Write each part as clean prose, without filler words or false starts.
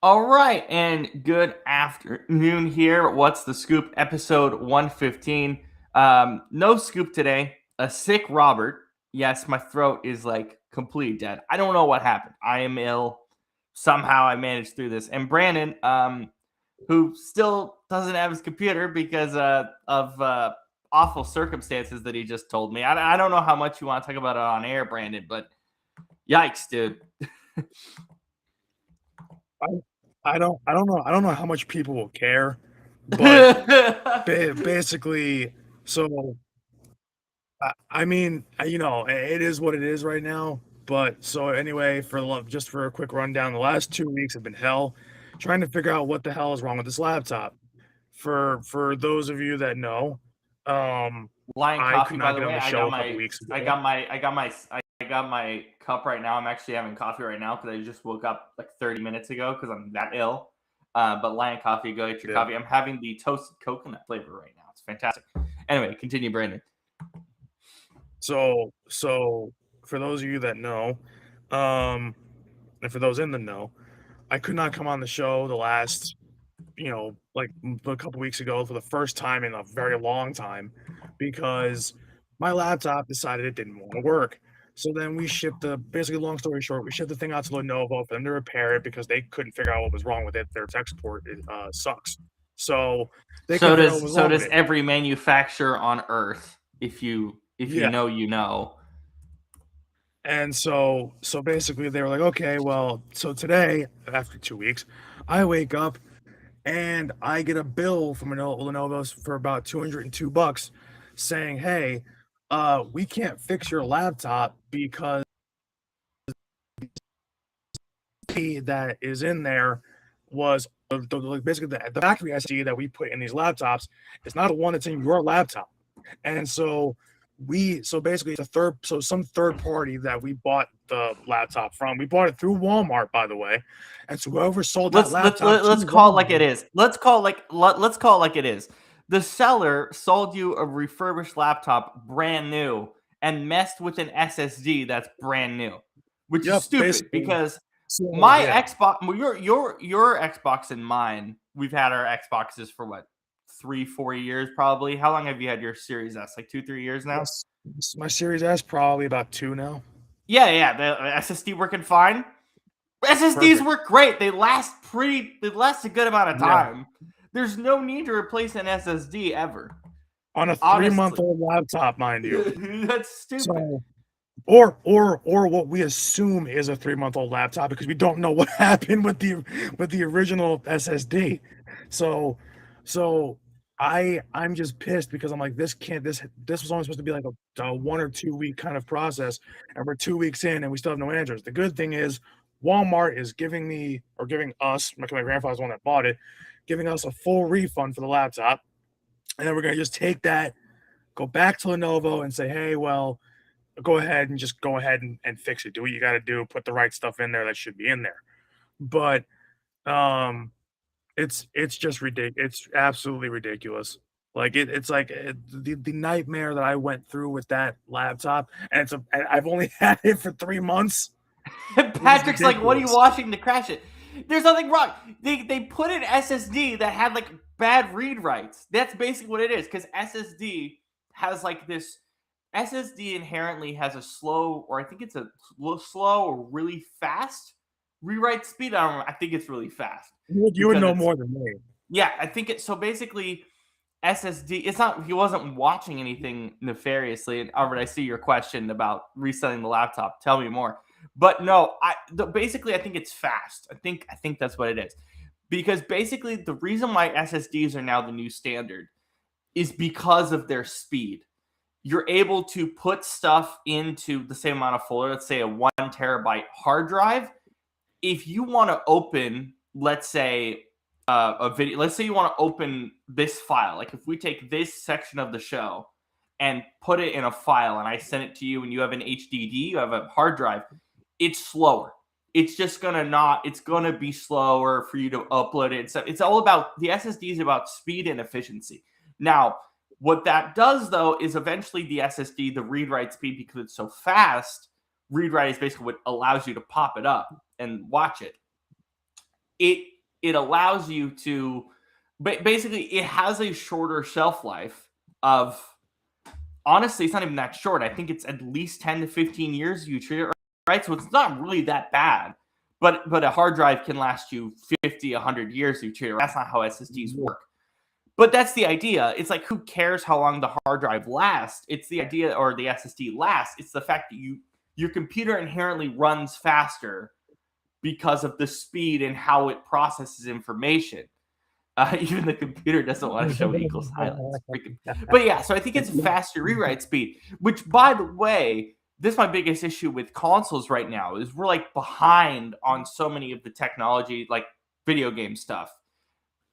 All right, and good afternoon here. What's the scoop? Episode 115. No scoop today. A sick Robert. Yes, my throat is like completely dead. I don't know what happened. I am ill. Somehow I managed through this. And Brandon, who still doesn't have his computer because of awful circumstances that he just told me. I don't know how much you want to talk about it on air, Brandon, but yikes, dude. I, I don't know how much people will care, but basically, so I mean, it is what it is right now. But so anyway, just for a quick rundown, the last 2 weeks have been hell, trying to figure out what the hell is wrong with this laptop. For those of you that know, um, Lion I could Coffee, by not the get on way. the I show got a couple my, weeks I ago. got my, I got my, I got my cup right now. I'm actually having coffee right now because I just woke up like 30 minutes ago because I'm that ill. But Lion Coffee, go get your Yeah. coffee. I'm having the toasted coconut flavor right now. It's fantastic. Anyway, continue, Brandon. So for those of you that know, um, and for those in the know, I could not come on the show the last, like a couple weeks ago for the first time in a very long time because my laptop decided it didn't want to work. So then basically, long story short, we shipped the thing out to Lenovo for them to repair it because they couldn't figure out what was wrong with it. Their tech support sucks. So they So couldn't figure out what does was so wrong with does it. every manufacturer on Earth. If you Yeah. know, you know. And so basically they were like, okay, well, so today, after 2 weeks, I wake up and I get a bill from Lenovo for about $202 saying, "Hey, we can't fix your laptop because that is in there was basically the factory SSD that we put in these laptops is not the one that's in your laptop." And so basically it's some third party that we bought the laptop from. We bought it through Walmart, by the way. And so whoever sold that laptop to Let's call it like it Walmart. is. Let's call it like it is. The seller sold you a refurbished laptop brand new and messed with an SSD that's brand new, which is Yep, stupid basically. because So my yeah. Xbox, well, your Xbox and mine, we've had our Xboxes for what, 3-4 years probably. How long have you had your Series S? Like 2-3 years now? Yes, my Series S probably about 2 now. Yeah. The SSD working fine. SSDs Perfect. work great. They last a good amount of Yeah. time. There's no need to replace an SSD ever. On a 3 month Honestly. old laptop, mind you. That's stupid. So or what we assume is a 3 month old laptop because we don't know what happened with the original SSD. So so I'm just pissed because I'm like this was only supposed to be like a 1 or 2 week kind of process, and we're 2 weeks in and we still have no answers. The good thing is Walmart is giving us, my grandfather's the one that bought it, giving us a full refund for the laptop, and then we're gonna just take that, go back to Lenovo and say, hey, well, go ahead and fix it. Do what you got to do. Put the right stuff in there that should be in there. But um, it's just ridiculous. It's absolutely ridiculous. Like the nightmare that I went through with that laptop, and I've only had it for 3 months. It was Patrick's like, what are you ridiculous. watching to crash it? There's nothing wrong. They put an SSD that had like bad read writes. That's basically what it is. Because SSD has like this SSD inherently has a slow, or I think it's a slow or really fast rewrite speed. I don't know. I think it's really fast You would because know it's, more than me. yeah, I think it's so basically SSD. It's not, he wasn't watching anything nefariously. And Albert, I see your question about resetting the laptop. Tell me more. But no, basically I think it's fast. I think that's what it is. Because basically the reason why SSDs are now the new standard is because of their speed. You're able to put stuff into the same amount of folder, let's say a 1 terabyte hard drive. If you want to open, let's say, a video, let's say you want to open this file, like if we take this section of the show and put it in a file and I send it to you and you have an HDD, you have a hard drive, it's slower. It's just it's gonna be slower for you to upload it. It's all about, the SSD is about speed and efficiency. Now, what that does though is eventually the SSD, the read write speed, because it's so fast, read write is basically what allows you to pop it up and watch it. It it allows you to basically it has a shorter shelf life of honestly, it's not even that short. I think it's at least 10 to 15 years you treat it right. So it's not really that bad. But a hard drive can last you 50, 100 years you treat it right. That's not how SSDs work. But that's the idea. It's like, who cares how long the hard drive lasts? It's the idea, or the SSD lasts. It's the fact that your computer inherently runs faster because of the speed and how it processes information. Even the computer doesn't want to show equal silence. But yeah, so I think it's a faster rewrite speed, which, by the way, this is my biggest issue with consoles right now, is we're like behind on so many of the technology, like video game stuff.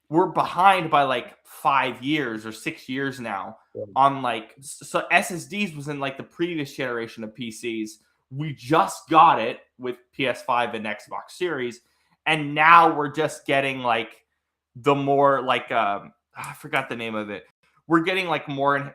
We're behind by like 5 years or 6 years now on like, so SSDs was in like the previous generation of PCs. We just got it with PS5 and Xbox Series. And now we're just getting like the more like, I forgot the name of it. We're getting like more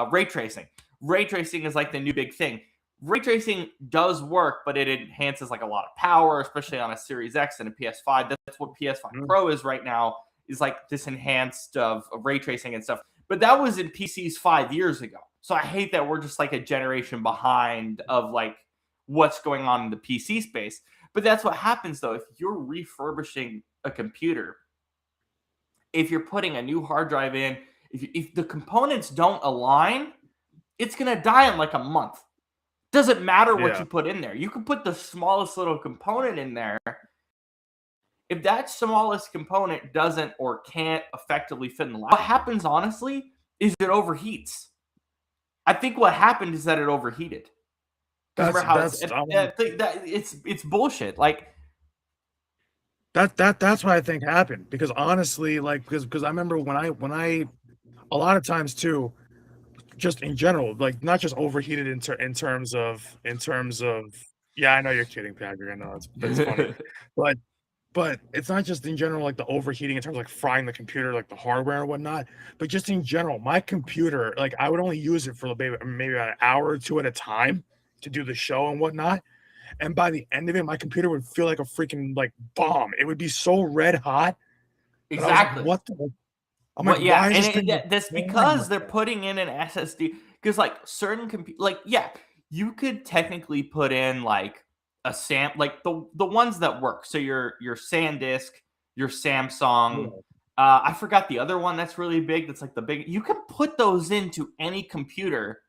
ray tracing. Ray tracing is like the new big thing. Ray tracing does work, but it enhances like a lot of power, especially on a Series X and a PS5. That's what PS5 Pro is right now, is like this enhanced of ray tracing and stuff. But that was in PCs 5 years ago. So I hate that we're just like a generation behind of like what's going on in the PC space. But that's what happens though. If you're refurbishing a computer, if you're putting a new hard drive in, if the components don't align, it's going to die in like a month. Doesn't matter what you put in there. You can put the smallest little component in there. If that smallest component doesn't or can't effectively fit in the line, what happens, honestly, is it overheats. I think what happened is that it overheated. It's bullshit. Like that's what I think happened, because honestly, like, because I remember when I a lot of times too, just in general, like not just overheated in terms of yeah, I know you're kidding, Patrick. I know it's funny, but it's not just in general like the overheating in terms of like frying the computer, like the hardware and whatnot, but just in general, my computer, like I would only use it for maybe about an hour or two at a time to do the show and whatnot. And by the end of it, my computer would feel like a freaking like bomb. It would be so red hot. Exactly. Like, what the? I'm like, yeah, why is and that's because they're putting in an SSD. Because like certain like yeah, you could technically put in like a like the ones that work. So your SanDisk, your Samsung. I forgot the other one that's really big. That's like the big. You can put those into any computer,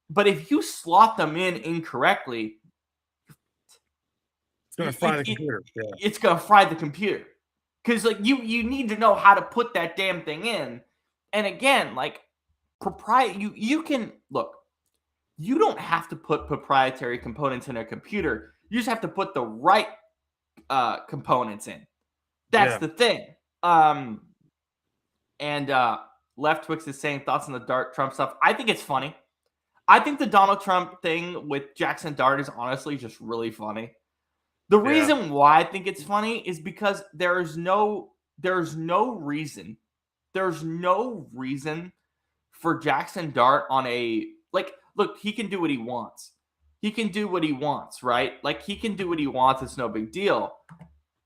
but if you slot them in incorrectly, it's gonna fry the computer. It's gonna fry the computer. Because like you need to know how to put that damn thing in. And again, like you can look, you don't have to put proprietary components in a computer. You just have to put the right components in. That's the thing. And Left Twix is saying thoughts on the Trump stuff. I think it's funny. I think the Donald Trump thing with Jackson Dart is honestly just really funny. The reason why I think it's funny is because there's no reason for Jackson Dart on a like. Look, he can do what he wants. He can do what he wants, right? Like he can do what he wants. It's no big deal.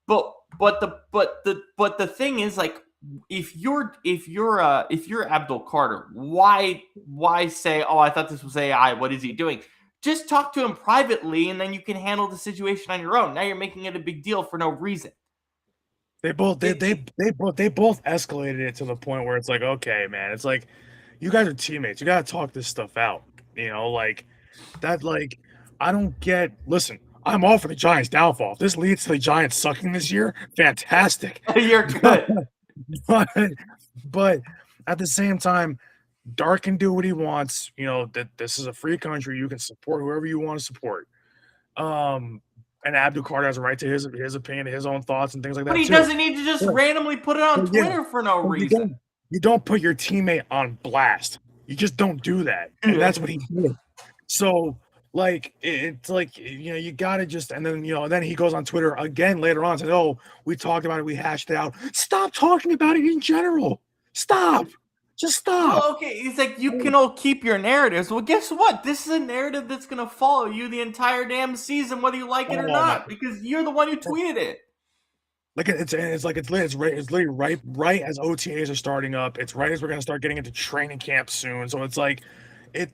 But the thing is, like, if you're Abdul Carter, why say, oh, I thought this was AI? What is he doing? Just talk to him privately, and then you can handle the situation on your own. Now you're making it a big deal for no reason. They both escalated it to the point where it's like, okay, man, it's like you guys are teammates. You gotta talk this stuff out. You know, like that. Like I don't get. Listen, I'm all for the Giants' downfall. If this leads to the Giants sucking this year, fantastic. You're good. but at the same time, Dart can do what he wants. You know, that this is a free country. You can support whoever you want to support. And Abdul Carter has a right to his opinion, his own thoughts and things like that. But he doesn't need to just randomly put it on Twitter for no reason. You don't put your teammate on blast. You just don't do that. And that's what he did. So, like, it's like, you know, you got to just, and then, you know, then he goes on Twitter again later on and says, oh, we talked about it. We hashed it out. Stop talking about it in general. Stop. Just stop. Well, okay, it's like you can all keep your narratives. Well, guess what? This is a narrative that's going to follow you the entire damn season, whether you like it or not, because you're the one who tweeted it. Like it's literally right as OTAs are starting up. It's right as we're gonna start getting into training camp soon. So it's like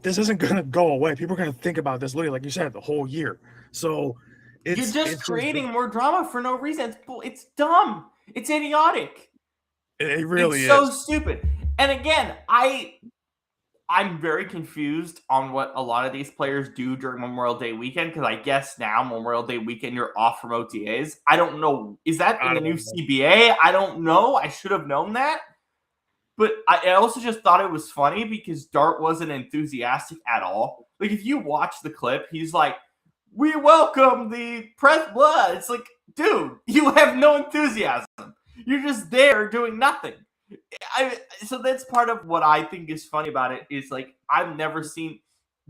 this isn't gonna go away. People are gonna think about this literally, like you said, the whole year. So You're just it's just creating more drama for no reason. It's dumb. It's idiotic. it It's really so is. stupid. And again, I'm very confused on what a lot of these players do during Memorial Day weekend, because I guess now Memorial Day weekend you're off from OTAs. I don't know. Is that in I the don't new know. CBA? I don't know. I should have known that. But I also just thought it was funny because Dart wasn't enthusiastic at all. Like, if you watch the clip, he's like, "We welcome the press blood." It's like, dude, you have no enthusiasm. You're just there doing nothing. So that's part of what I think is funny about it is, like, I've never seen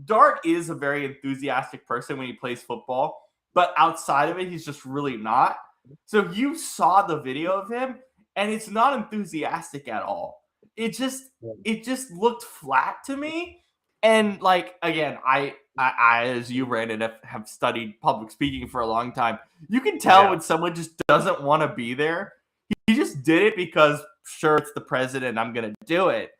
Dart is a very enthusiastic person when he plays football, but outside of it, he's just really not. So you saw the video of him, and it's not enthusiastic at all. It just it just looked flat to me. And like again, I as you Brandon have studied public speaking for a long time. You can tell Yeah. when someone just doesn't want to be there. He just did it because sure it's the president, I'm gonna do it.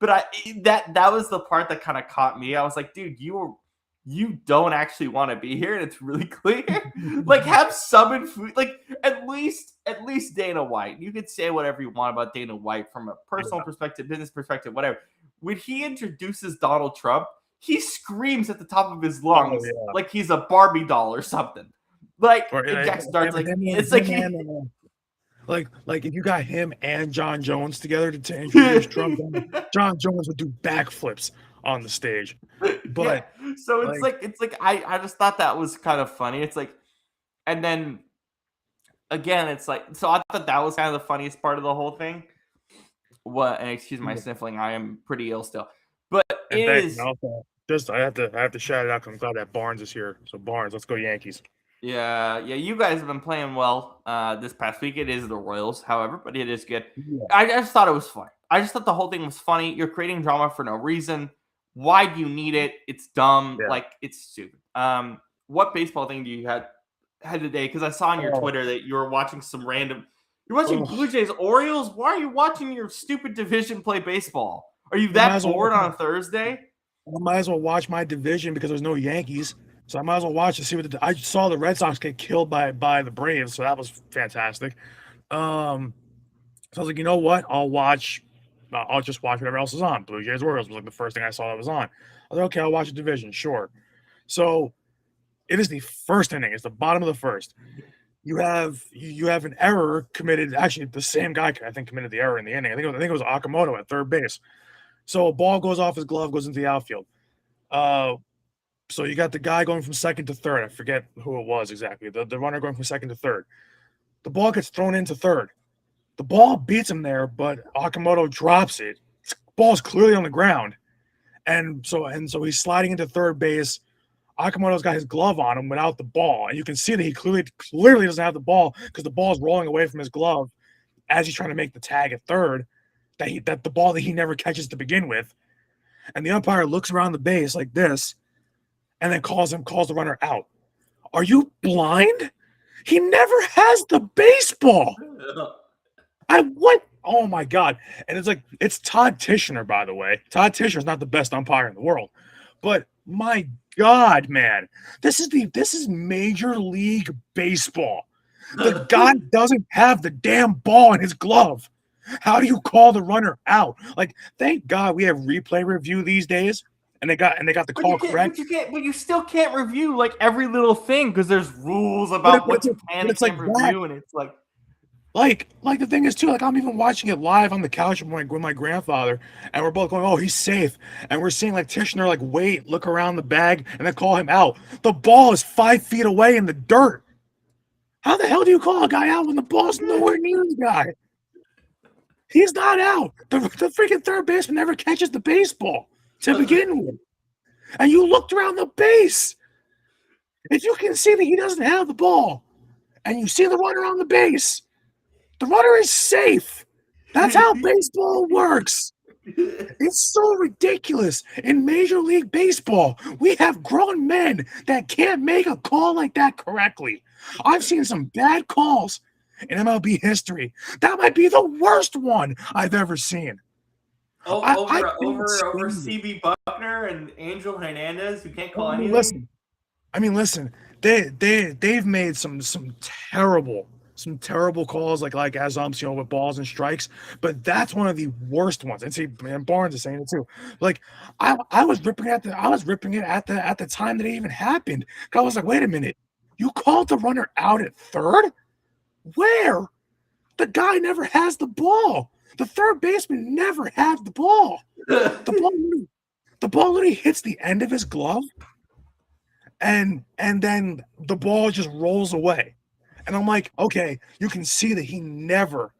But that was the part that kind of caught me. I was like, dude, you don't actually want to be here, and it's really clear. Like, have some influence. Like, at least Dana White. You could say whatever you want about Dana White from a personal perspective, business perspective, whatever. When he introduces Donald Trump, he screams at the top of his Oh lungs yeah. like he's a Barbie doll or something. Like, Or and Jack starts like him it's like like if you got him and John Jones together to introduce Trump, then John Jones would do backflips on the stage. yeah. But So like it's like I just thought that was kind of funny. It's like, and then again, it's like, so I thought that was kind of the funniest part of the whole thing. What? And excuse my sniffling. I am pretty ill still, but and it thank you. is. Also, just I have to shout it out because I'm glad that Barnes is here. So Barnes, let's go Yankees. Yeah, yeah. You guys have been playing well this past week. It is the Royals, however, but it is good. Yeah. I just thought it was fun. I just thought the whole thing was funny. You're creating drama for no reason. Why do you need it? It's dumb. Yeah. Like, it's stupid. What baseball thing do you had today? Because I saw on your Oh, Twitter that you were watching some random. You're watching ugh. Blue Jays Orioles. Why are you watching your stupid division play baseball? Are you I might that as well bored watch on a Thursday? my division because there's no Yankees. So I might as well watch to see what I saw the Red Sox get killed by the Braves, so that was fantastic. So I was like, you know what? I'll just watch whatever else is on. Blue Jays Orioles was like the first thing I saw that was on. I was like, okay, I'll watch the division, sure. So it is the first inning. It's the bottom of the first. You have an error committed. Actually, the same guy I think committed the error in the inning. I think it was Akamoto at third base. So a ball goes off his glove, goes into the outfield. So you got the guy going from second to third. I forget who it was exactly. The runner going from second to third. The ball gets thrown into third. The ball beats him there, but Akamoto drops it. The ball's clearly on the ground. And so he's sliding into third base. Akamoto's got his glove on him without the ball. And you can see that he clearly doesn't have the ball because the ball is rolling away from his glove as he's trying to make the tag at third. That the ball that he never catches to begin with. And the umpire looks around the base like this and then calls the runner out. Are you blind? He never has the baseball. What? Oh my God. And it's Todd Tishner, by the way. Todd Tishner's not the best umpire in the world. But my God, man. This is Major League Baseball. The guy doesn't have the damn ball in his glove. How do you call the runner out? Like, thank God we have replay review these days. And they got the call correct. But you still can't review like every little thing because there's rules But, about what you can and it's like can't that. review, and it's like, Like the thing is too, like I'm even watching it live on the couch with my grandfather, and we're both going, "Oh, he's safe," and we're seeing like Tishner like wait, look around the bag, and then call him out. The ball is 5 feet away in the dirt. How the hell do you call a guy out when the ball's nowhere near the guy? He's not out. The freaking third baseman never catches the baseball to begin with, and you looked around the base. If you can see that he doesn't have the ball, and you see the runner on the base. The runner is safe. That's how baseball works. It's so ridiculous. In Major League Baseball, we have grown men that can't make a call like that correctly. I've seen some bad calls in MLB history. That might be the worst one I've ever seen. I can't Over stand it. CB Buckner and Angel Hernandez, who can't call I mean, anything. listen. They've made some terrible calls like as umps, with balls and strikes. But that's one of the worst ones. And see, man, Barnes is saying it too. Like I was ripping it at the time that it even happened. I was like, wait a minute, you called the runner out at third? Where? The guy never has the ball. The third baseman never had the ball. The ball literally hits the end of his glove, and then the ball just rolls away. And I'm like, okay, you can see that he never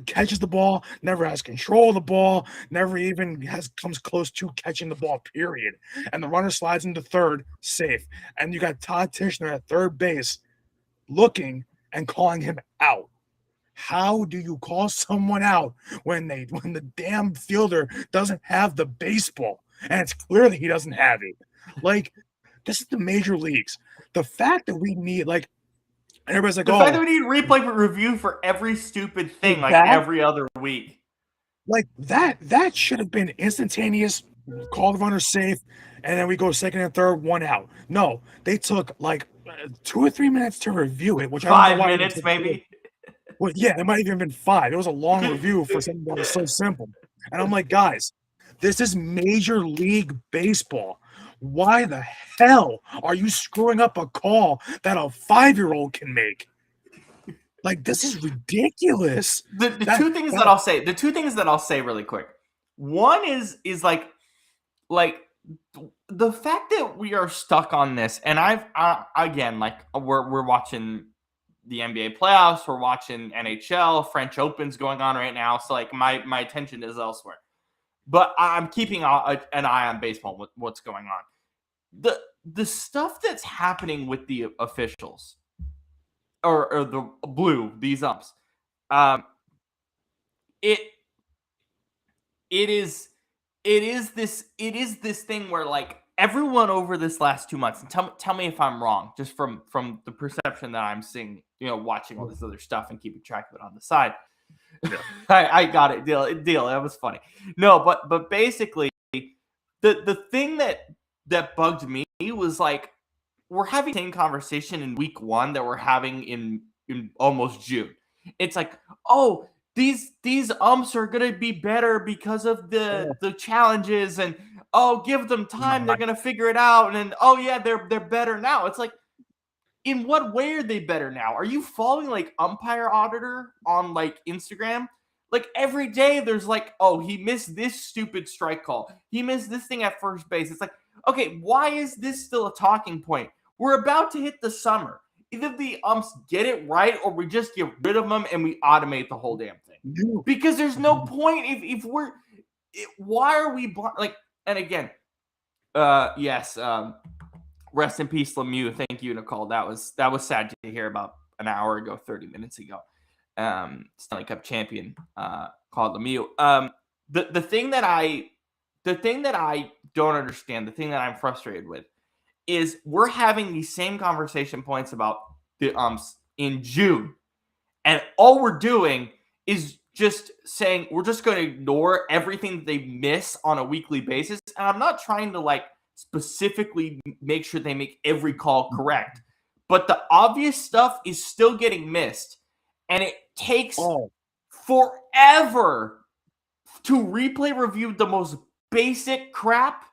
catches the ball, never has control of the ball, never even comes close to catching the ball, period. And the runner slides into third, safe. And you got Todd Tishner at third base looking and calling him out. How do you call someone out when the damn fielder doesn't have the baseball? And it's clear that he doesn't have it. Like, this is the major leagues. The fact that we need, like, everybody's like, The fact that we need replay review for every stupid thing, like every other week. Like that should have been instantaneous. Call the runner safe, and then we go second and third, one out. No, they took like 2 or 3 minutes to review it, which 5 minutes maybe. Well, yeah, it might have even been 5. It was a long review for something that was so simple. And I'm like, guys, this is Major League Baseball. Why the hell are you screwing up a call that a 5-year-old can make? Like, this is ridiculous. The two things that I'll say really quick. One is like the fact that we are stuck on this, and again, like we're watching the NBA playoffs, we're watching NHL, French Open's going on right now, so like my attention is elsewhere. But I'm keeping an eye on baseball with what's going on. The stuff that's happening with the officials or the these umps, it is this thing where like everyone over this last 2 months, and tell me if I'm wrong, just from the perception that I'm seeing, watching all this other stuff and keeping track of it on the side. Yeah. I got it. Deal. That was funny. No, but basically, the thing that bugged me was like we're having the same conversation in week 1 that we're having in almost June. It's like, oh, these umps are gonna be better because of the challenges, and give them time, they're gonna figure it out, and then they're better now. It's like, in what way are they better now? Are you following like Umpire Auditor on like Instagram? Like every day there's like, oh, he missed this stupid strike call. He missed this thing at first base. It's like, okay, why is this still a talking point? We're about to hit the summer. Either the umps get it right or we just get rid of them and we automate the whole damn thing. Because there's no point if we're why are we like, and again, yes, rest in peace, Lemieux. Thank you, Nicole. That was sad to hear about an hour ago, 30 minutes ago. Stanley Cup champion called Lemieux. The thing that I don't understand, the thing that I'm frustrated with, is we're having these same conversation points about the umps in June, and all we're doing is just saying we're just going to ignore everything that they miss on a weekly basis. And I'm not trying to like specifically make sure they make every call correct, but the obvious stuff is still getting missed, and it takes forever to replay review the most basic crap.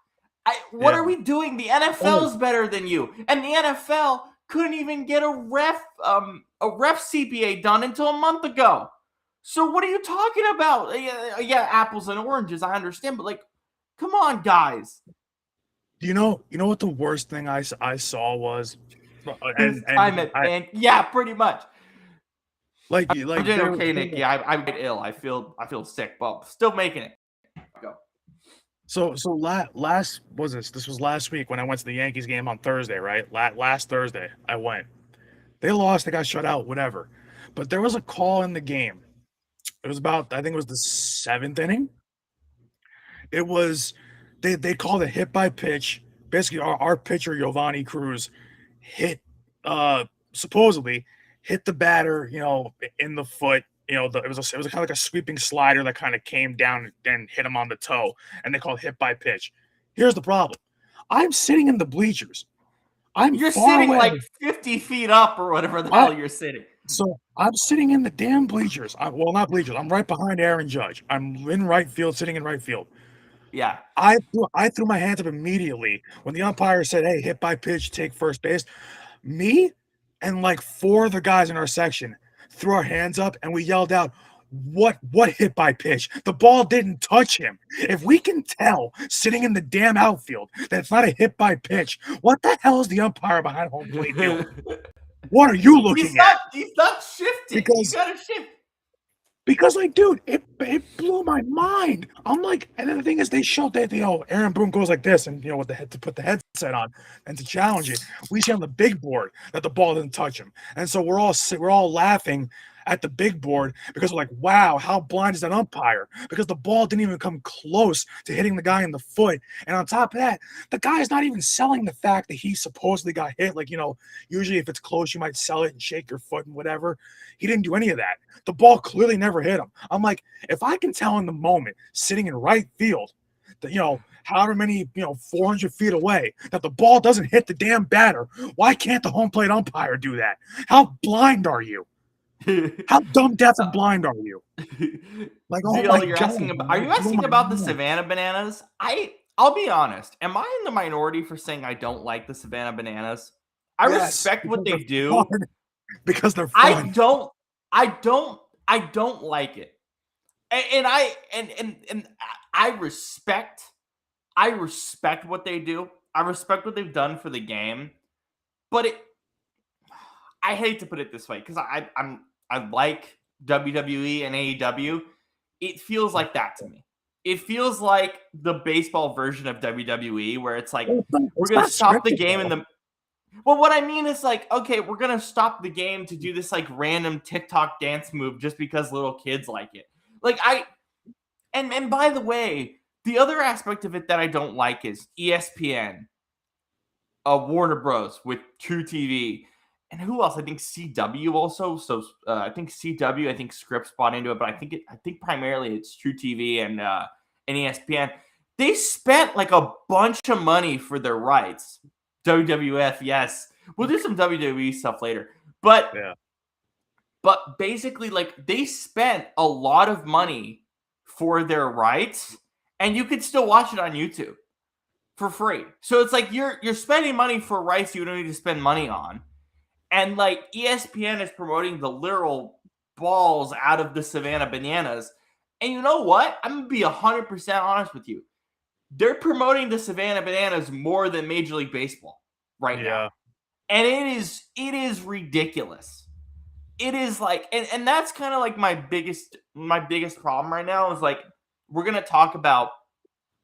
What are we doing? The NFL is better than you, and the NFL couldn't even get a ref CPA done until a month ago. So what are you talking about? Yeah, apples and oranges, I understand, but like, come on, guys. You know what the worst thing I saw was, and yeah, pretty much. Like I'm doing okay, Nikki. I'm ill. I feel sick, but still making it. Go. So last was this was last week when I went to the Yankees game on Thursday, right? Last Thursday I went. They lost, they got shut out, whatever. But there was a call in the game. It was about, I think it was the 7th inning. It was they called it hit by pitch. Basically, our pitcher Giovanni Cruz supposedly hit the batter, in the foot. It was kind of like a sweeping slider that kind of came down and hit him on the toe, and they call it hit by pitch. Here's the problem: I'm sitting in the bleachers. I'm You're far sitting away. like 50 feet up or whatever the hell you're sitting. So I'm sitting in the damn bleachers. Well, not bleachers. I'm right behind Aaron Judge. I'm in right field, sitting in right field. Yeah. I threw my hands up immediately when the umpire said, "Hey, hit by pitch, take first base." Me and like four of the guys in our section threw our hands up and we yelled out, What hit by pitch? The ball didn't touch him. If we can tell sitting in the damn outfield that it's not a hit by pitch, what the hell is the umpire behind home plate doing? What are you looking at? He's not shifting. You gotta shift. Because like, dude, it blew my mind. I'm like, and then the thing is, they showed that Aaron Boone goes like this, and with the head to put the headset on and to challenge it. We see on the big board that the ball didn't touch him, and so we're all laughing at the big board because we're like, wow, how blind is that umpire? Because the ball didn't even come close to hitting the guy in the foot, and on top of that, the guy is not even selling the fact that he supposedly got hit. Like usually if it's close, you might sell it and shake your foot and whatever. He didn't do any of that. The ball clearly never hit him. I'm like, if I can tell in the moment, sitting in right field, that however many 400 feet away, that the ball doesn't hit the damn batter, why can't the home plate umpire do that? How blind are you? How dumb, deaf, and blind are you? Like, oh my God! Are you asking about the Savannah Bananas? I'll be honest. Am I in the minority for saying I don't like the Savannah Bananas? I respect what they do because they're fun. I don't like it, and I respect what they do. I respect what they've done for the game, but I hate to put it this way because I like WWE and AEW. It feels like that to me. It feels like the baseball version of WWE where it's like we're gonna stop the game in the. Well, what I mean is like, okay, we're gonna stop the game to do this like random TikTok dance move just because little kids like it. Like and by the way, the other aspect of it that I don't like is ESPN, Warner Bros. With True TV, and who else? I think CW also. So I think CW, I think Scripps bought into it, but I think primarily it's True TV and ESPN. They spent like a bunch of money for their rights. WWF, yes. We'll do some WWE stuff later. But basically, like, they spent a lot of money for their rights, and you could still watch it on YouTube for free. So it's like you're spending money for rights you don't need to spend money on. And like ESPN is promoting the literal balls out of the Savannah Bananas. And you know what? I'm going to be 100% honest with you. They're promoting the Savannah Bananas more than Major League Baseball right now. And it is ridiculous. It is like, and that's kind of like my biggest problem right now is like, we're going to talk about,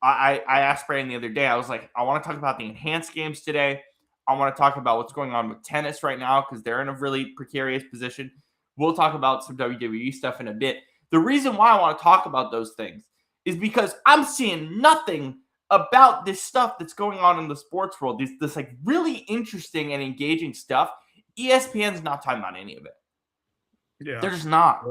I asked Brandon the other day, I was like, I want to talk about the enhanced games today. I want to talk about what's going on with tennis right now because they're in a really precarious position. We'll talk about some WWE stuff in a bit. The reason why I want to talk about those things is because I'm seeing nothing about this stuff that's going on in the sports world. This like really interesting and engaging stuff. ESPN's not talking about any of it. Yeah. They're just not.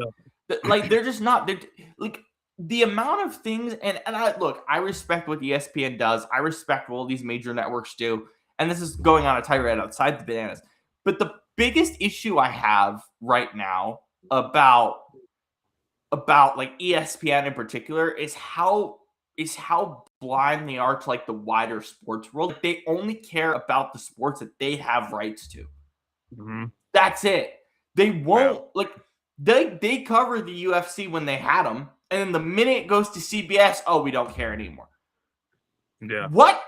Yeah. Like they're just not. They're like the amount of things and I respect what ESPN does. I respect what all these major networks do. And this is going on a tirade outside the Bananas. But the biggest issue I have right now about like ESPN in particular is how blind they are to like the wider sports world. Like, they only care about the sports that they have rights to. Mm-hmm. That's it. They won't like they cover the UFC when they had them, and then the minute it goes to CBS, oh, we don't care anymore. Yeah. What?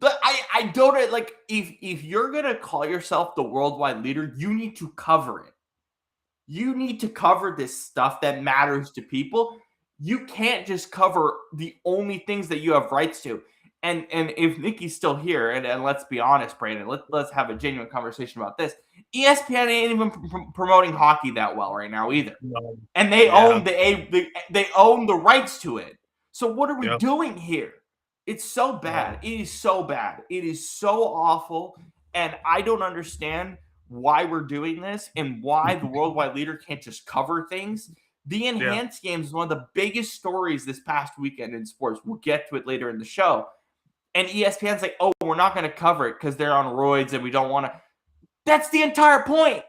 But I don't like if you're gonna call yourself the worldwide leader, you need to cover it. You need to cover this stuff that matters to people. You can't just cover the only things that you have rights to. And if Nikki's still here, and let's be honest, Brandon, let's have a genuine conversation about this. ESPN ain't even promoting hockey that well right now either, and they own they own the rights to it. So what are we doing here? It's so bad. It is so bad. It is so awful, and I don't understand why we're doing this and why the worldwide leader can't just cover things. The enhanced game is one of the biggest stories this past weekend in sports. We'll get to it later in the show. And ESPN's like, oh, we're not going to cover it because they're on roids and we don't want to. That's the entire point.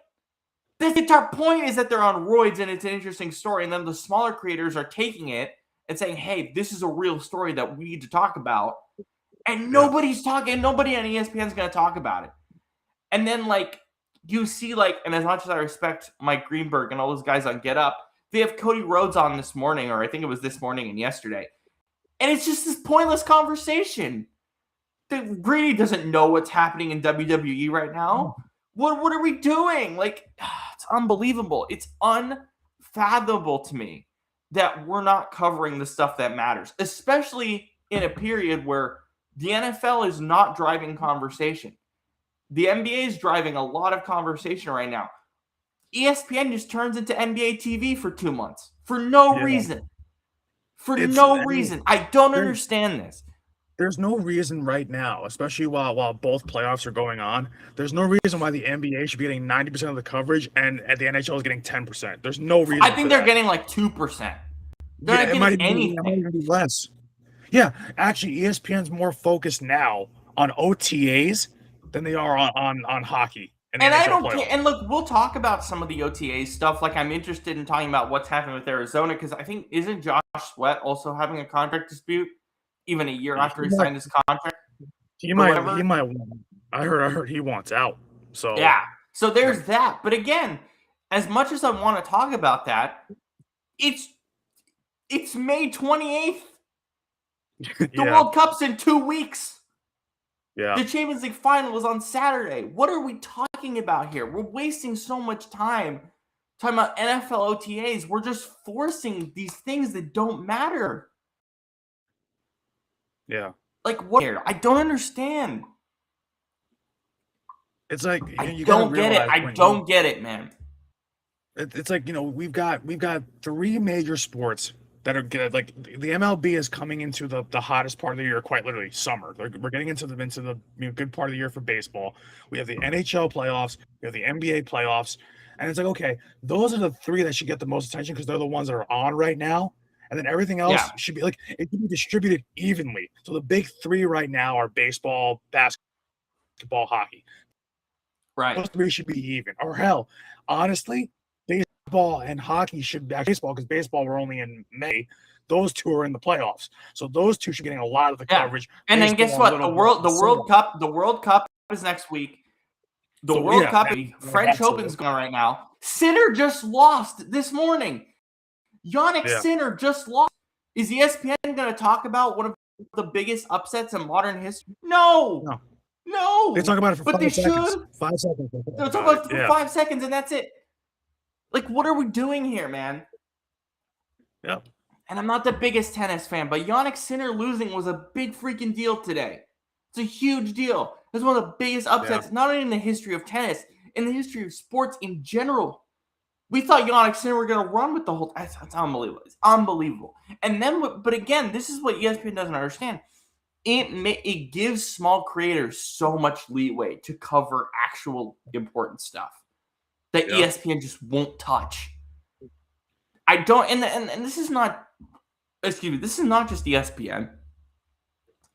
The entire point is that they're on roids and it's an interesting story. And then the smaller creators are taking it and saying, hey, this is a real story that we need to talk about. And nobody's talking. Nobody on ESPN is going to talk about it. And then, like, you see, like, and as much as I respect Mike Greenberg and all those guys on Get Up, they have Cody Rhodes on this morning, or I think it was this morning and yesterday. And it's just this pointless conversation. Greedy doesn't know what's happening in WWE right now. What are we doing? Like, it's unbelievable. It's unfathomable to me that we're not covering the stuff that matters, especially in a period where the NFL is not driving conversation. The NBA is driving a lot of conversation right now. ESPN just turns into NBA TV for 2 months for no reason. No reason. I don't understand this. There's no reason right now, especially while both playoffs are going on. There's no reason why the NBA should be getting 90% of the coverage and the NHL is getting 10%. There's no reason. I think they're getting like 2%. They're not getting anything. It might even be less. Yeah, actually, ESPN's more focused now on OTAs than they are on hockey. And I don't care. And look, we'll talk about some of the OTA stuff. Like, I'm interested in talking about what's happening with Arizona because I think, isn't Josh Sweat also having a contract dispute even a year after he signed his contract? He might. I heard he wants out. So yeah. So there's that. But again, as much as I want to talk about that, it's May 28th. The World Cup's in 2 weeks. Yeah. The Champions League final is on Saturday. What are we talking about here? We're wasting so much time talking about NFL OTAs. We're just forcing these things that don't matter. Yeah. Like, what? I don't understand. It's like I don't get it. I don't get it, man. It's like, we've got 3 major sports that are good. Like, the MLB is coming into the hottest part of the year, quite literally summer. We're getting into the good part of the year for baseball. We have the NHL playoffs. We have the NBA playoffs. And it's like, okay, those are the 3 that should get the most attention because they're the ones that are on right now. And then everything else should be like, it should be distributed evenly. So the big 3 right now are baseball, basketball, hockey. Right. Those 3 should be even. Or hell, honestly, baseball and hockey should be baseball because baseball we're only in May. Those 2 are in the playoffs, so those 2 should be getting a lot of the coverage. And then guess what? The World Cup is next week. The World Cup, French Open's going right now. Sinner just lost this morning. Yannick Sinner just lost. Is ESPN going to talk about one of the biggest upsets in modern history? No. They talk about it for but 5 seconds. Should. 5 seconds. They'll talk about it for 5 seconds, and that's it. Like, what are we doing here, man? Yep. And I'm not the biggest tennis fan, but Yannick Sinner losing was a big freaking deal today. It's a huge deal. It's one of the biggest upsets, not only in the history of tennis, in the history of sports in general. We thought Yannick Sinner were going to run with the whole. That's unbelievable. It's unbelievable. And then, but again, this is what ESPN doesn't understand. It gives small creators so much leeway to cover actual important stuff that ESPN just won't touch. I don't, and this is not, this is not just ESPN.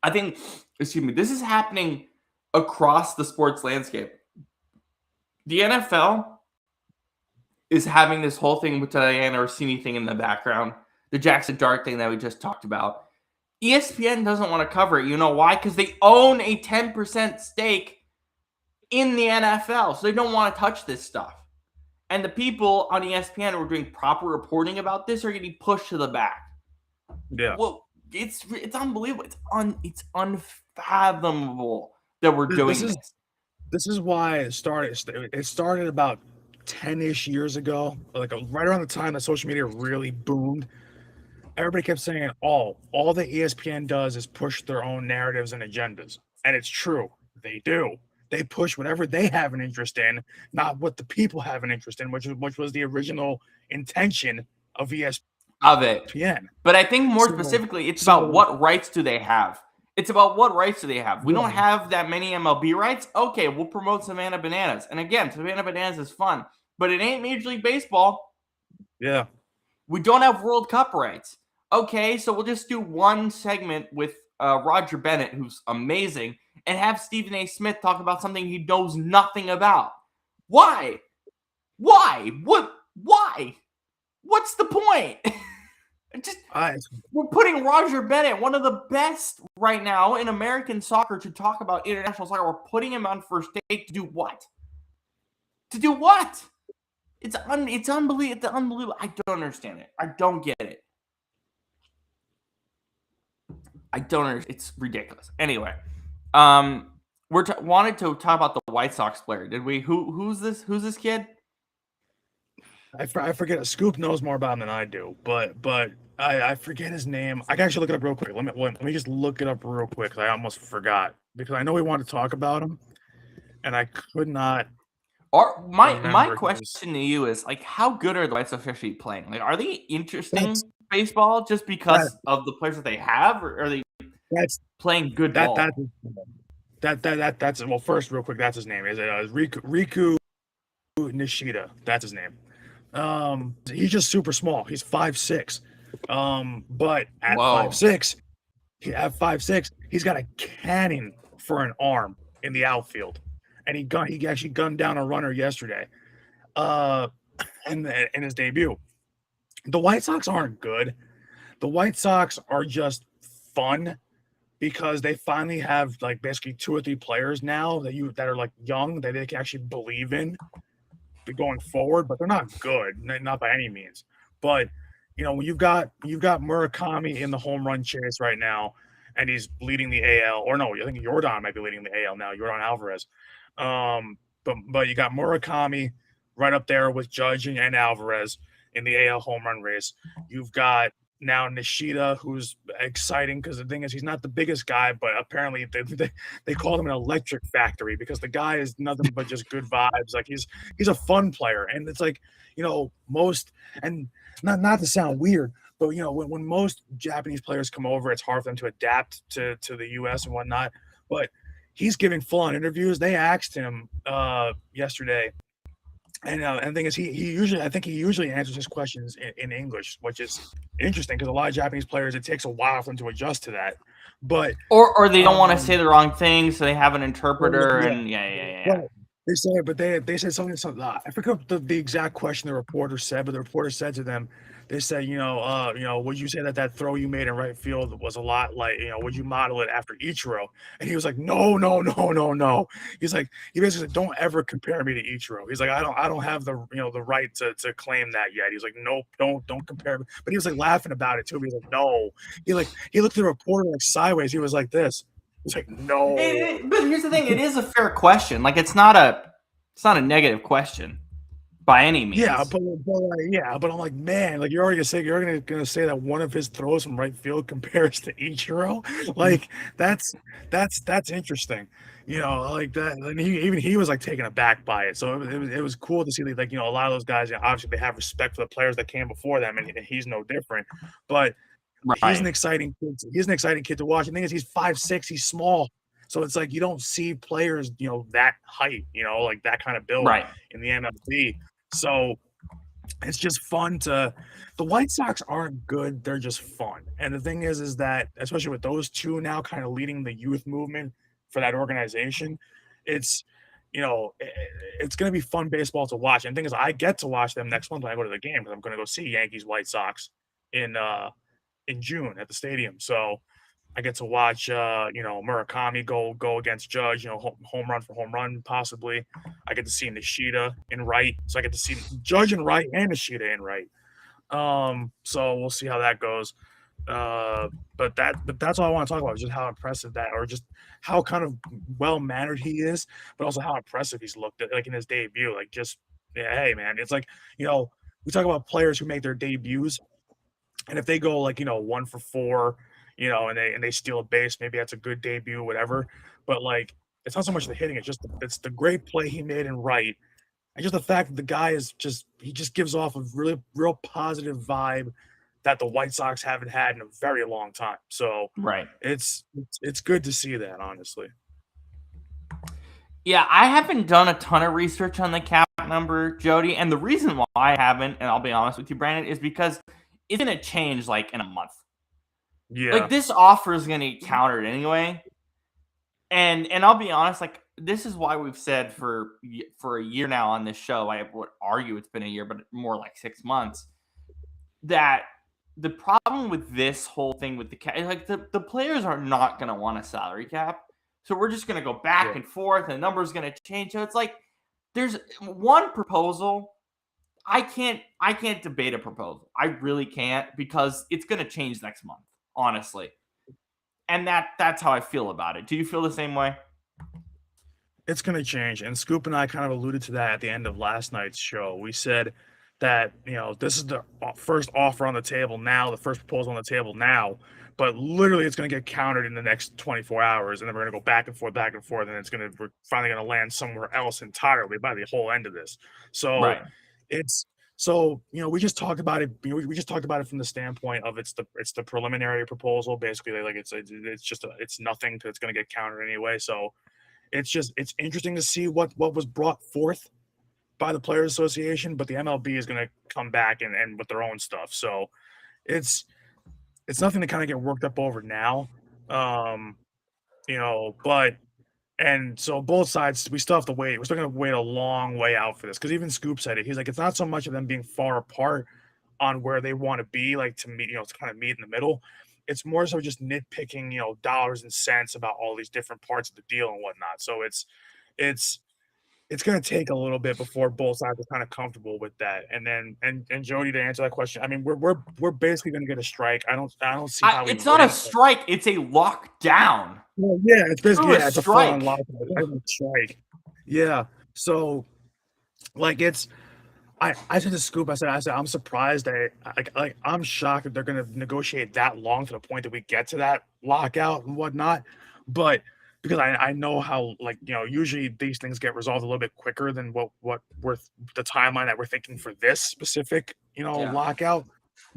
I think, this is happening across the sports landscape. The NFL is having this whole thing with the Diana Orsini thing in the background, the Jackson Dart thing that we just talked about. ESPN doesn't want to cover it. You know why? Because they own a 10% stake in the NFL, so they don't want to touch this stuff. And the people on ESPN who are doing proper reporting about this are getting pushed to the back. Yeah. Well, it's unbelievable. It's unfathomable that we're doing this. This is why it started. It started about 10-ish years ago, like right around the time that social media really boomed. Everybody kept saying, all that ESPN does is push their own narratives and agendas. And it's true. They do. They push whatever they have an interest in, not what the people have an interest in, which was the original intention of ESPN. But I think more specifically, it's about what rights do they have. It's about what rights do they have. We Yeah. don't have that many MLB rights. Okay, we'll promote Savannah Bananas. And again, Savannah Bananas is fun, but it ain't Major League Baseball. Yeah. We don't have World Cup rights. Okay, so we'll just do one segment with Roger Bennett, who's amazing, and have Stephen A. Smith talk about something he knows nothing about. Why? Why? What? Why? What's the point? Just we're putting Roger Bennett, one of the best right now in American soccer, to talk about international soccer. We're putting him on first take to do what? To do what? It's unbelievable. It's unbelievable. I don't understand it. I don't get it. I don't understand. It's ridiculous. Anyway, wanted to talk about the White Sox player. Did we? Who's this? Who's this kid? I forget. Scoop knows more about him than I do, but I forget his name. I can actually look it up real quick. Let me just look it up real quick. I almost forgot because I know we wanted to talk about him, and I could not. Or my remember question to you is, like, how good are the White Sox actually playing? Like, are they interesting That's- baseball just because of the players that they have, or are they playing good ball? That's well. First, real quick, that's his name. Is Riku Nishida? That's his name. He's just super small. He's 5'6". But at 5'6", he's got a cannon for an arm in the outfield, and he actually gunned down a runner yesterday. In his debut. The White Sox aren't good. The White Sox are just fun because they finally have like basically 2 or 3 players now that are like young that they can actually believe in going forward, but they're not good, not by any means. But when you've got Murakami in the home run chase right now, and he's leading the AL, or no, I think Jordan might be leading the AL now, Jordan Alvarez. But you got Murakami right up there with Judge and Alvarez in the AL home run race. You've got now Nishida, who's exciting because the thing is he's not the biggest guy, but apparently they called him an electric factory because the guy is nothing but just good vibes. Like he's a fun player, and it's like most, and not to sound weird, but when most Japanese players come over, it's hard for them to adapt to the U.S. and whatnot. But he's giving full-on interviews. They asked him yesterday. And the thing is, he usually answers his questions in English, which is interesting because a lot of Japanese players, it takes a while for them to adjust to that. But or they don't want to say the wrong thing, so they have an interpreter. And yeah. They say, but they said something. I forget the exact question the reporter said, but the reporter said to them, they said, would you say that throw you made in right field was a lot like, would you model it after Ichiro? And he was like, no. He's like, he basically said, don't ever compare me to Ichiro. He's like, I don't have the the right to claim that yet. He's like, nope, don't compare me. But he was like laughing about it too. He was like, no. He looked at the reporter like sideways. He was like this. It's like, no. But here's the thing: it is a fair question. Like it's not a negative question by any means. Yeah, but I'm like, man, like you're already gonna say that one of his throws from right field compares to Ichiro. Like that's interesting. Like that. And he was like taken aback by it. So it was cool to see like a lot of those guys. Obviously, they have respect for the players that came before them, and he's no different. But he's an exciting kid. He's an exciting kid to watch. The thing is, he's 5'6". He's small. So it's like you don't see players, that height, like that kind of build in the MLB. So it's just fun the White Sox aren't good. They're just fun. And the thing is that, especially with those two now kind of leading the youth movement for that organization, it's, it's going to be fun baseball to watch. And the thing is, I get to watch them next month when I go to the game because I'm going to go see Yankees White Sox in June at the stadium. So I get to watch, Murakami go against Judge, home run for home run, possibly. I get to see Nishida in right. So I get to see Judge in right and Nishida in right. So we'll see how that goes. But that's all I want to talk about, just how impressive or just how kind of well-mannered he is, but also how impressive he's looked at, like in his debut. Like just, hey, man, it's like, we talk about players who make their debuts, and if they go like, 1 for 4, and they steal a base, maybe that's a good debut, whatever. But like, it's not so much the hitting; it's the great play he made in right, and just the fact that the guy he just gives off a real positive vibe. that the White Sox haven't had in a very long time. So Right. it's good to see that, honestly. Yeah, I haven't done a ton of research on the cap number, Jody, and the reason why I haven't, and I'll be honest with you, Brandon, is because it's going to change like in a month. Yeah. Like this offer is going to get countered anyway. And I'll be honest, like this is why we've said for a year now on this show, I would argue it's been a year, but more like 6 months, that the problem with this whole thing with the cap, like the players are not going to want a salary cap. So we're just going to go back and forth and the number's going to change. So it's like there's one proposal. I can't debate a proposal. I really can't because it's going to change next month, honestly. And that's how I feel about it. Do you feel the same way? It's going to change. And Scoop and I kind of alluded to that at the end of last night's show. We said that, this is the first offer on the table now, the first proposal on the table now, but literally it's going to get countered in the next 24 hours. And then we're going to go back and forth, and we're finally going to land somewhere else entirely by the whole end of this. So Right. we just talked about it. We just talked about it from the standpoint of it's the preliminary proposal. Basically, like it's nothing because it's going to get countered anyway. So it's interesting to see what was brought forth by the Players Association, but the MLB is going to come back and with their own stuff. So it's nothing to kind of get worked up over now. But and so both sides, we still have to wait. We're still going to wait a long way out for this because even Scoop said it. He's like, it's not so much of them being far apart on where they want to be, like to meet, to kind of meet in the middle. It's more so just nitpicking, dollars and cents about all these different parts of the deal and whatnot. So it's going to take a little bit before both sides are kind of comfortable with that. And then and Jody, to answer that question, I mean, we're basically going to get a strike. I don't see how we It's not a wouldn't. strike; it's a lockdown. Well, yeah, it's basically Through a it's a full-on strike. lockdown. Strike. Yeah. So like I said to Scoop, I said I'm surprised that I'm shocked that they're going to negotiate that long to the point that we get to that lockout and whatnot. But because I know how usually these things get resolved a little bit quicker than what we're the timeline that we're thinking for this specific lockout.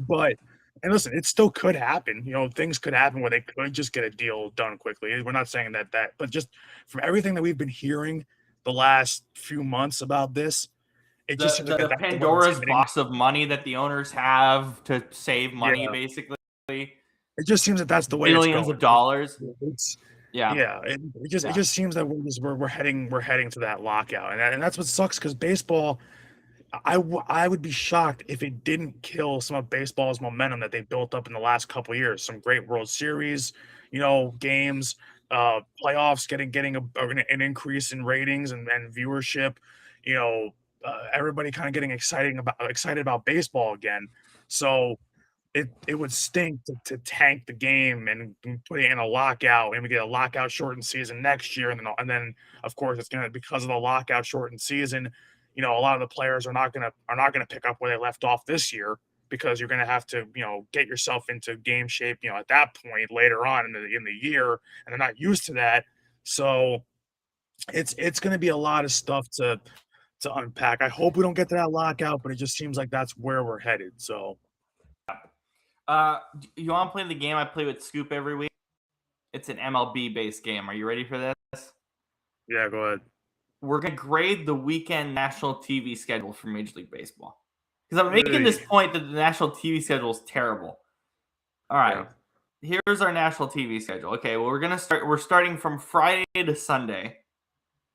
But and listen, it still could happen. Things could happen where they could just get a deal done quickly. We're not saying that, but just from everything that we've been hearing the last few months about this, it just seems like The that's the way Pandora's it's heading. box of money that the owners have to save money, Yeah. basically. It just seems that that's the way Billions it's of dollars. Yeah. It just seems that we're heading to that lockout, and that's what sucks because baseball. I would be shocked if it didn't kill some of baseball's momentum that they built up in the last couple of years. Some great World Series, games, playoffs, getting an increase in ratings and viewership. Everybody kind of getting excited about baseball again. So it would stink to tank the game and put it in a lockout, and we get a lockout shortened season next year, and then of course it's gonna because of the lockout shortened season. A lot of the players are not gonna pick up where they left off this year because you're gonna have to get yourself into game shape at that point later on in the year, and they're not used to that. So it's gonna be a lot of stuff to unpack. I hope we don't get to that lockout, but it just seems like that's where we're headed. So. You want to play the game I play with Scoop every week? It's an MLB based game. Are you ready for this? Yeah, go ahead. We're gonna grade the weekend national TV schedule for Major League Baseball because I'm making this point that the national TV schedule is terrible. All right, Here's our national TV schedule. Okay, well we're starting from Friday to Sunday,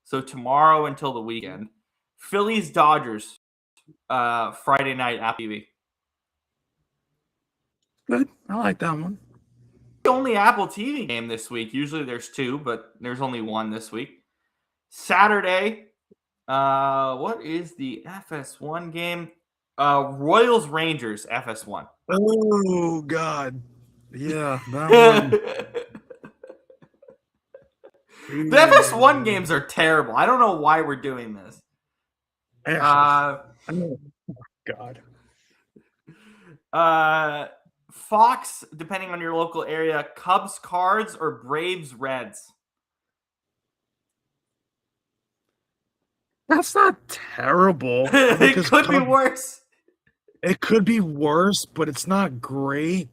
so tomorrow until the weekend. Phillies Dodgers, Friday night Apple TV. Good. I like that one. The only Apple TV game this week. Usually there's two, but there's only one this week. Saturday, what is the FS1 game? Royals Rangers FS1. Oh God, yeah, that one. The FS1 games are terrible. I don't know why we're doing this. God. Fox, depending on your local area, Cubs Cards or Braves Reds. That's not terrible. It could be worse. It could be worse, but it's not great.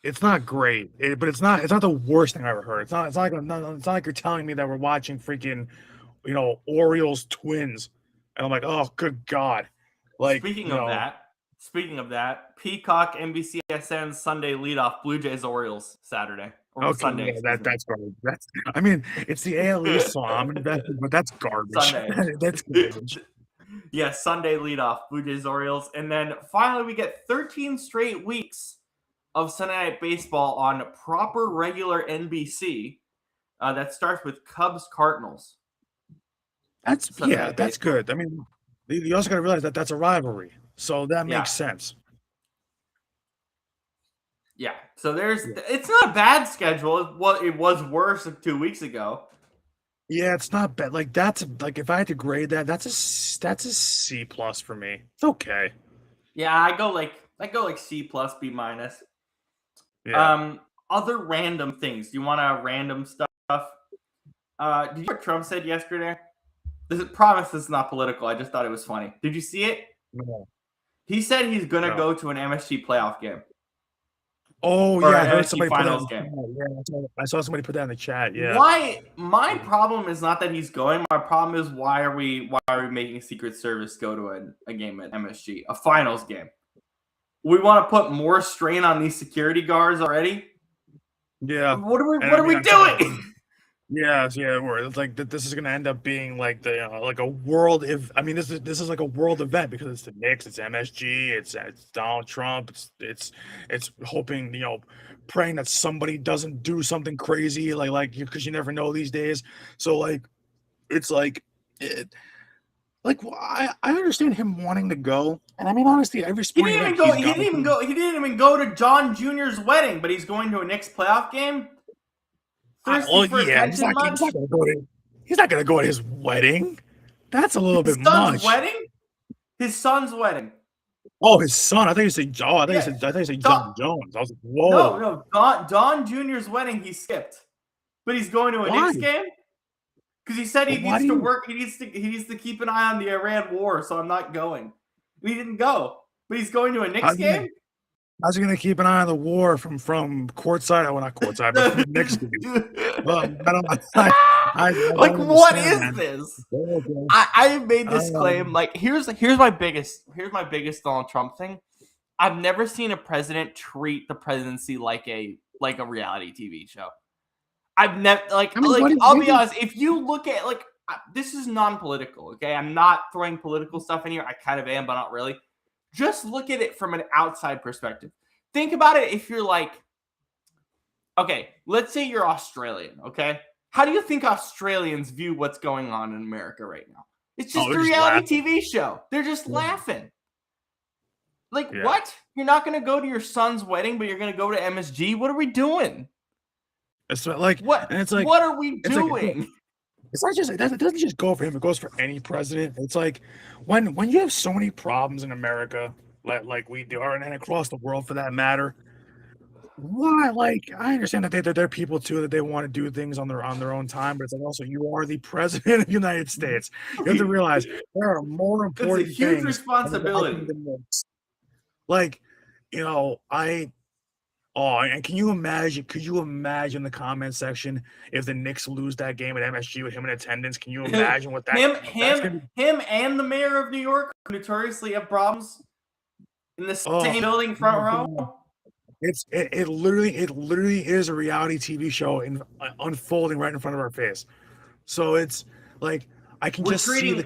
It's not great, but it's not. It's not the worst thing I ever heard. It's not. It's not like it's not like you're telling me that we're watching freaking, Orioles Twins, and I'm like, oh, good God, like Speaking of that, Peacock, NBCSN Sunday leadoff, Blue Jays Orioles Saturday or okay, Sunday. yeah, that's garbage. I mean, it's the AL East, so I'm invested, but that's garbage. Sunday. That's garbage. Yeah, Sunday leadoff, Blue Jays Orioles, and then finally we get 13 straight weeks of Sunday Night Baseball on proper regular NBC. That starts with Cubs Cardinals. That's good. I mean, you also got to realize that that's a rivalry, so that makes sense. Yeah, so it's not a bad schedule. It was worse 2 weeks ago. Yeah, it's not bad. Like that's like if I had to grade that, that's a C plus for me. It's okay. Yeah, I go like C plus, B minus. Yeah. Other random things. Do you want to random stuff? Did you hear what Trump said yesterday? Promise this is not political. I just thought it was funny. Did you see it? No. He said he's gonna go to an MSG playoff game. Oh or yeah, I an heard MSG somebody put that in finals the game. chat. Yeah, I saw somebody put that in the chat. Yeah. Why? My problem is not that he's going. My problem is why are we making Secret Service go to a game at MSG, a finals game? We want to put more strain on these security guards already. Yeah. What are we doing? Yeah, it's like this is gonna end up being like like a world. I mean, this is like a world event because it's the Knicks, it's MSG, it's Donald Trump, it's hoping, praying that somebody doesn't do something crazy because you never know these days. So it's like I understand him wanting to go, and I mean honestly, every He sporting didn't event even go. He didn't even go to John Jr.'s wedding, but he's going to a Knicks playoff game. Thirsty for attention much? He's not gonna go to his wedding. That's a little bit much. His son's wedding. Oh, his son. I think you said Joe. I think you said John Jones. I was like, whoa. No. Don Jr.'s wedding he skipped, but he's going to a Knicks game because he said he needs to work. He needs to keep an eye on the Iran war. So I'm not going. And he didn't go, but he's going to a Knicks game. How's he going to keep an eye on the war from courtside? Well, not courtside, but from next game. What is this? I made this claim. Like, here's my biggest Donald Trump thing. I've never seen a president treat the presidency like a reality TV show. I've never I'll be honest. If you look at this is non-political, okay? I'm not throwing political stuff in here. I kind of am, but not really. Just look at it from an outside perspective. Think about it if you're okay, let's say you're Australian, okay? How do you think Australians view what's going on in America right now? It's just a reality TV show. They're just laughing. What? You're not going to go to your son's wedding, but you're going to go to MSG? What are we doing? It's what are we doing? It's not just, it doesn't just go for him. It goes for any president. It's like when you have so many problems in America, like we do, and across the world for that matter. Why? I understand that they're people too, that they want to do things on their own time, but it's also you are the president of the United States. You have to realize there are more important things. It's a huge responsibility. And can you imagine? Could you imagine the comment section if the Knicks lose that game at MSG with him in attendance? Can you imagine what that? Him and the mayor of New York notoriously have problems in the same building front row. It literally is a reality TV show unfolding right in front of our face. So it's like I can see the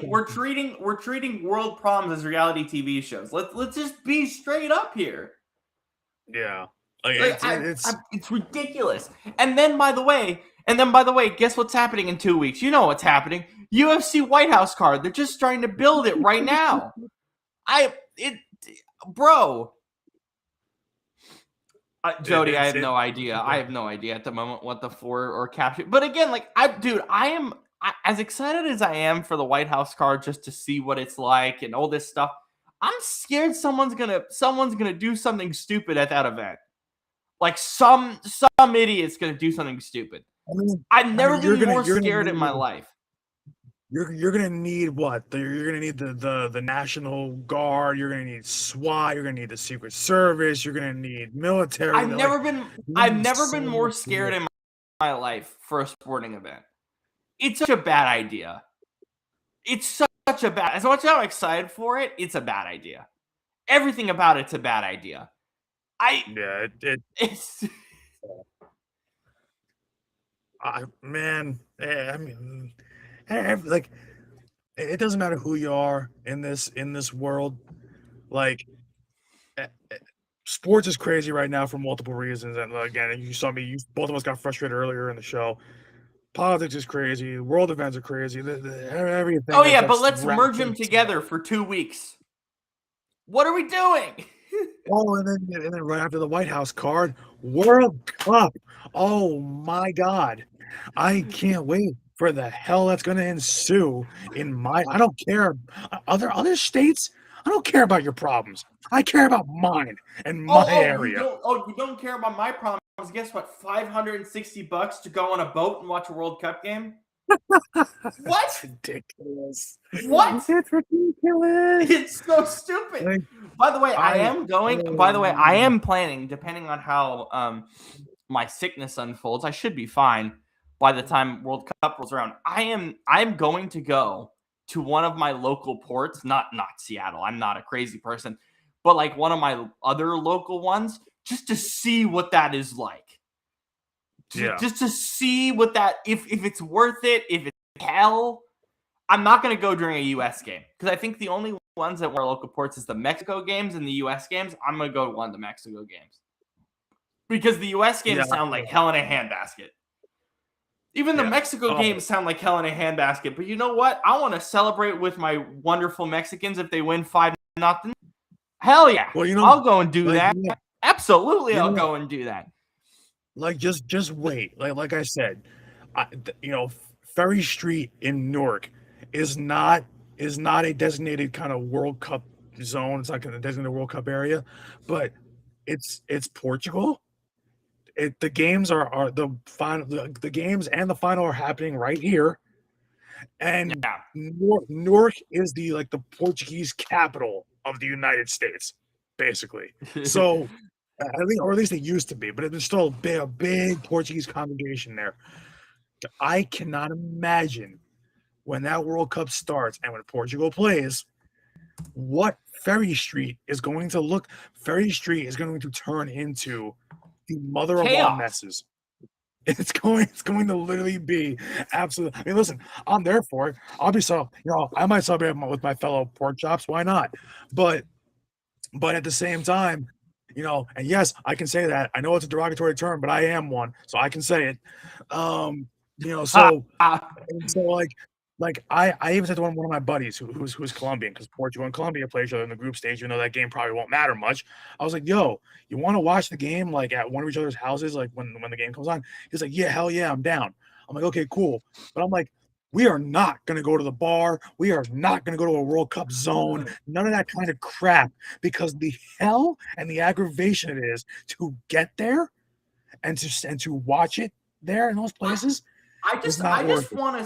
we're treating world problems as reality TV shows. Let's just be straight up here. Yeah. It's ridiculous. And then by the way, guess what's happening in 2 weeks? You know what's happening. UFC White House card. They're just starting to build it right now. Bro. Jody, I have no idea. I have no idea at the moment what the for or caption. But again, I am as excited as I am for the White House card just to see what it's like and all this stuff. I'm scared someone's gonna do something stupid at that event. Like some idiot's gonna do something stupid. I've never been more scared in my life. you're gonna need what? You're gonna need the National Guard. You're gonna need SWAT. You're gonna need the Secret Service. You're gonna need military. I've They're like, never been you're gonna I've need never so been more much scared shit. in my life for a sporting event. It's such a bad idea. It's such a bad. As much as I'm excited for it, it's a bad idea. Everything about it's a bad idea. Yeah, It's man, I mean, like it doesn't matter who you are in this world. Like, eh, eh, sports is crazy right now for multiple reasons. And again, you saw me. Both of us got frustrated earlier in the show. Politics is crazy. World events are crazy. Everything oh yeah, but that's let's wrapped merge them into. together for 2 weeks. What are we doing? Oh, and then right after the White House card, World Cup. Oh my God. I can't wait for the hell that's gonna ensue in my I don't care. Other states, I don't care about your problems. I care about mine and my area. You don't care about my problems. Guess what? $560 to go on a boat and watch a World Cup game? What? It's ridiculous. What? It's ridiculous. It's so stupid. Like, By the way, I am going. By the way, I man. am planning, depending on how my sickness unfolds, I should be fine by the time World Cup rolls around. I'm going to go to one of my local ports, not Seattle. I'm not a crazy person, but like one of my other local ones, just to see what that is like. Yeah. Just to see what that if it's worth it, if it's hell. I'm not going to go during a U.S. game because I think the only ones that were local ports is the Mexico games and the U.S. games. I'm going to go to one of the Mexico games because the U.S. games sound like hell in a handbasket. Even the Mexico games sound like hell in a handbasket. But you know what? I want to celebrate with my wonderful Mexicans if they win 5-0. Hell yeah! Well, you know, I'll go and do like, that. Absolutely, I'll go and do that. Like just wait. Like I said, Ferry Street in Newark is not a designated kind of World Cup zone. It's not a designated World Cup area, but it's Portugal. The games are the final. The games and the final are happening right here, and Newark is the Portuguese capital of the United States, basically. So. Or at least it used to be, but there's still a big Portuguese congregation there. I cannot imagine when that World Cup starts and when Portugal plays, what Ferry Street is going to look. Ferry Street is going to turn into the mother of all messes. It's going to literally be absolutely. I mean, listen, I'm there for it. I'll be I might celebrate with my fellow pork chops. Why not? But at the same time, and yes, I can say that. I know it's a derogatory term, but I am one, so I can say it. So I even said to one of my buddies who's Colombian, because Portugal and Colombia play each other in the group stage, even though that game probably won't matter much. I was like, yo, you want to watch the game like at one of each other's houses, like when the game comes on? He's like, yeah, hell yeah, I'm down. I'm like, okay, cool. But I'm like, we are not going to go to the bar. We are not going to go to a World Cup zone. None of that kind of crap, because the hell and the aggravation it is to get there and to watch it there in those places. I just want to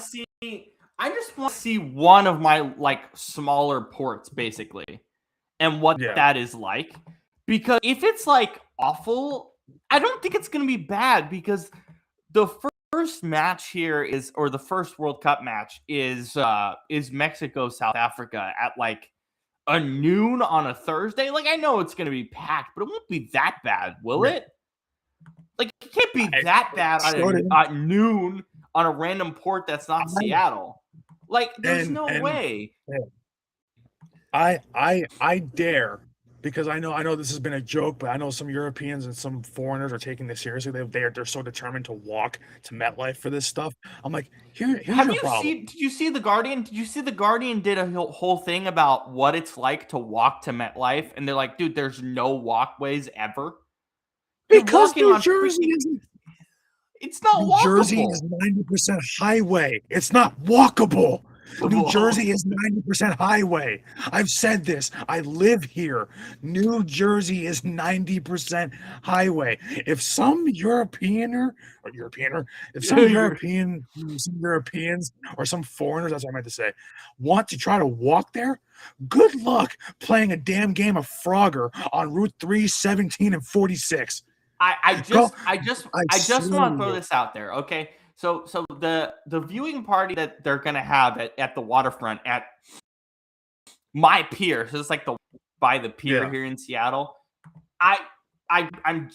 see one of my smaller ports basically and what that is like, because if it's awful, I don't think it's going to be bad, because the first match here the first World Cup match is Mexico South Africa at a noon on a Thursday. I know it's going to be packed, but it won't be that bad, will it? It can't be that bad at noon on a random port that's not Seattle. There's no way. I dare, because I know this has been a joke, but I know some Europeans and some foreigners are taking this seriously. They're so determined to walk to MetLife for this stuff. I'm like, here's your problem. Did you see The Guardian? Did you see The Guardian did a whole thing about what it's like to walk to MetLife? And they're like, dude, there's no walkways ever. Because New Jersey isn't. It's not walkable. New Jersey is 90% highway. It's not walkable. New Jersey is 90% highway. I've said this. I live here. New Jersey is 90% highway. If some Europeans or some foreigners, that's what I meant to say, want to try to walk there, good luck playing a damn game of Frogger on Route 3, 17, and 46. I just swear want to to throw you. this out there, okay? So the viewing party that they're gonna have at the waterfront at my pier, so it's like by the pier Yeah. here in Seattle. I'm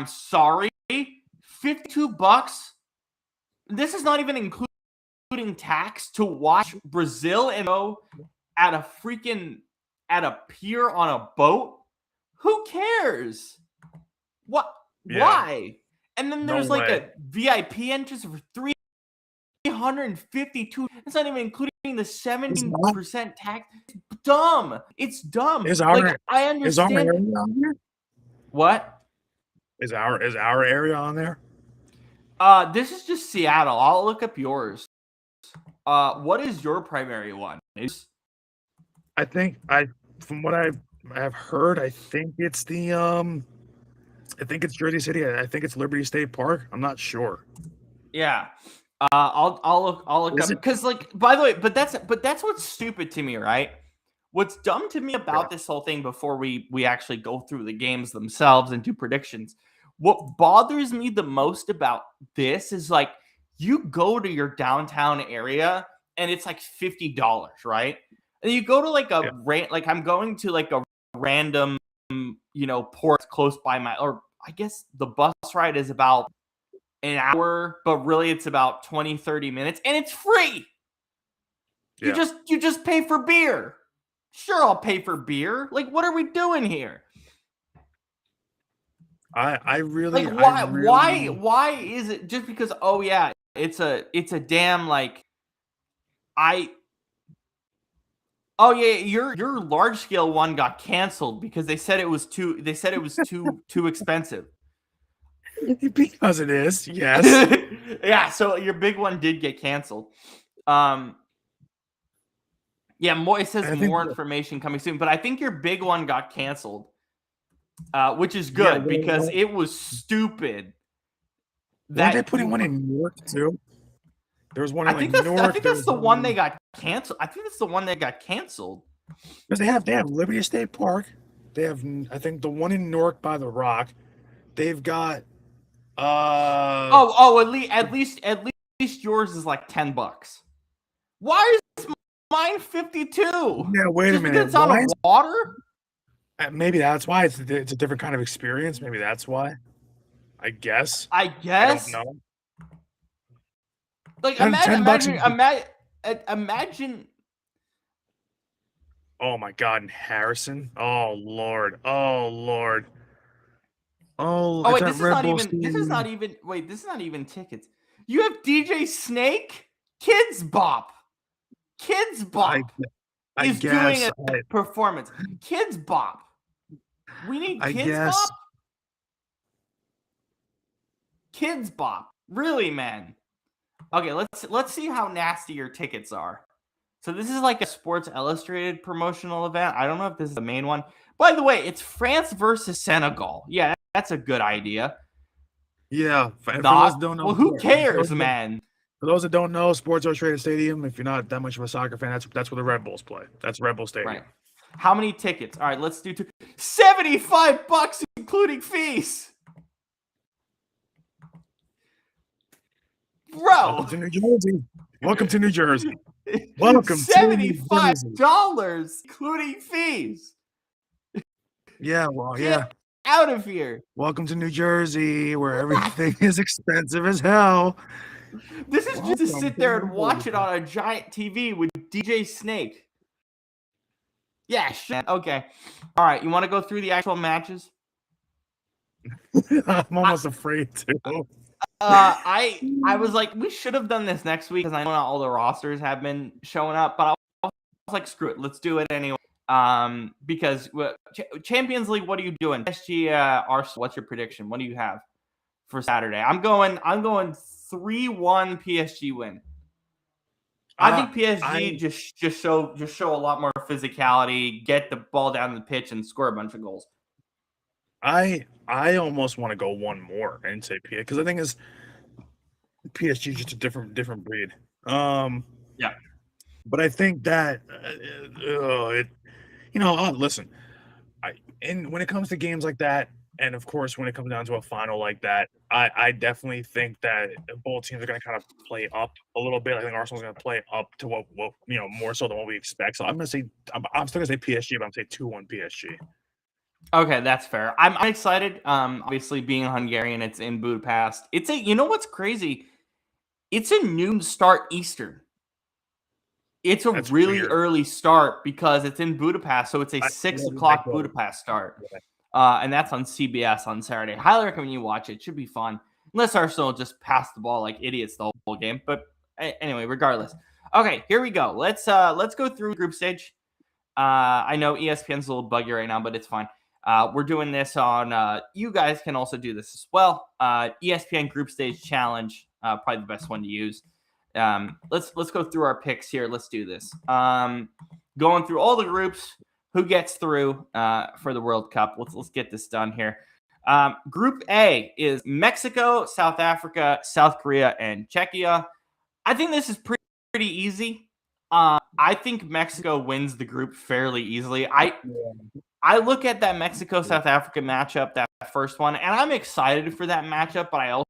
sorry, $52. This is not even including tax to watch Brazil and go at a pier on a boat. Who cares? What? Yeah. Why? And then No there's like way. a VIP entrance for $352. It's not even including the 70% tax. It's dumb. It's dumb. Is Like our I is our understand. area on there? What? Is our area on there? This is just Seattle. I'll look up yours. What is your primary one? I think from what I have heard, I think it's Jersey City. I think it's Liberty State Park. I'm not sure. Yeah. I'll look Is up it? because, like, by the way, but that's what's stupid to me, right? What's dumb to me about this whole thing before we actually go through the games themselves and do predictions. What bothers me the most about this is, like, you go to your downtown area and it's like $50, right? And you go to like like I'm going to like a random port close by or I guess the bus ride is about an hour, but really it's about 20-30 minutes, and it's free. Yeah. You just pay for beer. Sure, I'll pay for beer. Like, what are we doing here? I really Like, why is it just because, oh yeah, it's a damn, like, oh yeah, your large scale one got canceled because they said it was too expensive. Because it is, yes. Yeah, so your big one did get canceled. Yeah, it says more information coming soon, but I think your big one got canceled, which is good because it was stupid. Weren't they putting one in Newark too? There was one in Newark. I think that's the one they got canceled. I think that's the one that got canceled. Because they have Liberty State Park. They have, I think, the one in Newark by the Rock. They've got at least yours is like $10. Why is mine 52? Yeah, wait a minute. It's on water? Maybe that's why it's a different kind of experience. Maybe that's why. I guess. I don't know. Like, imagine. Oh my God, in Harrison. Oh Lord. Oh, wait, this is not even tickets. You have DJ Snake, Kids Bop. Kids Bop is doing a performance. Kids Bop. We need Kids Bop. Kids Bop. Really, man. Okay, let's see how nasty your tickets are. So this is like a Sports Illustrated promotional event. I don't know if this is the main one. By the way, it's France versus Senegal. Yeah, that's a good idea. Yeah. For those that don't know, well, who cares, man? For those that don't know, Sports Illustrated Stadium, if you're not that much of a soccer fan, that's where the Red Bulls play. That's Red Bull Stadium. Right. How many tickets? All right, let's do $75 including fees. Bro. Welcome to New Jersey. Welcome to New Jersey. Welcome $75 including fees. Yeah, well, yeah. Out of here. Welcome to New Jersey, where everything is expensive as hell. This is just to sit there and watch it on a giant TV with DJ Snake. Yeah, shit. Okay. All right, you want to go through the actual matches? I'm almost afraid to. I was like, we should have done this next week because I know not all the rosters have been showing up, but I was like, screw it, let's do it anyway. Because Champions League, what are you doing? PSG, Arsenal. What's your prediction? What do you have for Saturday? I'm going 3-1 PSG win. I think I PSG just show a lot more physicality, get the ball down the pitch, and score a bunch of goals. I almost want to go one more and say PSG because I think is PSG is just a different breed. Yeah. But I think that listen, and when it comes to games like that, and of course when it comes down to a final like that, I definitely think that both teams are going to kind of play up a little bit. I think Arsenal's going to play up to what more so than what we expect. So I'm going to say I'm still going to say PSG, but I'm going to say 2-1 PSG. Okay, that's fair. I'm excited. Obviously being Hungarian, it's in Budapest. You know what's crazy? It's a noon start Eastern. It's a That's really weird. early start because it's in Budapest, so it's a I 6 o'clock Budapest start, and that's on CBS on Saturday. Highly recommend you watch it. It should be fun, unless Arsenal just pass the ball like idiots the whole game. But anyway, regardless. Okay, here we go. Let's go through group stage. I know ESPN's a little buggy right now, but it's fine. We're doing this on. You guys can also do this as well. ESPN Group Stage Challenge, probably the best one to use. Let's go through our picks here. Let's do this. Going through all the groups, who gets through for the World Cup. Let's get this done here. Group A is Mexico, South Africa, South Korea, and Czechia. I think this is pretty easy. I think Mexico wins the group fairly easily. I look at that Mexico-South Africa matchup, that first one, and I'm excited for that matchup, but I also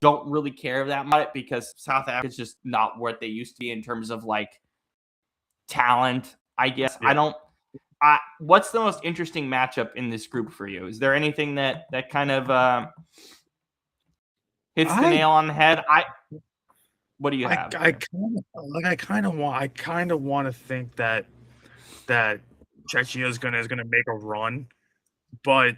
don't really care that much because South Africa is just not what they used to be in terms of like talent, I guess. Yeah. What's the most interesting matchup in this group for you? Is there anything that kind of hits the nail on the head? What do you have? I kind of want to think that Czechia is gonna make a run, but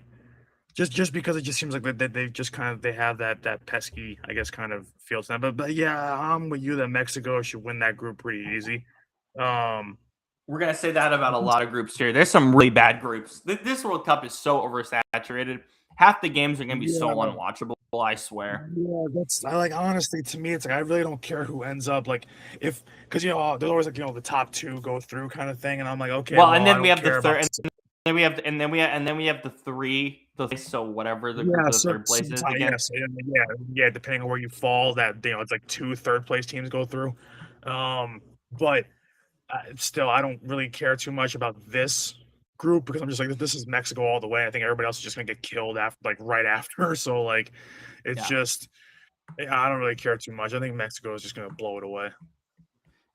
just because it just seems like that they just kind of they have that pesky, I guess, kind of feel to them. But yeah, I'm with you that Mexico should win that group pretty easy. We're going to say that about a lot of groups here. There's some really bad groups. This World Cup is so oversaturated. Half the games are going to be so unwatchable, I swear. Yeah, honestly, to me, it's like I really don't care who ends up because there's always like the top two go through kind of thing, and I'm like, okay, well and then we have the third, and then we have the three. So whatever the group of the third place is again. Yeah, depending on where you fall, that it's like 2 third-place teams go through. But still, I don't really care too much about this group because I'm just like, this is Mexico all the way. I think everybody else is just gonna get killed right after. So like, it's just I don't really care too much. I think Mexico is just gonna blow it away.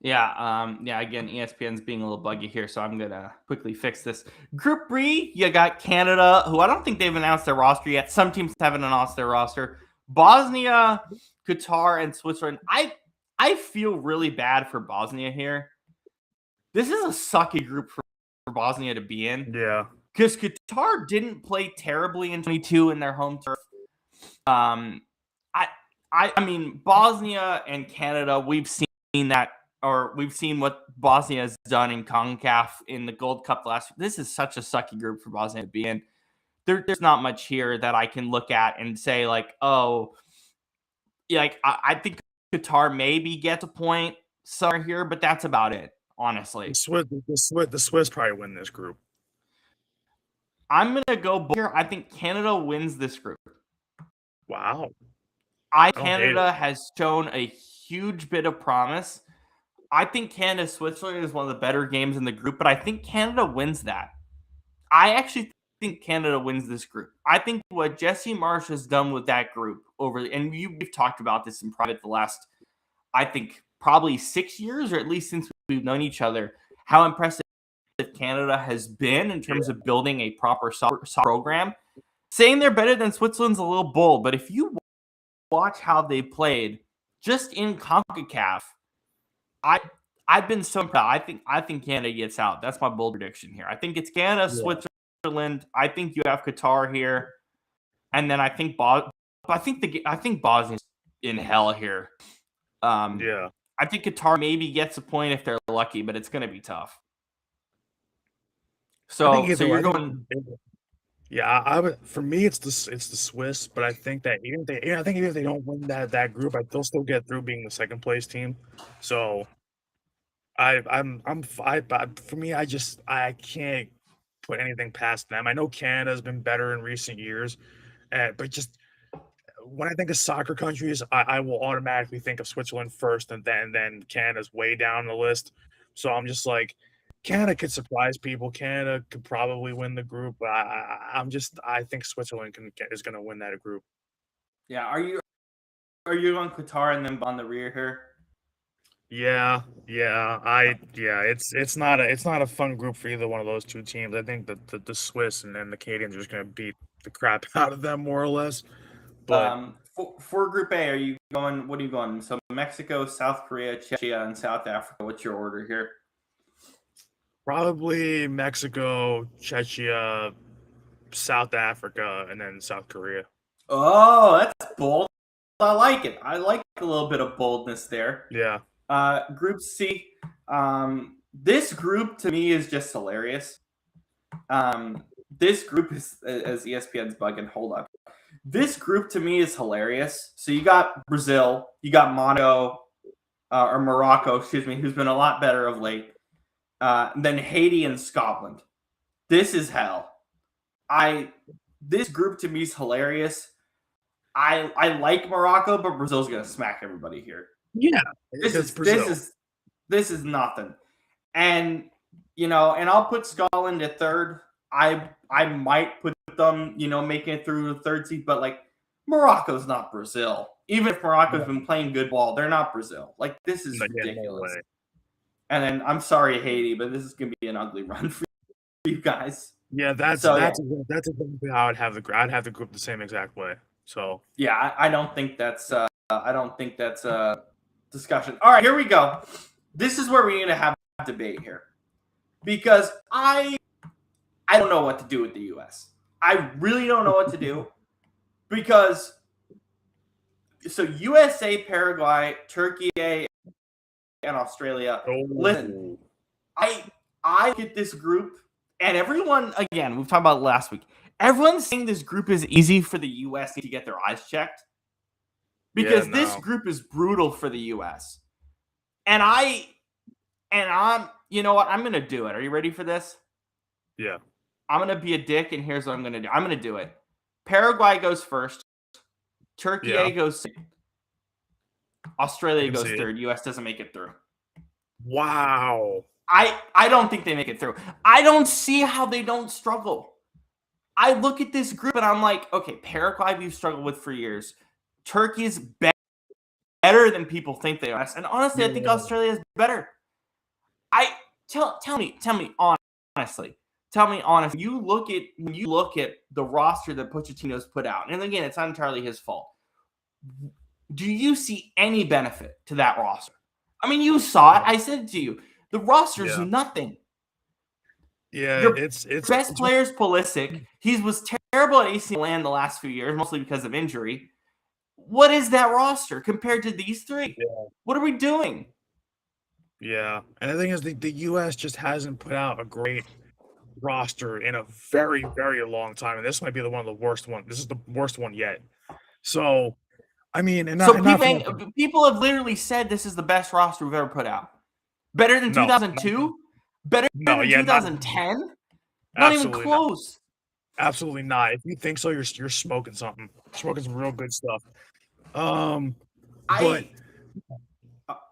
Yeah, again, ESPN's being a little buggy here, so I'm gonna quickly fix this. Group B, you got Canada, who I don't think they've announced their roster yet. Some teams haven't announced their roster. Bosnia, Qatar, and Switzerland. I feel really bad for Bosnia here. This is a sucky group for Bosnia to be in. Yeah. Because Qatar didn't play terribly in 22 in their home turf. I mean, Bosnia and Canada, we've seen that, or we've seen what Bosnia has done in CONCACAF in the Gold Cup last year. This is such a sucky group for Bosnia to be in. There's not much here that I can look at and say, like, oh, like, I think Qatar maybe gets a point somewhere here, but that's about it, honestly. The Swiss probably win this group. I'm going to go here. I think Canada wins this group. Wow. Canada has shown a huge bit of promise. I think Canada-Switzerland is one of the better games in the group, but I think Canada wins that. I actually think Canada wins this group. I think what Jesse Marsh has done with that group and we've talked about this in private the last, I think, probably 6 years, or at least since we've known each other, how impressive Canada has been in terms of building a proper soccer program. Saying they're better than Switzerland's a little bold, but if you watch how they played just in CONCACAF, I've been so proud. I think Canada gets out. That's my bold prediction here. I think it's Canada, Switzerland. I think you have Qatar here, and then I think Bosnia's in hell here. I think Qatar maybe gets a point if they're lucky, but it's going to be tough. So you're going. Yeah, I would. For me, it's the Swiss, but I think that even if they don't win that group, they'll still get through being the second place team. So but for me, I can't put anything past them. I know Canada's been better in recent years, but just when I think of soccer countries, I will automatically think of Switzerland first, and then Canada's way down the list. So I'm just like, Canada could surprise people. Canada could probably win the group, but I think Switzerland is going to win that group. Yeah, are you on Qatar and then on the rear here? Yeah, it's not a fun group for either one of those two teams. I think that the Swiss and then the Canadians are just going to beat the crap out of them more or less. But For Group A, are you going? What are you going? So Mexico, South Korea, Czechia, and South Africa. What's your order here? probably Mexico, Czechia, South Africa, and then South Korea. Oh, that's bold. I like it. I like a little bit of boldness there. Yeah. Group C. This group to me is just hilarious. This group is, as ESPN's bugging. Hold on. This group to me is hilarious. So you got Brazil, you got Monaco, or Morocco, excuse me, who's been a lot better of late. Then Haiti and Scotland. This is hell. This group to me is hilarious. I like Morocco, but Brazil's gonna smack everybody here. Yeah. This It's is Brazil. this is nothing. And and I'll put Scotland at third. I might put them, making it through the third seed, but like Morocco's not Brazil. Even if Morocco's been playing good ball, they're not Brazil. Like this is No, yeah, no ridiculous. way. And then I'm sorry, Haiti, but this is gonna be an ugly run for you guys. Yeah, that's So that's that's exactly how I'd have the group the same exact way. So yeah, I don't think that's a discussion. All right, here we go. This is where we need to have a debate here because I don't know what to do with the U.S. I really don't know what to do because so USA, Paraguay, Turkey, and Australia. Listen, I get this group, and everyone, again, we've talked about it last week. Everyone's saying this group is easy for the U.S. to get their eyes checked because this group is brutal for the U.S. And I'm, you know what? I'm gonna do it. Are you ready for this? yeah, I'm gonna be a dick, and here's what I'm gonna do. I'm gonna do it. Paraguay goes first. Turkey yeah. goes second. I Australia can goes see it. third. U.S. doesn't make it through. Wow. I don't think they make it through. I don't see how they don't struggle. I look at this group and I'm like, okay, Paraguay we've struggled with for years. Turkey's better than people think they are. And honestly, I think Australia is better. Tell me honestly. Tell me honestly. When you look at the roster that Pochettino's put out, and again, it's not entirely his fault. Do you see any benefit to that roster? I mean, you saw it. I said it to you. The roster's nothing. Yeah, Your it's best player is Pulisic. He was terrible at AC Milan the last few years, mostly because of injury. What is that roster compared to these three? Yeah. What are we doing? Yeah, and the thing is, the U.S. just hasn't put out a great roster in a very, very long time, and this might be one of the worst one. This is the worst one yet. So, I mean, and So not for nothing. people have literally said this is the best roster we've ever put out. Better than No, 2002? Better no, than yeah, not 2010? Not even absolutely not. close. Absolutely not. If you think so, you're smoking something. Smoking some real good stuff. But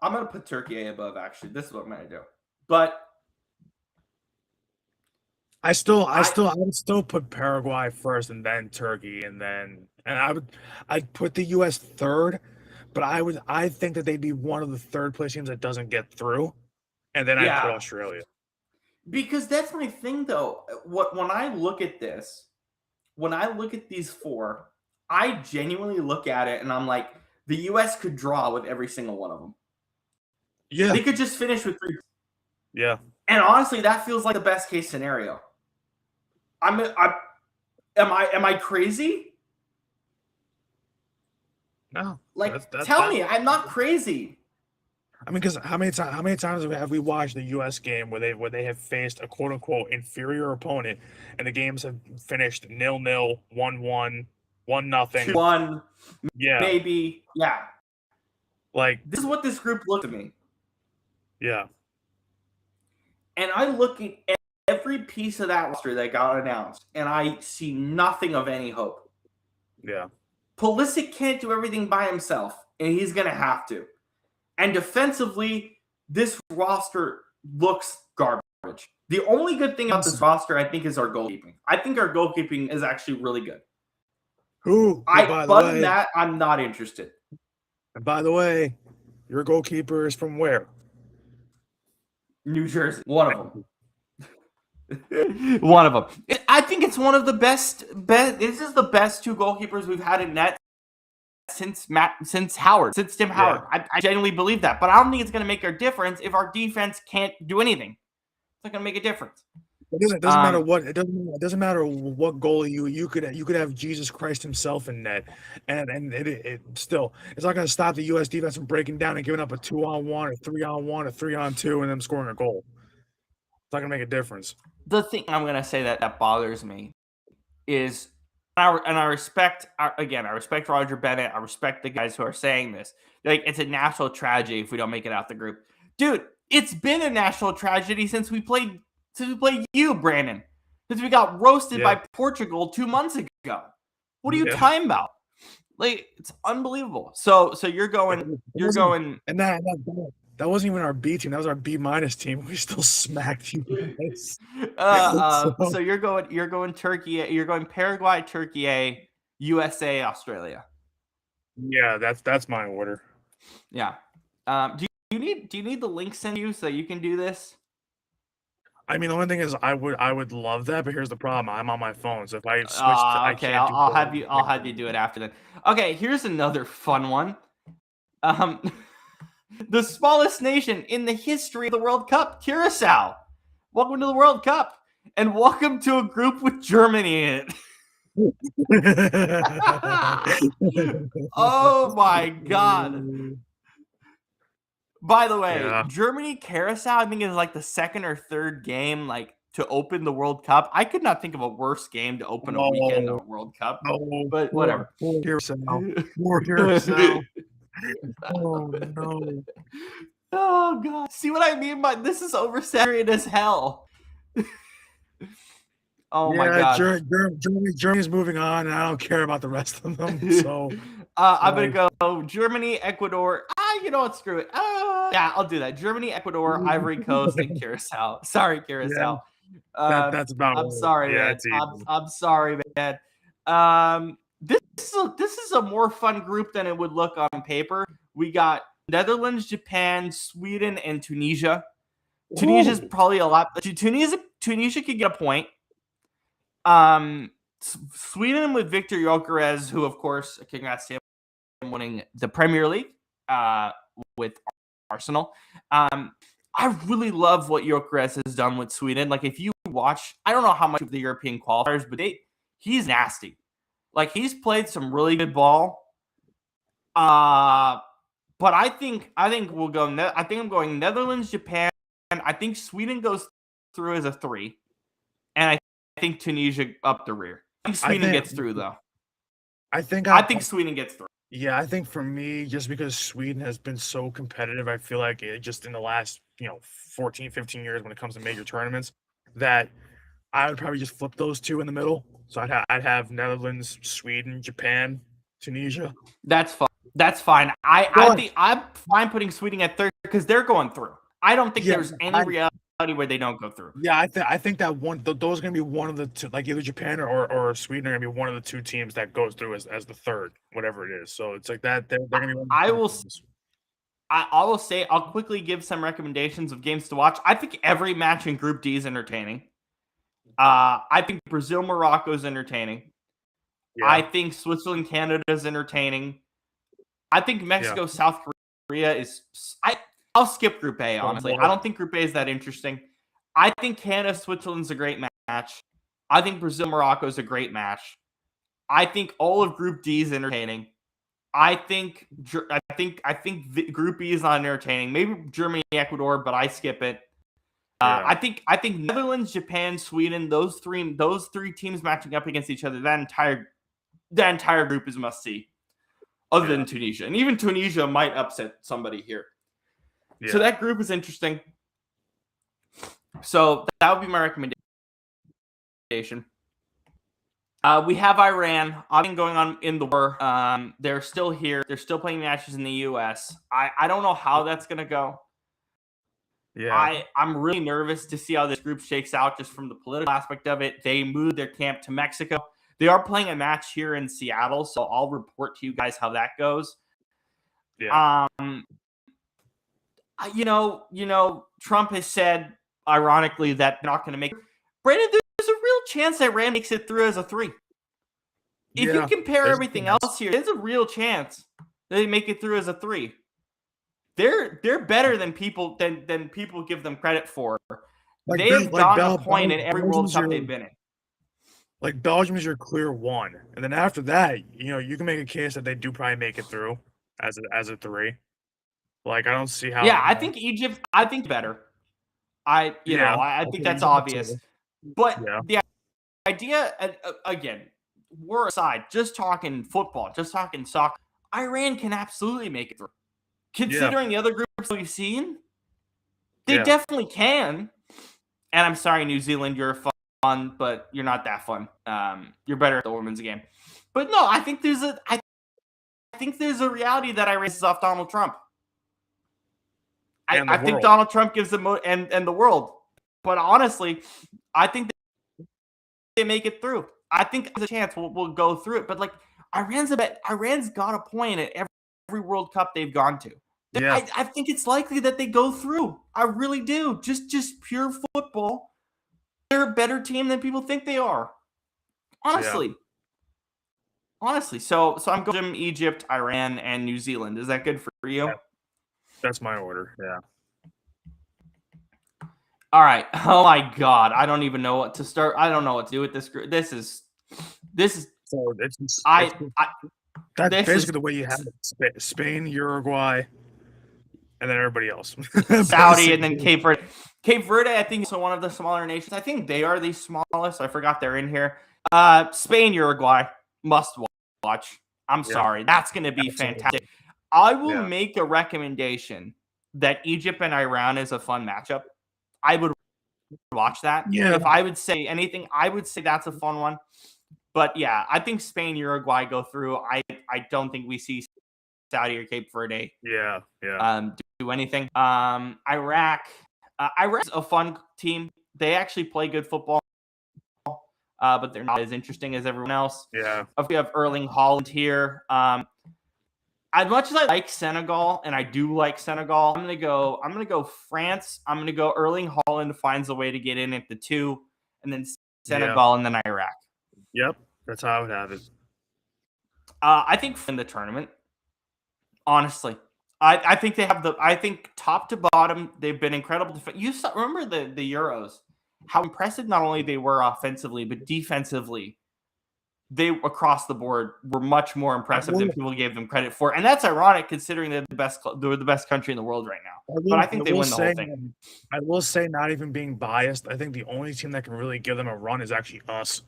I'm gonna put Turkey above. Actually, this is what I'm gonna do. But I would still put Paraguay first, and then Turkey, and I'd put the U.S. third, but I think that they'd be one of the third place teams that doesn't get through, and then I'd put Australia. Because that's my thing, though. When I look at this, when I look at these four, I genuinely look at it and I'm like, the U.S. could draw with every single one of them. Yeah, they could just finish with 3. Yeah, and honestly, that feels like the best case scenario. Am I crazy? No. Like, tell me, I'm not crazy. I mean, because how many times have we watched the U.S. game where they have faced a quote unquote inferior opponent, and the games have finished 0-0, 1-1, 1-0. 2-1, Yeah, maybe. Yeah. like This is what this group looked to me. yeah, And I look at every piece of that roster that got announced, and I see nothing of any hope. yeah. Pulisic can't do everything by himself, and he's going to have to. And defensively, this roster looks garbage. The only good thing about this roster, I think, is our goalkeeping. I think our goalkeeping is actually really good. Who by the But in way, that, I'm not interested. your goalkeeper is from where? New Jersey, one of them. One of them. I think it's one of the best. This is the best two goalkeepers we've had in net since Tim Howard. I genuinely believe that, but I don't think it's going to make a difference if our defense can't do anything. It's not going to make a difference. It doesn't matter what it doesn't matter what goalie you could have Jesus Christ himself in net, and it still it's not going to stop the U.S. defense from breaking down and giving up a 2-on-1 or 3-on-1 or 3-on-2 and them scoring a goal. It's not going to make a difference. The thing I'm going to say that bothers me is, and I respect Roger Bennett. I respect the guys who are saying this. Like, it's a national tragedy if we don't make it out the group, dude. It's been a national tragedy since we played you, Brandon. Since we got roasted by Portugal 2 months ago. What are you talking about? Like, it's unbelievable. So you're going, and that wasn't even our B team. That was our B- team. We still smacked you guys. So you're going Turkey. You're going Paraguay, Turkey, USA, Australia. Yeah, that's my order. Yeah. Do you need the link sent to you so you can do this? I mean, the only thing is, I would love that, but here's the problem: I'm on my phone, so if I switch, I okay, can't. I'll have you do it after then. Okay, here's another fun one. The smallest nation in the history of the World Cup, Curacao. Welcome to the World Cup, and welcome to a group with Germany in it. Oh my God. By the way, Germany Curacao, I think, is like the second or third game to open the World Cup. I could not think of a worse game to open a weekend on a World Cup. But whatever. Poor Curacao. Oh no. Oh God. See what I mean by this is oversaturated as hell. Oh my God. Germany's moving on, and I don't care about the rest of them. So I'm gonna go Germany, Ecuador. You know what? Screw it. Yeah, I'll do that. Germany, Ecuador, Ivory Coast, and Curacao. Sorry, Curacao. Yeah, that's about. I'm sorry, man. I'm sorry, man. This is a more fun group than it would look on paper. We got Netherlands, Japan, Sweden, and Tunisia. Tunisia's probably a lot. Tunisia could get a point. Sweden with Victor Gyökeres, who, of course, congrats to him winning the Premier League with Arsenal. I really love what Gyökeres has done with Sweden. Like, if you watch, I don't know how much of the European qualifiers, but he's nasty. Like, he's played some really good ball. But I think we'll go. I think I'm going Netherlands, Japan. I think Sweden goes through as a 3, and I think Tunisia up the rear. I think Sweden gets through, though. I think Sweden gets through. Yeah, I think for me, just because Sweden has been so competitive, I feel like it just in the last 14, 15 years when it comes to major tournaments, that I would probably just flip those two in the middle. So I'd have Netherlands, Sweden, Japan, Tunisia. That's fine. That's fine. I'm fine putting Sweden at third because they're going through. I don't think there's any reality where they don't go through. Yeah, I think that those are going to be one of the two, like either Japan or Sweden are going to be one of the two teams that goes through as the third, whatever it is. So it's like that. They're going to be. I will say I'll quickly give some recommendations of games to watch. I think every match in Group D is entertaining. I think Brazil Morocco is entertaining. Yeah. I think Switzerland Canada is entertaining. I think Mexico South Korea is. I'll skip Group A, honestly. I don't think Group A is that interesting. I think Canada Switzerland's a great match. I think Brazil Morocco is a great match. I think all of Group D is entertaining. I think the Group E is not entertaining. Maybe Germany, Ecuador, but I skip it. I think Netherlands, Japan, Sweden, those three teams matching up against each other. That entire group is must see. Other than Tunisia, and even Tunisia might upset somebody here. Yeah. So that group is interesting. So that would be my recommendation. We have Iran. I've been going on in the war. They're still here. They're still playing matches in the U.S. I don't know how that's going to go. Yeah. I'm really nervous to see how this group shakes out just from the political aspect of it. They moved their camp to Mexico. They are playing a match here in Seattle, so I'll report to you guys how that goes. Yeah. Trump has said, ironically, that they're not going to make it. Brandon, there's a real chance that Iran makes it through as a 3. If you compare everything else here, there's a real chance that they make it through as a 3. They're better than people give them credit for. They've gotten a point in every World Cup they've been in. Like Belgium is your clear 1, and then after that, you can make a case that they do probably make it through as a 3. Like I don't see how. Yeah, I think Egypt. I think better. I think that's obvious. But the idea, again, war aside, just talking football, just talking soccer, Iran can absolutely make it through. Considering the other groups we've seen, they definitely can. And I'm sorry, New Zealand, you're fun, but you're not that fun. You're better at the women's game. But no, I think there's a reality that Iran is off Donald Trump. I think Donald Trump gives them and the world. But honestly, I think they make it through. I think there's a chance we'll go through it. But like Iran's got a point at every World Cup they've gone to. Yeah. I think it's likely that they go through. I really do. Just pure football. They're a better team than people think they are. Honestly. So I'm going to Egypt, Iran, and New Zealand. Is that good for you? That's my order. Yeah. All right. Oh my God. I don't even know what to start. I don't know what to do with this group. This is. So that's basically the way you have it. Spain, Uruguay, and then everybody else. Saudi, and then Cape Verde. Cape Verde, I think, is one of the smaller nations. I think they are the smallest. I forgot they're in here. Spain, Uruguay, must watch. I'm sorry. That's going to be fantastic. I will make a recommendation that Egypt and Iran is a fun matchup. I would watch that. Yeah. If I would say anything, I would say that's a fun one. But yeah, I think Spain, Uruguay go through. I don't think we see Saudi or Cape Verde. Do anything. Iraq. Iraq's a fun team. They actually play good football, but they're not as interesting as everyone else. Yeah. We have Erling Haaland here. As much as I like Senegal, and I do like Senegal, I'm gonna go France. I'm gonna go Erling Haaland finds a way to get in at the 2, and then Senegal, and then Iraq. Yep, that's how I would have it. I think in the tournament, honestly, I think they have I think top to bottom, they've been incredible. Remember the Euros, how impressive not only they were offensively but defensively. They across the board were much more impressive than people gave them credit for, and that's ironic considering they're the best country in the world right now. But I think they win the whole thing. I will say, not even being biased, I think the only team that can really give them a run is actually us.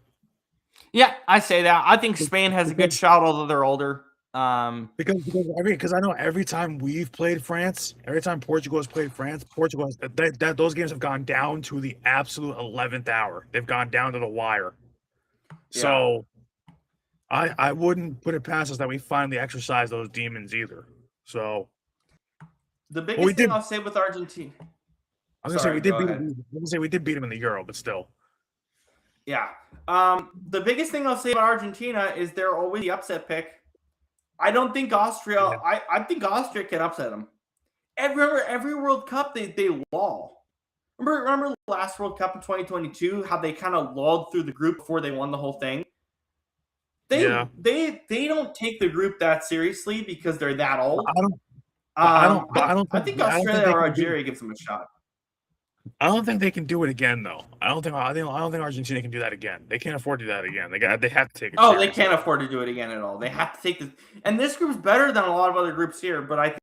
Yeah, I say that. I think Spain has a good shot, although they're older. Because I know every time we've played France, every time Portugal has played France, those games have gone down to the absolute 11th hour. They've gone down to the wire. Yeah. So I wouldn't put it past us that we finally exercise those demons either. So the biggest thing I'll say with Argentina, I was gonna say we did beat them in the Euro, but still. Yeah. The biggest thing I'll say about Argentina is they're always the upset pick. I don't think Austria. Yeah. I think Austria can upset them. Every World Cup they lull. Remember the last World Cup in 2022, how they kind of lulled through the group before they won the whole thing. They don't take the group that seriously because they're that old. I think Australia or Algeria gives them a shot. I don't think they can do it again, though. I don't think Argentina can do that again. They can't afford to do that again. They have to take it. Oh, they seriously. can't afford to do it again at all. They have to take this. And this group's better than a lot of other groups here, but I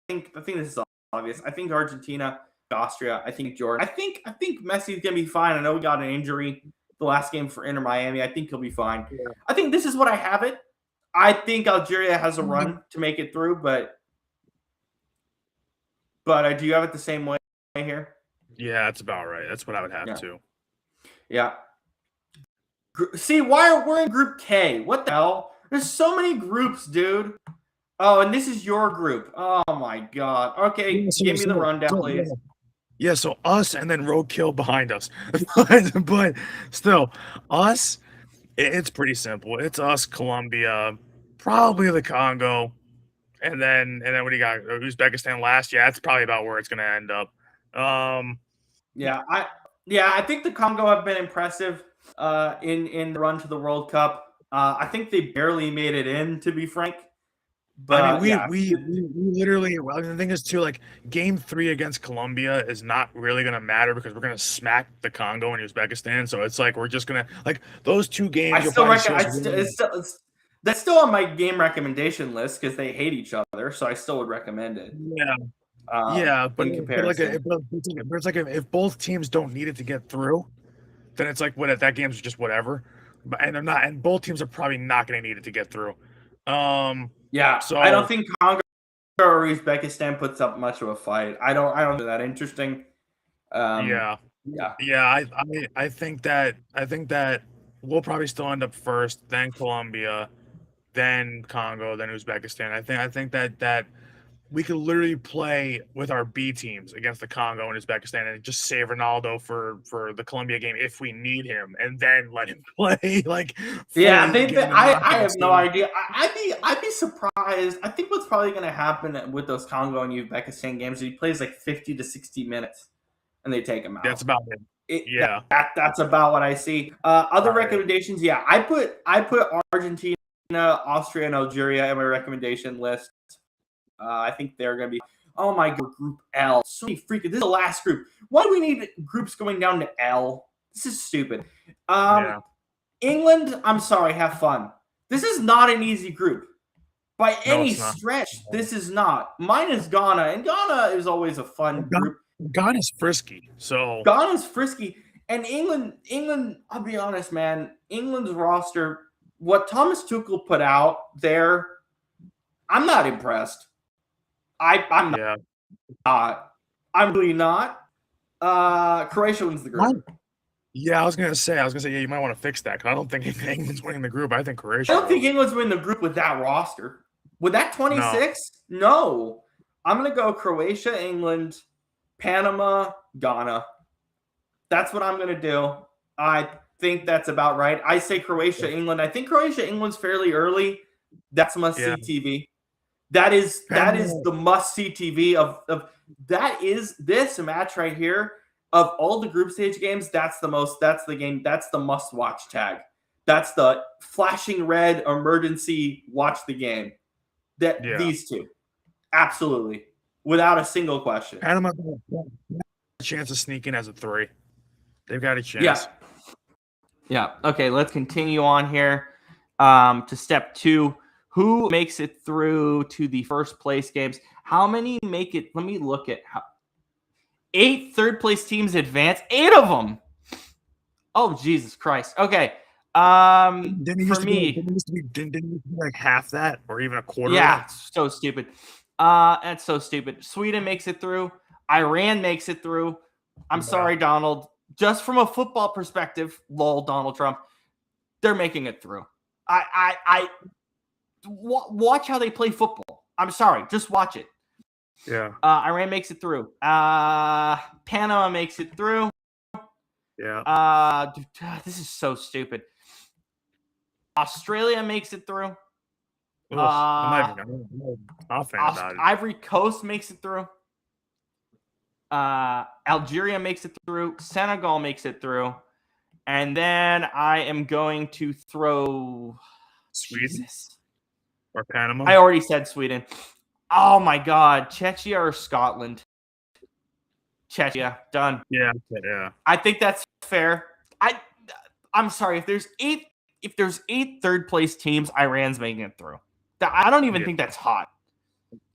think this is obvious. I think Argentina, Austria, I think Jordan. I think Messi's gonna be fine. I know we got an injury the last game for Inter Miami. I think he'll be fine. Yeah. I think this is what I have it. I think Algeria has a run to make it through, but do you have it the same way here? Yeah, that's about right. That's what I would have to. Yeah. See, why are we in Group K? What the hell? There's so many groups, dude. Oh, and this is your group. Oh my god. Okay, give me the rundown, please. Yeah, so us and then roadkill behind us. but still, us, it's pretty simple. It's us, Colombia, probably the Congo, and then what do you got? Uzbekistan last. Yeah, that's probably about where it's gonna end up. Yeah, I think the Congo have been impressive in the run to the World Cup. I think they barely made it in, to be frank. But I mean, we literally. Well, the thing is too, like Game 3 against Colombia is not really gonna matter because we're gonna smack the Congo and Uzbekistan. So it's like we're just gonna like those two games. That's still on my game recommendation list because they hate each other. So I still would recommend it. Yeah, but it's like if both teams don't need it to get through, then it's like that game's just whatever. And they're not, and both teams are probably not going to need it to get through. Yeah, so I don't think Congo or Uzbekistan puts up much of a fight. I don't find that interesting. Yeah. I think that we'll probably still end up first, then Colombia, then Congo, then Uzbekistan. I think that we could literally play with our B teams against the Congo and Uzbekistan and just save Ronaldo for the Colombia game if we need him, and then let him play like. Yeah, I have no idea. I'd be surprised. I think what's probably going to happen with those Congo and Uzbekistan games is he plays like 50 to 60 minutes, and they take him out. That's about it. That's about what I see. Other recommendations, yeah, I put Argentina, Austria, and Algeria in my recommendation list. I think they're going to be. Oh my god, Group L. So many freaking. This is the last group. Why do we need groups going down to L? This is stupid. England, I'm sorry, have fun. This is not an easy group. By any stretch, this is not. Mine is Ghana, and Ghana is always a fun group. Ghana's frisky. So Ghana's frisky. And England, I'll be honest, man, England's roster, what Thomas Tuchel put out there, I'm not impressed. I'm not. I'm really not. Croatia wins the group. Yeah, I was gonna say, yeah, you might want to fix that because I don't think England's winning the group. I think Croatia. I don't think England's winning the group with that roster. With that 26, no. I'm gonna go Croatia, England, Panama, Ghana. That's what I'm gonna do. I think that's about right. I say Croatia, England. I think Croatia, England's fairly early. That's must see TV. That is the must see TV of that is this match right here. Of all the group stage games, that's the must watch tag. That's the flashing red emergency watch the game. These two. Absolutely. Without a single question. Panama got a chance to sneak in as a 3. They've got a chance. Yeah. Okay, let's continue on here to step 2. Who makes it through to the first place games? How many make it? Let me look at 8 third place teams advance. 8 of them. Oh, Jesus Christ. Okay. Didn't it be like half that or even a quarter? Yeah, it's so stupid. That's so stupid. Sweden makes it through. Iran makes it through. I'm sorry, Donald. Just from a football perspective, lol, Donald Trump, they're making it through. Watch how they play football. I'm sorry, just watch it. Yeah. Iran makes it through. Panama makes it through. Yeah. This is so stupid. Australia makes it through. I'm not fan about it. Ivory Coast makes it through. Algeria makes it through. Senegal makes it through. And then I am going to throw Sweden or Panama. I already said Sweden. Oh my God, Czechia or Scotland? Czechia, done. Yeah. I think that's fair. I'm sorry if there's eight third place teams, Iran's making it through. I don't even think that's hot.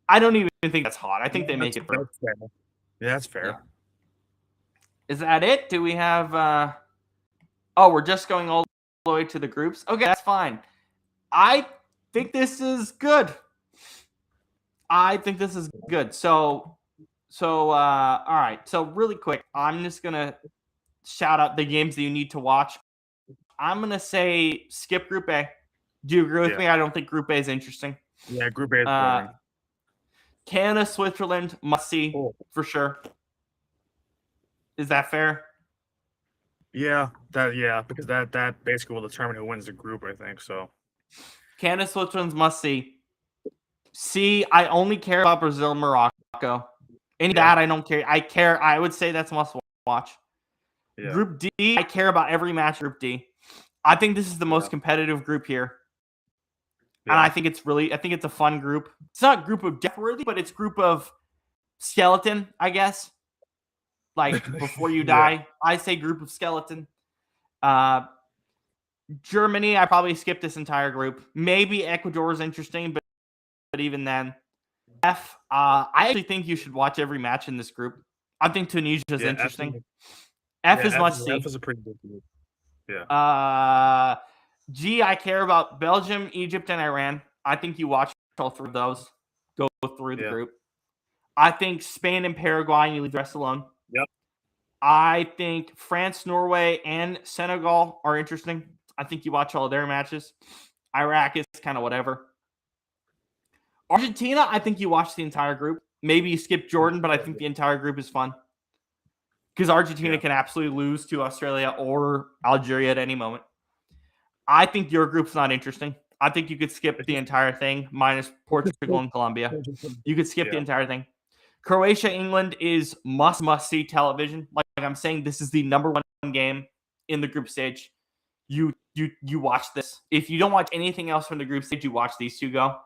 I think they make it through. That's fair. Yeah, that's fair. Yeah. Is that it? Do we have? Oh, we're just going all the way to the groups. Okay, that's fine. I think this is good. So, all right. So really quick, I'm just gonna shout out the games that you need to watch. I'm gonna say skip Group A. Do you agree with me? I don't think Group A is interesting. Yeah, Group A is boring. Canada, Switzerland, must see for sure. Is that fair? Yeah, because that basically will determine who wins the group, I think. So Canada, Switzerland's must see. C, I only care about Brazil, Morocco. That I don't care. I would say that's must watch. Yeah. Group D, I care about every match. Group D. I think this is the most competitive group here. Yeah. And I think it's a fun group. It's not group of death worthy, but it's group of skeleton, I guess. Like before you die, I say group of skeleton. Germany, I probably skip this entire group. Maybe Ecuador is interesting, but even then. F, I actually think you should watch every match in this group. I think Tunisia is interesting. F is must see. F is a pretty good group. Yeah. G, I care about Belgium, Egypt, and Iran. I think you watch all three of those. Go through the group. I think Spain and Paraguay, and you leave the rest alone. Yep. I think France, Norway, and Senegal are interesting. I think you watch all their matches. Iraq is kind of whatever. Argentina, I think you watch the entire group. Maybe you skip Jordan, but I think the entire group is fun. Because Argentina can absolutely lose to Australia or Algeria at any moment. I think your group's not interesting. I think you could skip the entire thing, minus Portugal and Colombia. You could skip the entire thing. Croatia, England is must-see television. Like I'm saying, this is the number one game in the group stage. You watch this. If you don't watch anything else from the group stage, you watch these two go.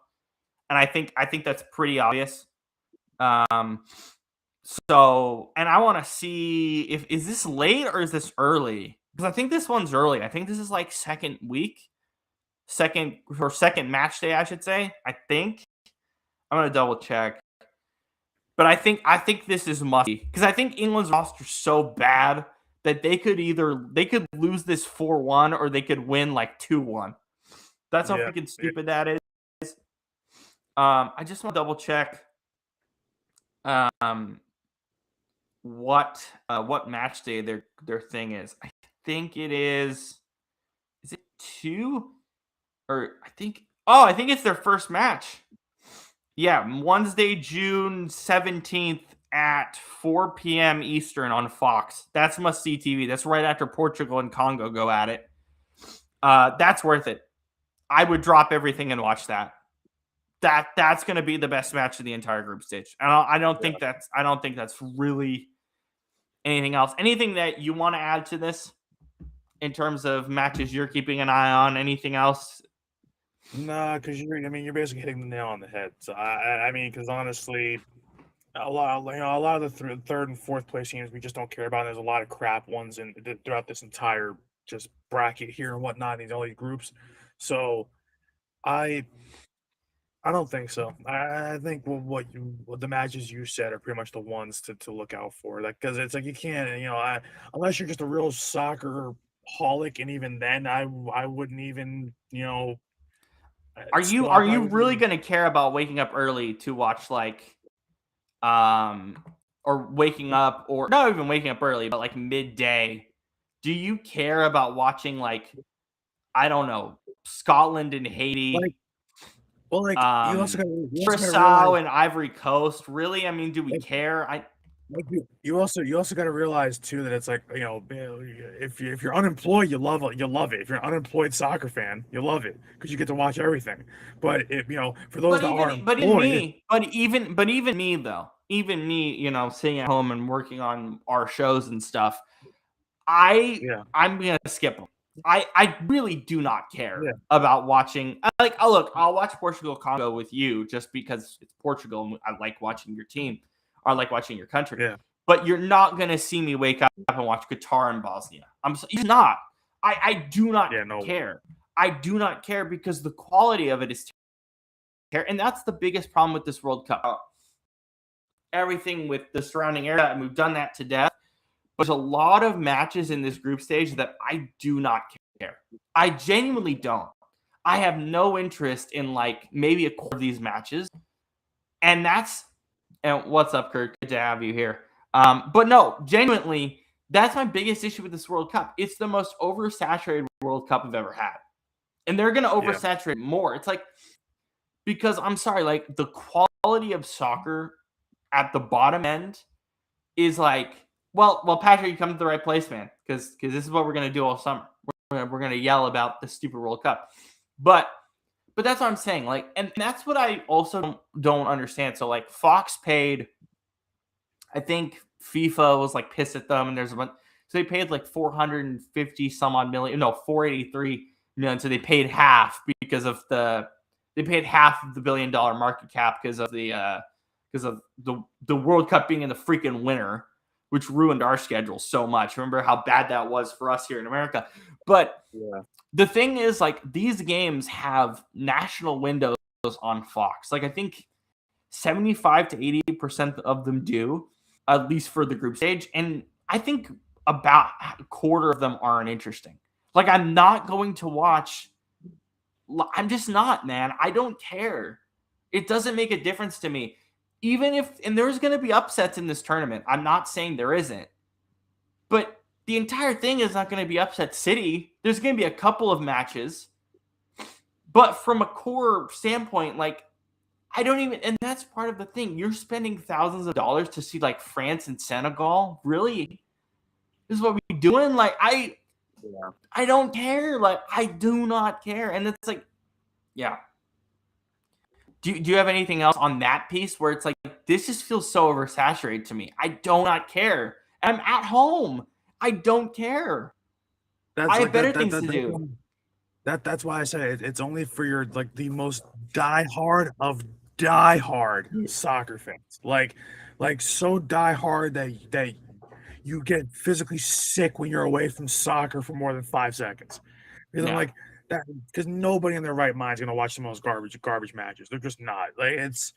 And I think that's pretty obvious. So, and I want to see is this late or is this early? Because I think this one's early. I think this is like second match day, I should say. I think I'm gonna double check. But I think this is must because I think England's roster is so bad that they could lose this 4-1 or they could win like 2-1. That's how freaking stupid that is. I just want to double check what match day their thing is. I think it is it 2 or I think it's their first match. Yeah, Wednesday, June 17th at 4 p.m. Eastern on Fox. That's must-see TV. That's right after Portugal and Congo go at it. That's worth it. I would drop everything and watch that. That's going to be the best match of the entire group stage. And I don't think that's really anything else. Anything that you want to add to this in terms of matches you're keeping an eye on? Anything else? No, because you're basically hitting the nail on the head. So I mean, because honestly, a lot of the third and fourth place teams we just don't care about. There's a lot of crap ones throughout this entire just bracket here and whatnot in all these groups. So I don't think so. I think what the matches you said are pretty much the ones to look out for. Like, because it's like you can't, unless you're just a real soccer holic, and even then, I wouldn't even, Are you really going to care about waking up early to watch or waking up, or not even waking up early, but like midday? Do you care about watching I don't know, Scotland and Haiti? You also Curacao and Ivory Coast. Really? I mean, do we care? You also got to realize too that it's if you're unemployed, you love it. If you're an unemployed soccer fan, you love it because you get to watch everything. But for those that are employed, even me though, sitting at home and working on our shows and stuff, I'm gonna skip them. I really do not care about watching. I'll watch Portugal Congo with you just because it's Portugal and I like watching your team. Or I like watching your country. Yeah. but you're not gonna see me wake up and watch Qatar and Bosnia. You're not. I do not care. I do not care because the quality of it is terrible, and that's the biggest problem with this World Cup. Everything with the surrounding area, and we've done that to death. But there's a lot of matches in this group stage that I do not care. I genuinely don't. I have no interest in like maybe a quarter of these matches, and what's up, Kurt? Good to have you here. But no, genuinely, that's my biggest issue with this World Cup. It's the most oversaturated World Cup I've ever had, and they're going to oversaturate more. It's like, because I'm sorry, like the quality of soccer at the bottom end is like, well, Patrick, you come to the right place, man, because this is what we're going to do all summer. We're going to yell about the stupid World Cup, but that's what I'm saying. Like, and that's what I also don't understand. So like Fox paid, I think FIFA was like pissed at them, and there's a bunch. So they paid like 450 some odd million, no, 483 million. So they paid half because of they paid half of the $1 billion market cap because of the World Cup being in the freaking winter, which ruined our schedule so much. Remember how bad that was for us here in America. But the thing is, like, these games have national windows on Fox. Like, I think 75 to 80% of them do, at least for the group stage. And I think about a quarter of them aren't interesting. Like, I'm not going to watch. I'm just not, man. I don't care. It doesn't make a difference to me. Even if, and there's going to be upsets in this tournament. I'm not saying there isn't. But the entire thing is not going to be upset city. There's going to be a couple of matches. But from a core standpoint, like, I don't even, and that's part of the thing. You're spending thousands of dollars to see like France and Senegal. Really? This is what we're doing? Like, I don't care. Like, I do not care. And it's like, yeah. Do you have anything else on that piece where it's like, this just feels so oversaturated to me? I do not care. I'm at home. I don't care. I have better things to do. That's why I say it's only for your like the most diehard of diehard soccer fans. Like so diehard that you get physically sick when you're away from soccer for more than 5 seconds. Because I'm like that, because nobody in their right mind is gonna watch the most garbage matches. They're just not. Like it's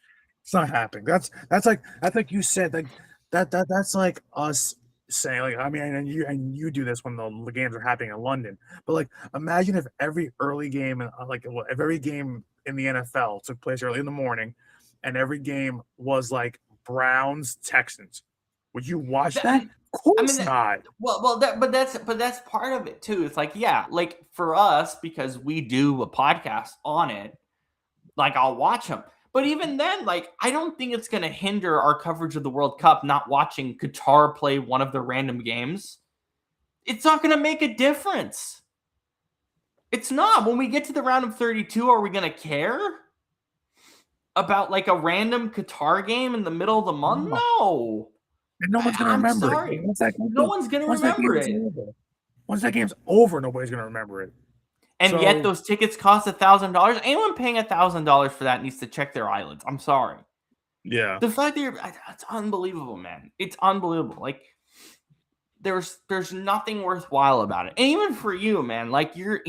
not happening. That's like you said, like that's like us saying, like, I mean, and you do this when the games are happening in London, but like imagine if every early game, like if every game in the NFL took place early in the morning, and every game was like Browns Texans. Would you watch that? Of course not. But that's part of it too. It's like, yeah, like for us, because we do a podcast on it, like I'll watch them. But even then, like, I don't think it's going to hinder our coverage of the World Cup not watching Qatar play one of the random games. It's not going to make a difference. It's not. When we get to the round of 32, are we going to care about like a random Qatar game in the middle of the month? No. And no one's going to remember it. No one's going to remember it. Once that game's over, nobody's going to remember it. And yet those tickets cost $1,000. Anyone paying $1,000 for that needs to check their eyelids. I'm sorry. Yeah. The fact that it's unbelievable, man. It's unbelievable. Like there's nothing worthwhile about it. And even for you, man, like you're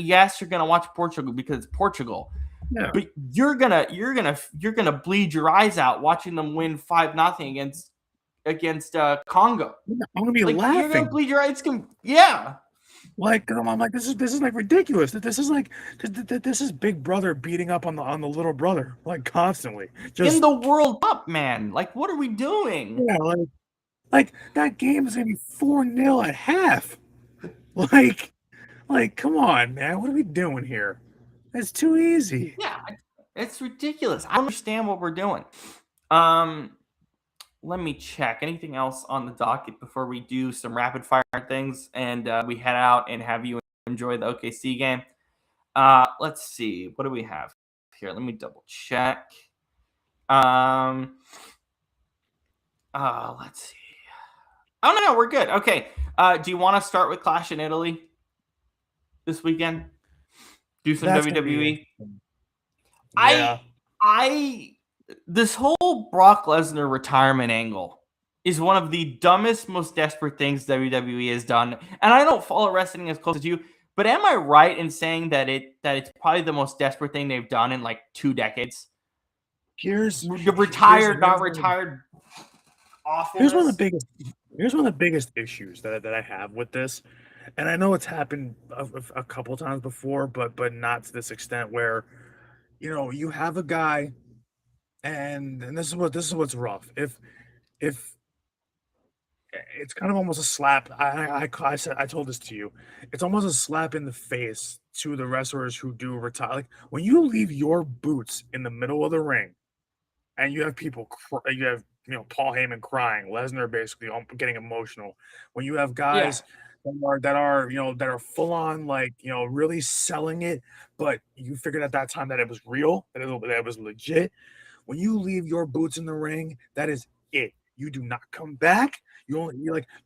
gonna watch Portugal because it's Portugal. Yeah. But you're gonna bleed your eyes out watching them win 5-0 against Congo. I'm gonna be laughing. You're gonna bleed your eyes. Yeah. Like I'm like this is like ridiculous. This is Big Brother beating up on the little brother like constantly. Just in the World Cup, man. Like what are we doing? Yeah, like that game is gonna be 4-0 at half. Like come on, man. What are we doing here? It's too easy. Yeah, it's ridiculous. I understand what we're doing. Let me check. Anything else on the docket before we do some rapid fire things and we head out and have you enjoy the OKC game? Let's see. What do we have here? Let me double check. Let's see. Oh, no, we're good. Okay. Do you want to start with Clash in Italy this weekend? Do some WWE? Yeah. This whole Brock Lesnar retirement angle is one of the dumbest, most desperate things WWE has done. And I don't follow wrestling as close as you, but am I right in saying that it's probably the most desperate thing they've done in like 2 decades? The retired, not retired, here's one of the awfulness. biggest here's one of the biggest issues that I have with this, and I know it's happened a couple times before, but not to this extent where you have a guy, and this is what's rough. If it's kind of almost a slap. I said I told this to you. It's almost a slap in the face to the wrestlers who do retire. Like when you leave your boots in the middle of the ring, and you have you have Paul Heyman crying, Lesnar basically getting emotional. When you have Yeah. guys that are full on like really selling it, but you figured at that time that it was real, that it was legit. When you leave your boots in the ring, that is it. You do not come back. You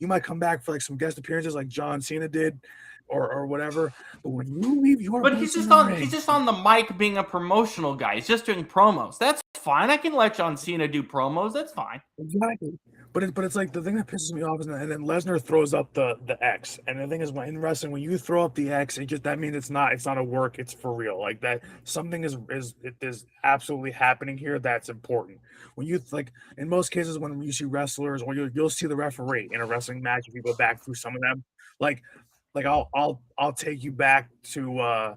might come back for like some guest appearances like John Cena did or whatever. But when you leave your But boots in the he's ring, just on the mic being a promotional guy. He's just doing promos. That's fine. I can let John Cena do promos. That's fine. exactly. But it's like the thing that pisses me off is and then Lesnar throws up the X. And the thing is when in wrestling, when you throw up the X, that means it's not a work, it's for real. Like that something is absolutely happening here that's important. When you like in most cases when you see wrestlers or you'll see the referee in a wrestling match, if you go back through some of them, like I'll take you back to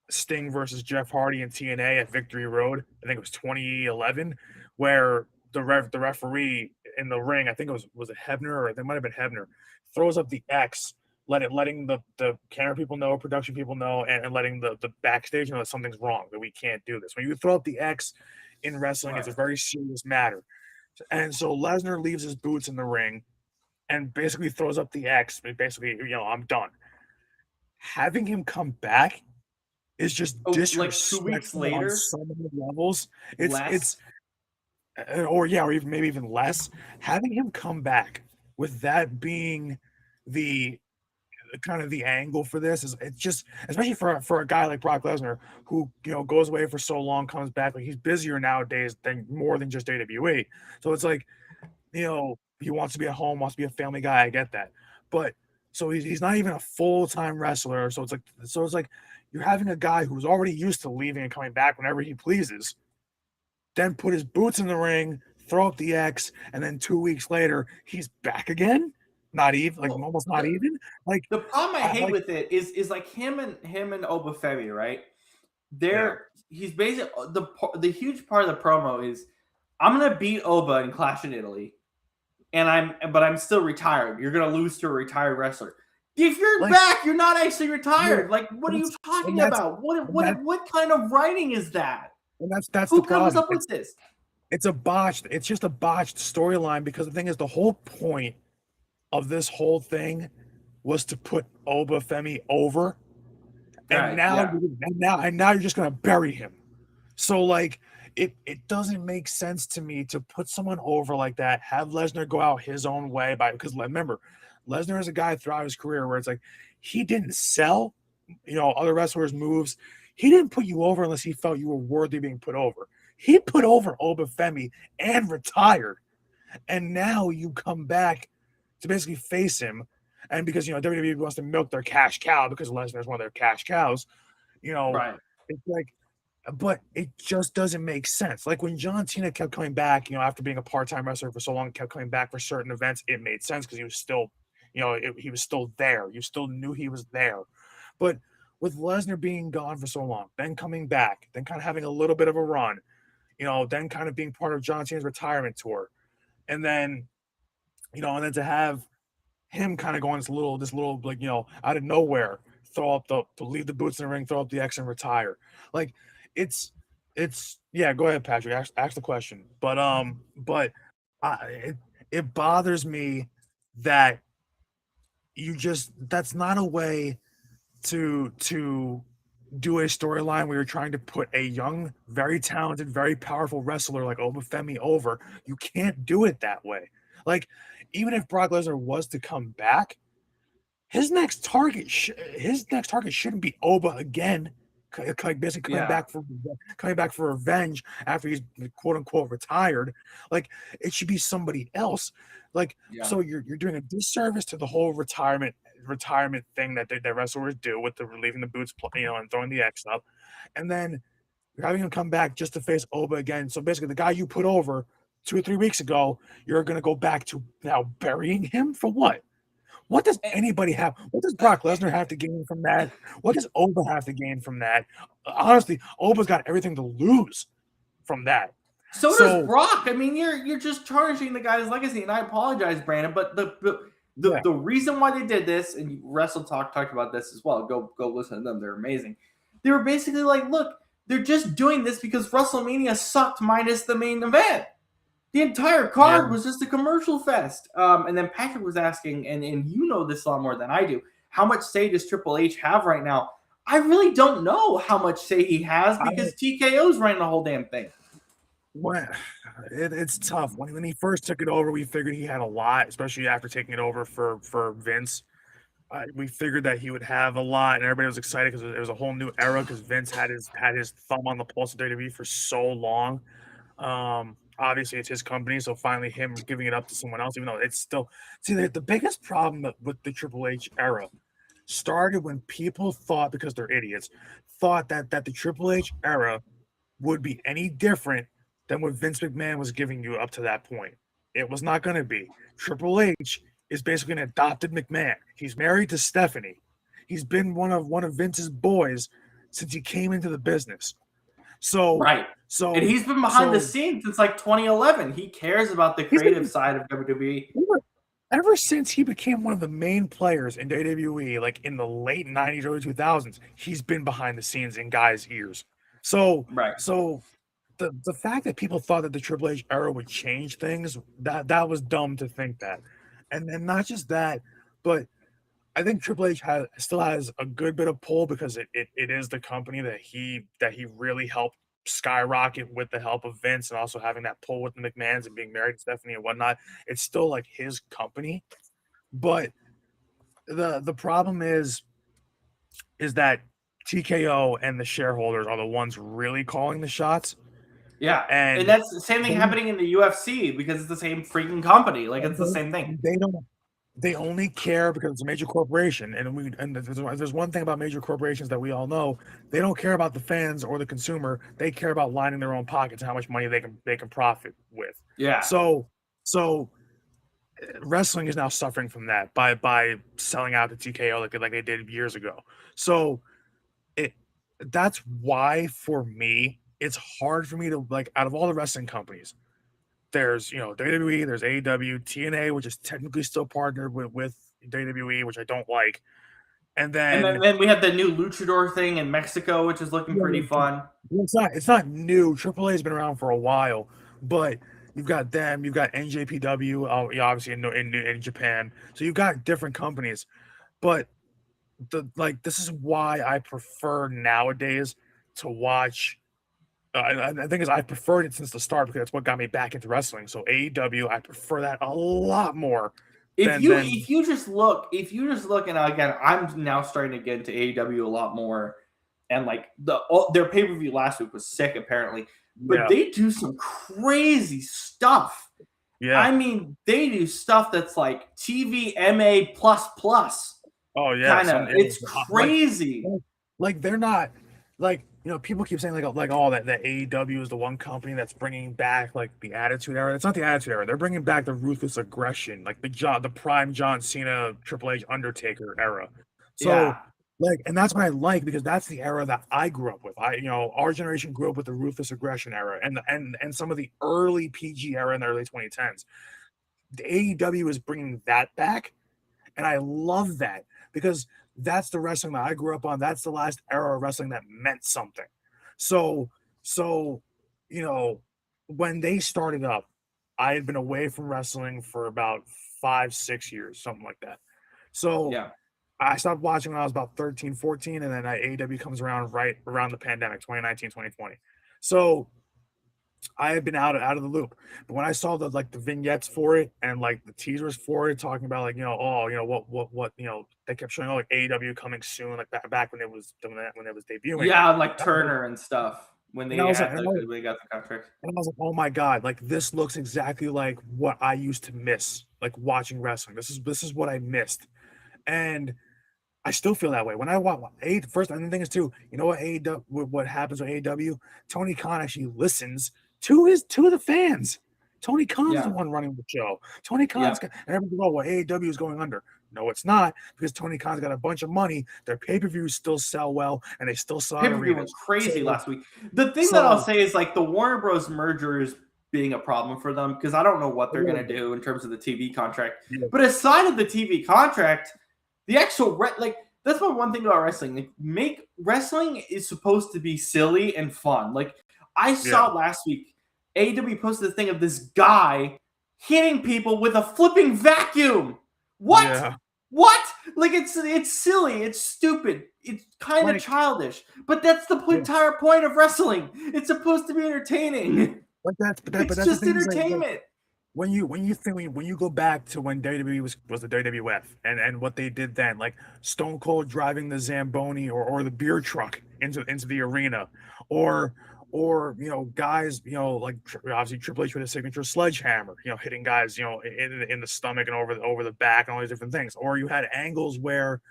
Sting versus Jeff Hardy and TNA at Victory Road. I think it was 2011, where the referee in the ring, I think was it Hebner or it might have been Hebner, throws up the X, letting the camera people know, production people know, and letting the backstage know that something's wrong, that we can't do this. When you throw up the X in wrestling, it's Right. a very serious matter. And so Lesnar leaves his boots in the ring and basically throws up the X. Basically, I'm done. Having him come back is just Oh, like 2 weeks disrespectful on later, so many levels. It's less. or yeah, or even maybe even less. Having him come back with that being the kind of the angle for this is it's just especially for a guy like Brock Lesnar who goes away for so long, comes back like he's busier nowadays than more than just WWE. So it's like he wants to be at home, wants to be a family guy. I get that, but so he's not even a full time wrestler. So it's like you're having a guy who's already used to leaving and coming back whenever he pleases, then put his boots in the ring, throw up the X, and then 2 weeks later he's back again. Not even like Well, almost not even like the problem I I hate like with it is like him and Obafemi, right? yeah He's basically the huge part of the promo is I'm gonna beat Oba in Clash in Italy, and I'm still retired. You're gonna lose to a retired wrestler. If you're like back, you're not actually you're retired. Like, what are you that's and talking that's about? and that What kind of writing is that? and that's the Who comes problem. up with this? It's just a botched storyline because the thing is the whole point of this whole thing was to put Obafemi over, and Right? now Yeah. and now you're just gonna bury him. So like it doesn't make sense to me to put someone over like that, have Lesnar go out his own way because remember, Lesnar is a guy throughout his career where it's like he didn't sell, other wrestlers' moves. He didn't put you over unless he felt you were worthy of being put over. He put over Obafemi and retired, and now you come back to basically face him. And because WWE wants to milk their cash cow because Lesnar is one of their cash cows, you know, Right. it's like but it just doesn't make sense. Like when John Cena kept coming back, after being a part-time wrestler for so long, kept coming back for certain events, it made sense because he was still, he was still there. You still knew he was there. But with Lesnar being gone for so long, then coming back, then kind of having a little bit of a run, then kind of being part of John Cena's retirement tour, and then, and then to have him kind of going this little like out of nowhere throw up to leave the boots in the ring, throw up the X and retire. Like it's yeah. Go ahead, Patrick. Ask the question. But it bothers me that that's not a way to do a storyline where you're trying to put a young, very talented, very powerful wrestler like Obafemi over. You can't do it that way. Like, even if Brock Lesnar was to come back, his next target shouldn't be Oba again like basically Yeah. coming back for revenge after he's quote unquote retired. Like it should be somebody else. Like Yeah. so you're doing a disservice to the whole retirement thing that wrestlers do with the leaving the boots, and throwing the X up, and then you're having him come back just to face Oba again. So basically, the guy you put over 2 or 3 weeks ago, you're going to go back to now burying him for what? What does Eh, anybody have? What does Brock Lesnar have to gain from that? What does Oba have to gain from that? Honestly, Oba's got everything to lose from that. So does So Brock. I mean, you're just tarnishing the guy's legacy, and I apologize, Brandon, but yeah, the reason why they did this, and Wrestle Talk talked about this as well. Go listen to them; they're amazing. They were basically like, look, they're just doing this because WrestleMania sucked minus the main event. The entire yeah, card was just a commercial fest. And then Patrick was asking, and you know this a lot more than I do, how much say does Triple H have right now? I really don't know how much say he has I because TKO's running the whole damn thing. when it's tough. When he first took it over, we figured he had a lot, especially after taking it over for Vince. We figured that he would have a lot, and everybody was excited because it was a whole new era. Because Vince had his thumb on the pulse of WWE for so long. Obviously, it's his company, so finally him giving it up to someone else, even though it's still see the biggest problem with the Triple H era started when people thought, because they're idiots, thought that the Triple H era would be any different than what Vince McMahon was giving you up to that point. It was not going to be. Triple H is basically an adopted McMahon. He's married to Stephanie. He's been one of Vince's boys since he came into the business. So Right. And so he's been behind the so scenes since like 2011. He cares about the he's creative been side of WWE. ever since he became one of the main players in WWE, like in the late '90s, early 2000s. He's been behind the scenes in guys' ears. So Right. so the fact that people thought that the Triple H era would change things, that was dumb to think that. And not just that, but I think Triple H still has a good bit of pull because it is the company that he really helped skyrocket with the help of Vince, and also having that pull with the McMahons and being married to Stephanie and whatnot. It's still like his company. But the problem is that TKO and the shareholders are the ones really calling the shots. Yeah. And And that's the same thing they happening in the UFC because it's the same freaking company. Like it's the they, same thing. they don't they only care because it's a major corporation. And there's one thing about major corporations that we all know: they don't care about the fans or the consumer. They care about lining their own pockets and how much money they can profit with. Yeah. So wrestling is now suffering from that by selling out to TKO like they did years ago. So it that's why for me it's hard for me to, like, out of all the wrestling companies, there's WWE, there's AEW, TNA, which is technically still partnered with WWE, which I don't like. And And then then we have the new luchador thing in Mexico, which is looking yeah, pretty fun. it's not new. AAA has been around for a while, but you've got them, you've got NJPW, obviously in Japan. So you've got different companies, but this is why I prefer nowadays to watch. And the thing is, I've preferred it since the start because that's what got me back into wrestling. So AEW, I prefer that a lot more If than you than if you just look, and again, I'm now starting to get into AEW a lot more, and like their pay per view last week was sick apparently, but yeah, they do some crazy stuff. yeah. I mean, they do stuff that's like TVMA plus plus Oh yeah, kind of. some It's like crazy. like they're not like people keep saying like oh that AEW is the one company that's bringing back like the Attitude Era. It's not the Attitude Era. They're bringing back the Ruthless Aggression, like the prime John Cena, Triple H, Undertaker era. Yeah, So and that's what I like because that's the era that I grew up with. Our generation grew up with the Ruthless Aggression era and some of the early PG era in the early 2010s. The AEW is bringing that back, and I love that because that's the wrestling that I grew up on. That's the last era of wrestling that meant something. So, so, you know, when they started up, I had been away from wrestling for about 5, 6 years, something like that. So yeah. I stopped watching when I was about 13, 14, and then AEW comes around right around the pandemic, 2019, 2020. So I had been out of the loop. But when I saw the vignettes for it and like the teasers for it, talking about like what they kept showing like AEW coming soon, like back when it was debuting. Yeah, like Turner and stuff when And they I was like, had when they got the contract. and I was like, oh my god, like this looks exactly like what I used to miss, like watching wrestling. This is what I missed, and I still feel that way when I watch A. First, and the thing is too, you know what AEW, what happens with AEW? Tony Khan actually listens to the fans. Tony Khan's the Yeah, one running the show. Tony yeah. Khan's got, and everybody go, well, AEW is going under. No, it's not because Tony Khan's got a bunch of money. Their pay per views still sell well, and they still sell Pay out per view went arenas. crazy So, last week. The thing that I'll so say is like the Warner Bros. Merger is being a problem for them because I don't know what a they're little gonna bit. do in terms of the TV contract. Yeah, But aside of the TV contract, the actual like that's my one thing about wrestling. Like, make wrestling is supposed to be silly and fun. Like I yeah, saw last week, AEW posted a thing of this guy hitting people with a flipping vacuum. What? yeah. What? Like it's silly, it's stupid, it's kind of Like, childish, but that's the yeah, entire point of wrestling. It's supposed to be entertaining. like but It's that's the just thing is like entertainment. when you go back to when WWE was the WWF and what they did then, like Stone Cold driving the Zamboni or the beer truck into the arena, or guys like obviously Triple H with a signature sledgehammer, hitting guys in the stomach and over the back and all these different things, or you had angles where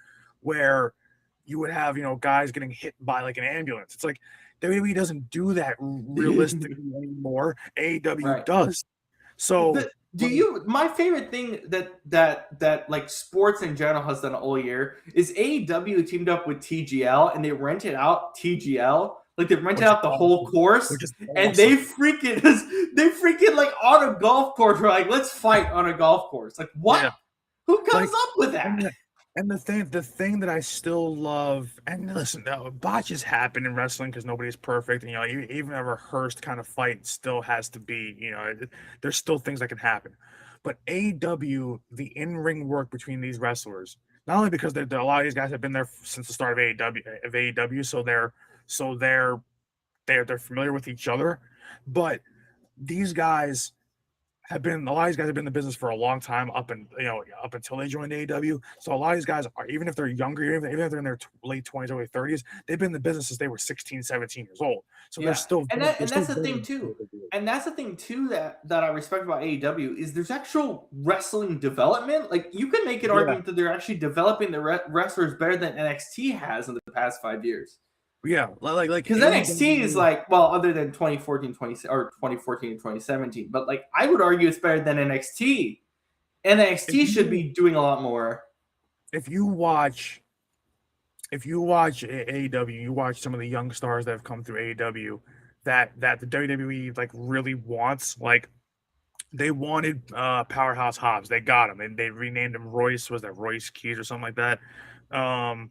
you would have guys getting hit by like an ambulance. It's like WWE doesn't do that realistically anymore. AEW Right. does. So, Do like, you my favorite thing that like sports in general has done all year is AEW teamed up with TGL and they rented out TGL, like they rented which is out the whole awesome. course, Which is and awesome. they freaking like on a golf course were like, let's fight on a golf course. Like what? Yeah. Who comes Like, up with and that? the thing that I still love, and listen, botches happen in wrestling because nobody's perfect. And, even a rehearsed kind of fight still has to be, there's still things that can happen. But AEW, the in-ring work between these wrestlers, not only because a lot of these guys have been there since the start of AEW, so they're familiar with each other, but these guys a lot of these guys have been in the business for a long time up until they joined AEW. So a lot of these guys are, even if they're younger, even if they're in their late 20s, early 30s, they've been in the business since they were 16, 17 years old. So they're Yeah, still they're and still that's the thing building too. what they do. And that's the thing too that I respect about AEW is there's actual wrestling development. Like you can make an Yeah, argument that they're actually developing the wrestlers better than NXT has in the past 5 years. yeah, like Because NXT is AEW. like, well, other than 2014, 20 or 2014 and 2017, but like I would argue it's better than NXT. If NXT should you be doing a lot more. if you watch if you watch AEW, you watch some of the young stars that have come through AEW that the WWE like really wants. Like they wanted Powerhouse Hobbs. They got him, and they renamed him Royce. Was that Royce Keys or something like that? Um,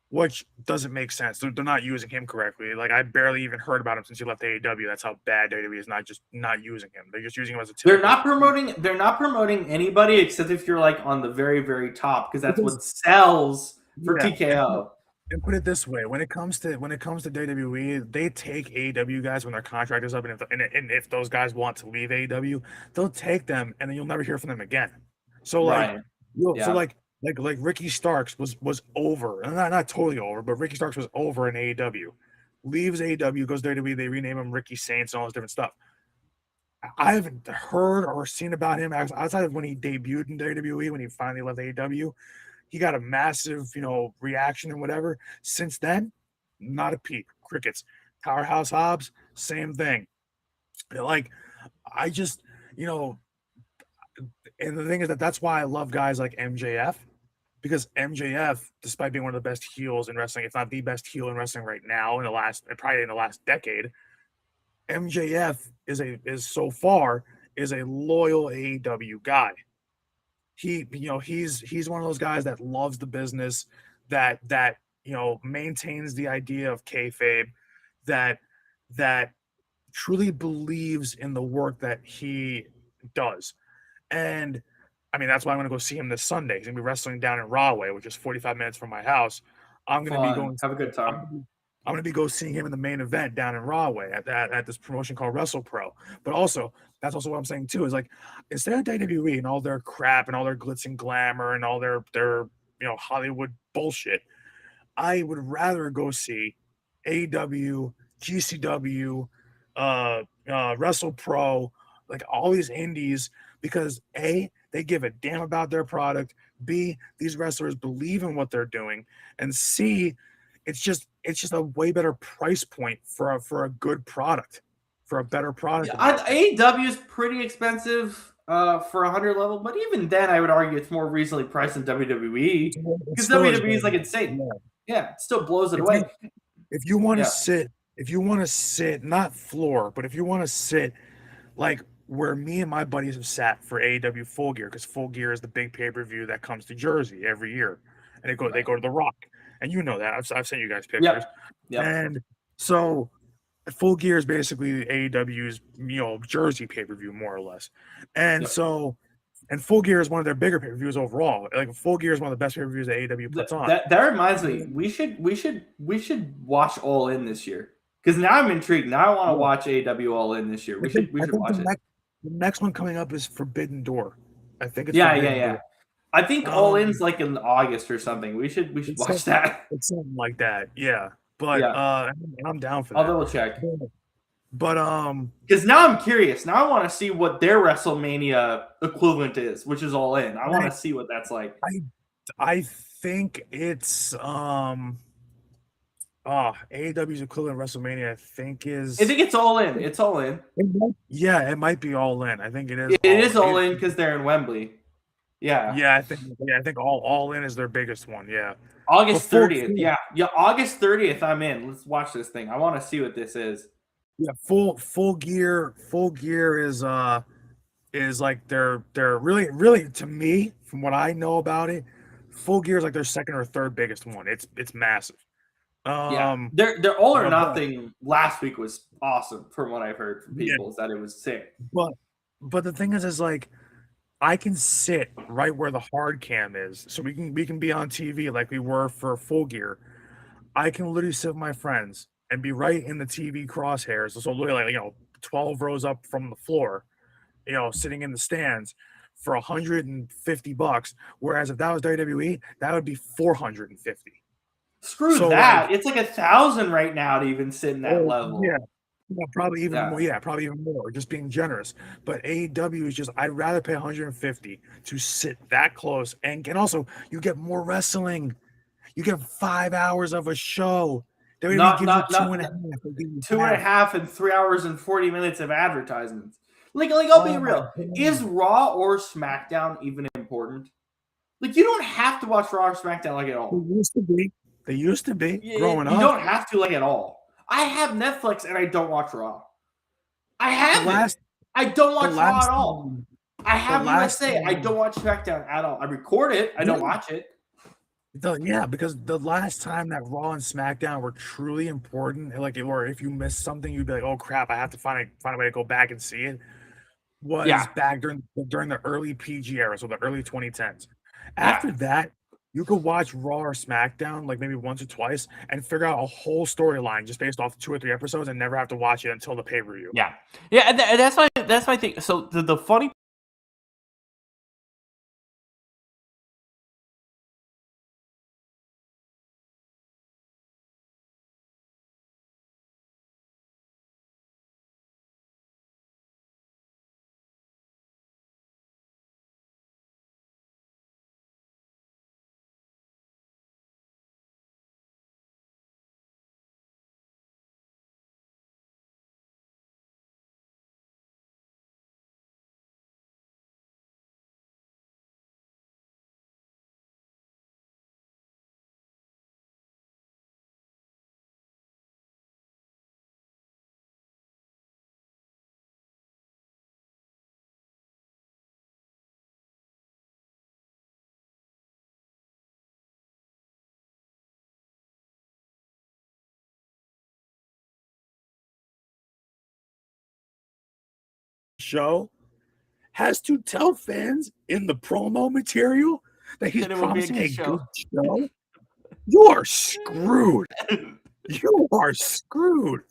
which doesn't make sense. They're not using him correctly. Like I barely even heard about him since he left AEW. That's how bad WWE is not using him. They're just using him as a They're typical not promoting. They're not promoting anybody except if you're like on the very, very top, because that's because what sells for yeah. TKO. And put it this way: when it comes to WWE, they take AEW guys when their contract is up, and if those guys want to leave AEW, they'll take them, and then you'll never hear from them again. So like, Right. so Yeah. like Ricky Starks was over, and not totally over, but Ricky Starks was over in AEW, leaves AEW, goes to WWE, they rename him Ricky Saints and all this different stuff. I haven't heard or seen about him outside of when he debuted in WWE when he finally left AEW. He got a massive, reaction and whatever. Since then, not a peep. Crickets. Powerhouse Hobbs, same thing. Like, I just, you know, and the thing is that's why I love guys like MJF, because MJF, despite being one of the best heels in wrestling, if not the best heel in wrestling right now probably in the last decade, MJF is a loyal AEW guy. He's one of those guys that loves the business, that maintains the idea of kayfabe, that that truly believes in the work that he does. And I mean, that's why I'm going to go see him this Sunday. He's going to be wrestling down in Rahway, which is 45 minutes from my house. I'm going to be Fun. going. Have a good I'm time. gonna be, I'm gonna be go seeing him in the main event down in Rahway at this promotion called WrestlePro. But also, that's also what I'm saying too, is like instead of WWE and all their crap and all their glitz and glamour and all their Hollywood bullshit, I would rather go see AEW, GCW, WrestlePro, like all these indies, because A, they give a damn about their product. B, these wrestlers believe in what they're doing, and C, it's just a way better price point for a good product, for a better product. Yeah, AEW is pretty expensive for 100 level, but even then, I would argue it's more reasonably priced than WWE It because still is WWE is like better. insane. Yeah. Yeah, it still blows it If away. you if you want to Yeah, sit, not floor, but if you want to sit like where me and my buddies have sat for AEW Full Gear, because Full Gear is the big pay-per-view that comes to Jersey every year, and they right. go to the Rock, and you know that I've sent you guys pictures, Yep. Yep. and so Full Gear is basically AEW's Jersey pay-per-view more or less, and Yep. so and Full Gear is one of their bigger pay-per-views overall. Like Full Gear is one of the best pay-per-views that AEW puts on. That reminds me, we should watch All In this year because now I'm intrigued. Now I want to watch AEW All In this year. We should watch it. The next one coming up is Forbidden Door. I think it's Yeah, Forbidden Door. I think All In's like in August or something. We should watch that. It's something like that. Yeah. But Yeah, I'm down for I'll that. double check. But because now I'm curious. Now I want to see what their WrestleMania equivalent is, which is All In. I want to see what that's like. I think it's AEW's equivalent WrestleMania, I think it's All In. It's All In. It might be All In. I think it is. It is All In because they're in Wembley. Yeah. Yeah, I think all in is their biggest one. Yeah. August 30th. Yeah. August 30th. I'm in. Let's watch this thing. I want to see what this is. Yeah, full gear is like they're really to me, from what I know about it, Full Gear is like their second or third biggest one. It's massive. Their All or Nothing last week was awesome from what I've heard from people. Is that it was sick. But the thing is like I can sit right where the hard cam is, so we can be on TV like we were for Full Gear. I can literally sit with my friends and be right in the TV crosshairs. So literally, like 12 rows up from the floor, sitting in the stands for $150. Whereas if that was WWE, that would be $450. Screw that! Like, it's like 1,000 right now to even sit in that level. Yeah. Probably even more. Yeah, probably even more. Just being generous. But AEW is just, I'd rather pay $150 to sit that close, and also you get more wrestling. You get 5 hours of a show. WWE gives you 2.5. 2.5 and 3 hours and 40 minutes of advertisements. Like I'll be real. Is Raw or SmackDown even important? Like, you don't have to watch Raw or SmackDown like at all. They used to be growing up. You don't have to like at all. I have Netflix and I don't watch Raw. I have I don't watch Raw at all. I have USA. I don't watch SmackDown at all. I record it. I don't watch it. Yeah, because the last time that Raw and SmackDown were truly important, like, or if you missed something, you'd be like, "Oh crap, I have to find a way to go back and see it." Was back during the early PG era, so the early 2010s. After that, you could watch Raw or SmackDown like maybe once or twice and figure out a whole storyline just based off 2 or 3 episodes and never have to watch it until the pay-per-view. Yeah, and that's my thing. So the funny show has to tell fans in the promo material that he's promising a good show, you are screwed. You are screwed.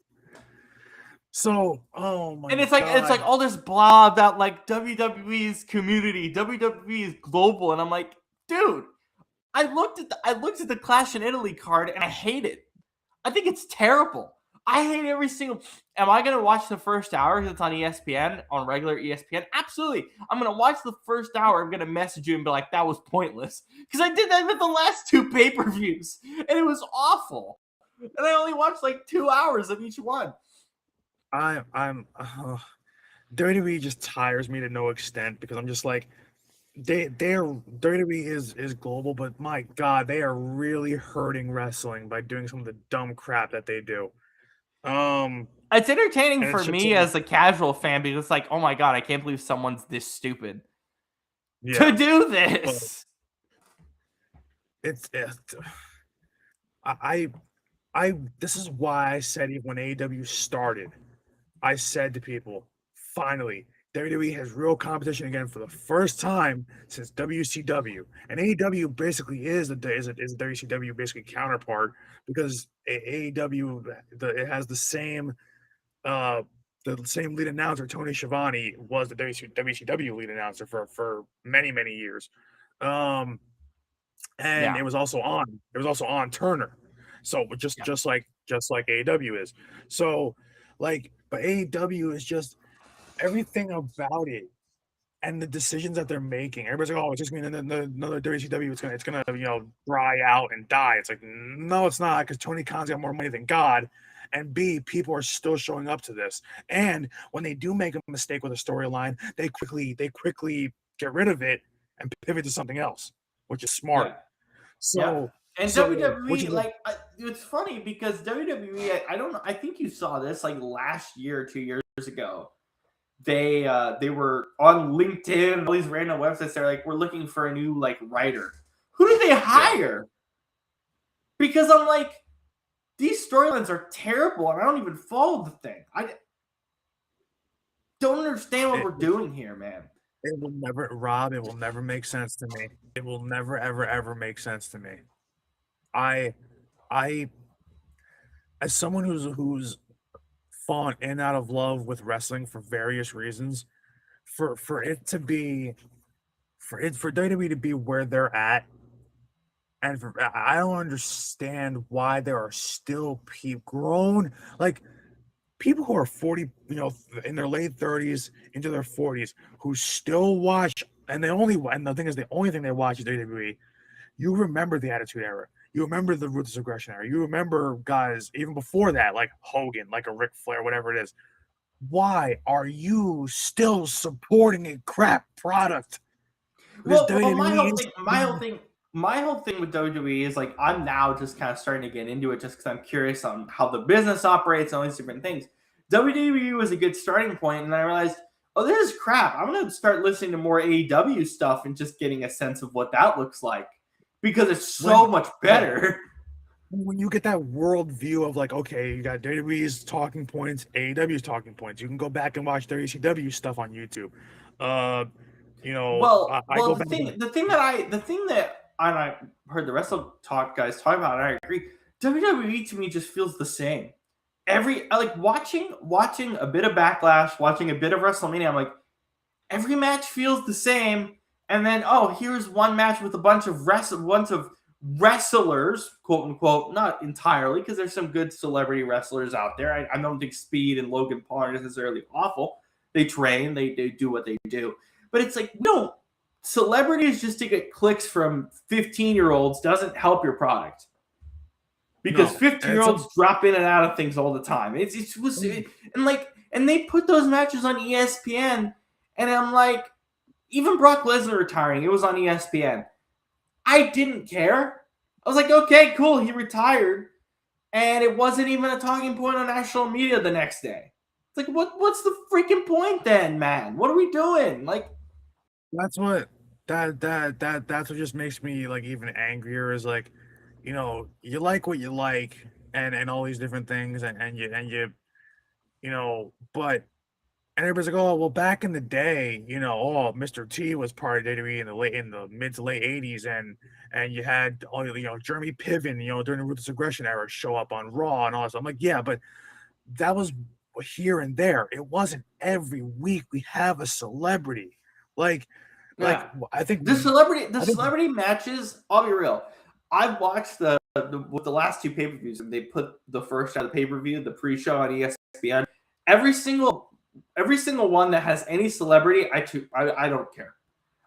So, oh my And it's God. like all this blah about like WWE's community, WWE is global, and I'm like, dude, I looked at the Clash in Italy card and I hate it. I think it's terrible. I hate every single. Am I gonna watch the first hour because it's on ESPN, on regular ESPN? Absolutely. I'm gonna watch the first hour. I'm gonna message you and be like, "That was pointless," because I did that with the last two pay-per-views, and it was awful. And I only watched like 2 hours of each one. I'm WWE just tires me to no extent because I'm just like they're WWE is global, but my God, they are really hurting wrestling by doing some of the dumb crap that they do. It's entertaining And it's for just me like, as a casual fan because it's like, oh my god, I can't believe someone's this stupid to yeah, do but this. it's I I this is why I said even when AEW started, I said to people, finally, WWE has real competition again for the first time since WCW, and AEW basically is a WCW basically counterpart because AEW it has uh the same lead announcer. Tony Schiavone was the WCW lead announcer for many years. Um, and Yeah, it was also on Turner. So yeah, just like AEW is. So like but AEW is just everything about it and the decisions that they're making. Everybody's like, "Oh, it's just gonna be another WCW. It's gonna dry out and die." It's like, no, it's not, because Tony Khan's got more money than God, and B, people are still showing up to this. And when they do make a mistake with a storyline, they quickly get rid of it and pivot to something else, which is smart. yeah. Yeah. So And so which WWE, is a, like, it's funny because WWE, I don't know, I think you saw this like last year, 2 years ago. They were on LinkedIn and all these random websites. They're like, we're looking for a new like writer. Who do they yeah. hire? Because I'm like, these storylines are terrible, and I don't even follow the thing. I don't understand what It, we're doing here, man. it will never, Rob. It will never make sense to me. It will never, ever make sense to me. I, I, as someone who's fallen in and out of love with wrestling for various reasons, for it to be, for WWE to be where they're at, and I don't understand why there are still people grown like people who are 40, in their late 30s into their 40s, who still watch, and the thing is, the only thing they watch is WWE. You remember the Attitude Era. You remember the Ruthless Aggression Era. You remember guys even before that, like Hogan, like a Ric Flair, whatever it is. Why are you still supporting a crap product? Because Well, WWE is. my whole thing with WWE is like I'm now just kind of starting to get into it just because I'm curious on how the business operates and all these different things. WWE was a good starting point, and I realized, oh, this is crap. I'm gonna start listening to more AEW stuff and just getting a sense of what that looks like because it's so when much yeah, better. when you get that world view of like, okay, you got WWE's talking points, AEW's talking points. You can go back and watch WCW stuff on YouTube. Uh, I Well, go back and the thing that and I heard the wrestle talk guys talk about, and I agree. WWE to me just feels the same. I like watching a bit of Backlash, watching a bit of WrestleMania. I'm like, every match feels the same, and then oh, here's one match with a bunch of wrestlers, quote unquote, not entirely, because there's some good celebrity wrestlers out there. I don't think Speed and Logan Paul are necessarily awful. They train, they do what they do, but it's like no, celebrities just to get clicks from 15-year-olds doesn't help your product because no, and 15-year-olds drop in and out of things all the time. And they put those matches on ESPN, and I'm like, even Brock Lesnar retiring, it was on ESPN. I didn't care. I was like, okay, cool, he retired, and it wasn't even a talking point on national media the next day. It's like, what's the freaking point then, man? What are we doing? Like, that's what that's what just makes me like even angrier. Is like, you like what you like, and all these different things, and you but And everybody's like, oh, well, back in the day, oh, Mr. T was part of WWE in the mid to late '80s, and you had Jeremy Piven, during the Ruthless Aggression era, show up on Raw and all that stuff. I'm like, yeah, but that was here and there. It wasn't every week we have a celebrity. Like I think the celebrity matches. I'll be real. I've watched with the last two pay-per-views, and they put the first out of the pay-per-view, the pre-show on ESPN. Every single one that has any celebrity, I don't care.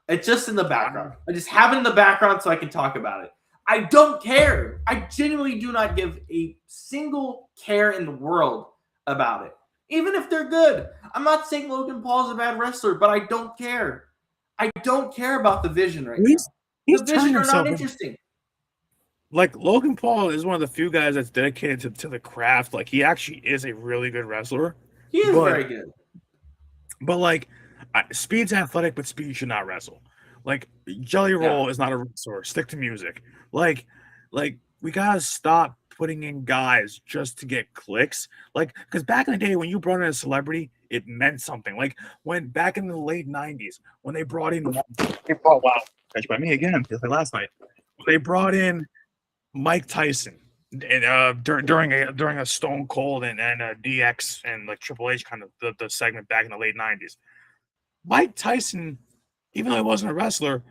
It's just in the background. I just have it in the background so I can talk about it. I don't care. I genuinely do not give a single care in the world about it. Even if they're good. I'm not saying Logan Paul is a bad wrestler, but I don't care. I don't care about the Vision right now. The Vision are not interesting. Like, Logan Paul is one of the few guys that's dedicated to the craft. Like, he actually is a really good wrestler. He is very good. But, like, Speed's athletic, but Speed should not wrestle. Like, Jelly Roll is not a wrestler. Stick to music. Like we gotta stop putting in guys just to get clicks. Like, because back in the day when you brought in a celebrity, it meant something. Like, when back in the late '90s, when they brought in catch by me again, just like last night. They brought in Mike Tyson and during a Stone Cold and DX and like Triple H kind of the segment back in the late '90s. Mike Tyson, even though he wasn't a wrestler,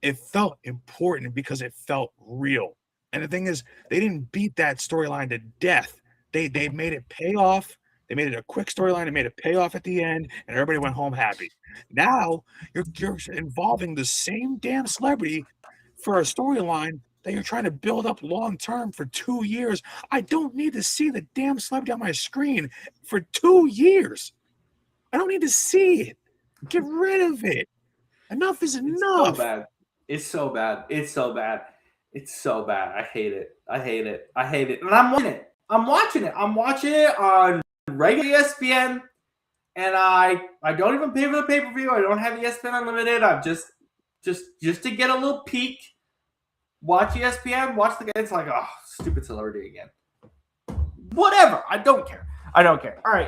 it felt important because it felt real. And the thing is, they didn't beat that storyline to death. They made it pay off. They made it a quick storyline. They made it pay off at the end, and everybody went home happy. Now you're involving the same damn celebrity for a storyline that you're trying to build up long term for 2 years. I don't need to see the damn celebrity on my screen for 2 years. I don't need to see it. Get rid of it. Enough is enough. It's so bad. It's so bad. It's so bad. I hate it. I hate it. I hate it. And I'm watching it. I'm watching it on regular ESPN. And I don't even pay for the pay-per-view. I don't have ESPN Unlimited. I'm just to get a little peek. Watch ESPN. Watch the game. It's like, oh, stupid celebrity again. Whatever. I don't care. All right.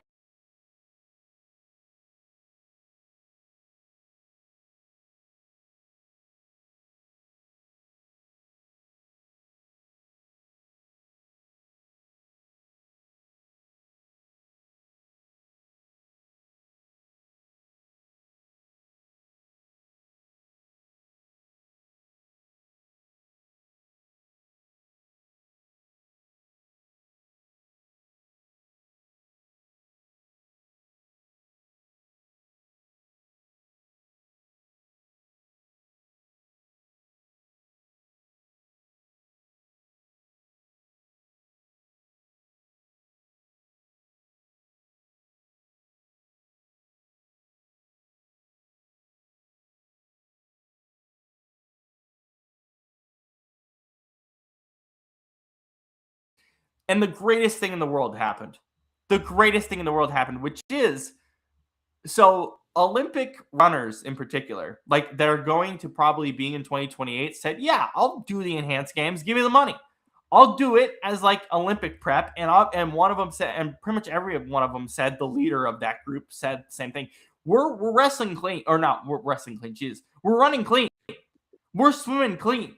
And the greatest thing in the world happened. Which is, so Olympic runners in particular, like they're going to probably be in 2028, said, yeah, I'll do the enhanced games. Give me the money. I'll do it as like Olympic prep. And one of them said, and pretty much every one of them said, the leader of that group said the same thing. We're wrestling clean, or not, we're wrestling clean. Jesus. We're running clean. We're swimming clean.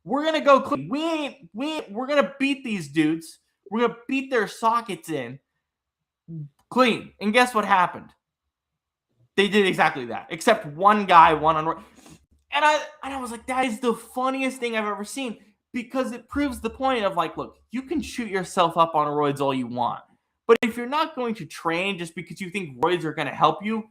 We're going to go clean. We're going to beat these dudes. We're going to beat their sockets in clean. And guess what happened? They did exactly that, except one guy won on. And I was like, that is the funniest thing I've ever seen, because it proves the point of like, look, you can shoot yourself up on roids all you want, but if you're not going to train just because you think roids are going to help you,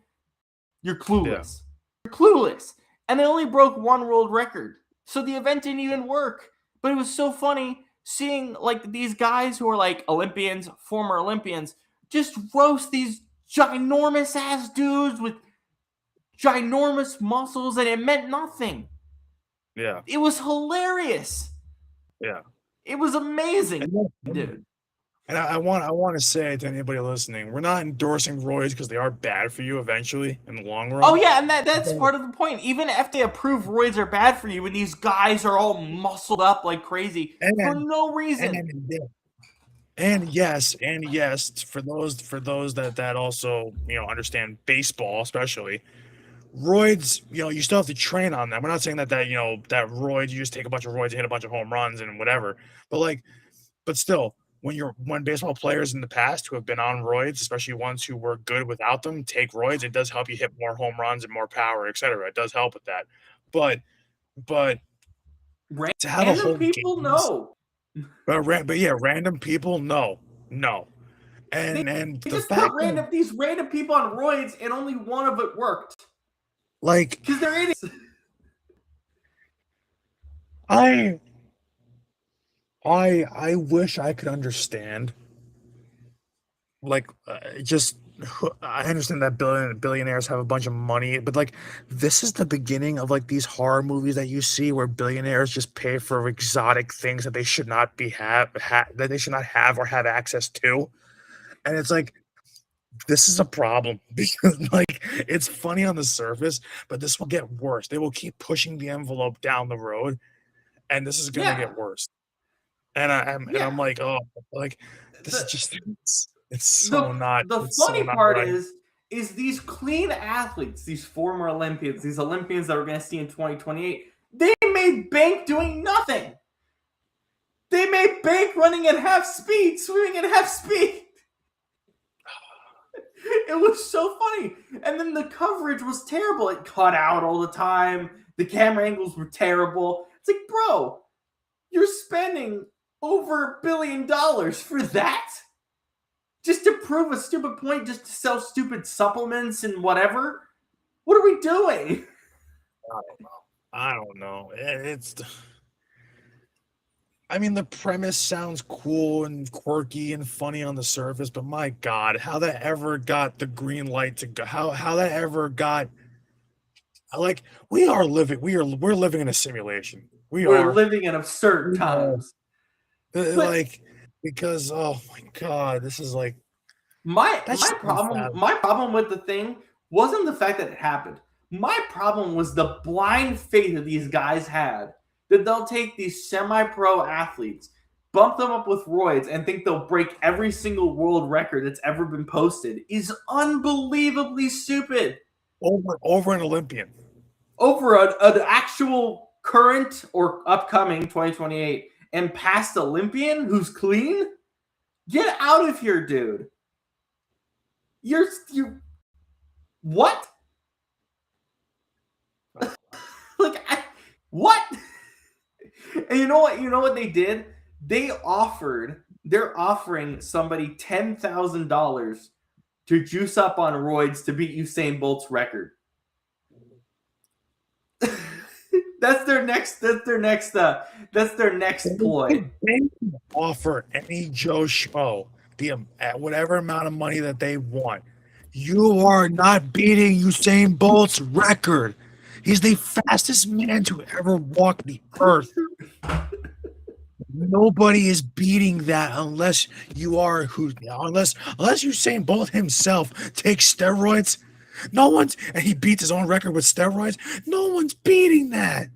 you're clueless. Yeah. You're clueless. And they only broke one world record. So the event didn't even work. But it was so funny seeing like these guys who are like Olympians, former Olympians, just roast these ginormous ass dudes with ginormous muscles, and it meant nothing. Yeah. It was hilarious. Yeah. It was amazing, dude. And I want to say to anybody listening, we're not endorsing roids because they are bad for you eventually in the long run. Oh yeah, and that's part of the point. Even if they approve roids are bad for you, and these guys are all muscled up like crazy for no reason. And yes, for those that also understand baseball, especially roids. You still have to train on them. We're not saying that that roids, you just take a bunch of roids and hit a bunch of home runs and whatever. But still, when baseball players in the past who have been on roids, especially ones who were good without them, take roids, it does help you hit more home runs and more power, etc. It does help with that. But but to have a Random whole people game, know. but yeah, random people, no, They and the just put fact that these random people on roids, and only one of it worked like because they're idiots. I I wish I could understand just I understand that billionaires have a bunch of money, but this is the beginning of these horror movies that you see where billionaires just pay for exotic things that they should not that they should not have or have access to. And it's this is a problem because it's funny on the surface, but this will get worse. They will keep pushing the envelope down the road, and this is gonna Yeah, get worse. And I'm yeah. like, oh, this is The just it's so not the it's so funny not part right. is these clean athletes, these former Olympians, these Olympians that we're going to see in 2028, they made bank doing nothing. They made bank running at half speed, swimming at half speed. It was so funny. And then the coverage was terrible. It cut out all the time. The camera angles were terrible. It's like, bro, you're spending over $1 billion for that? Just to prove a stupid point, just to sell stupid supplements and whatever? What are we doing? I don't know. I mean, the premise sounds cool and quirky and funny on the surface, but my God, how that ever got the green light to go? How that ever got? We're living in a simulation. We We're are. living in absurd We are. times. But Like because oh my God, this is my that's my just problem unfathomable. my problem with the thing wasn't the fact that it happened. My problem was the blind faith that these guys had that they'll take these semi-pro athletes, bump them up with roids, and think they'll break every single world record that's ever been posted is unbelievably stupid. Over an Olympian. Over an actual current or upcoming 2028 and past Olympian who's clean? Get out of here, dude. You what? What? And you know what they did? They're offering somebody $10,000 to juice up on roids to beat Usain Bolt's record. That's their next ploy. They can offer any Joe Schmo at whatever amount of money that they want. You are not beating Usain Bolt's record. He's the fastest man to ever walk the earth. Nobody is beating that unless Usain Bolt himself takes steroids. And he beats his own record with steroids. No one's beating that.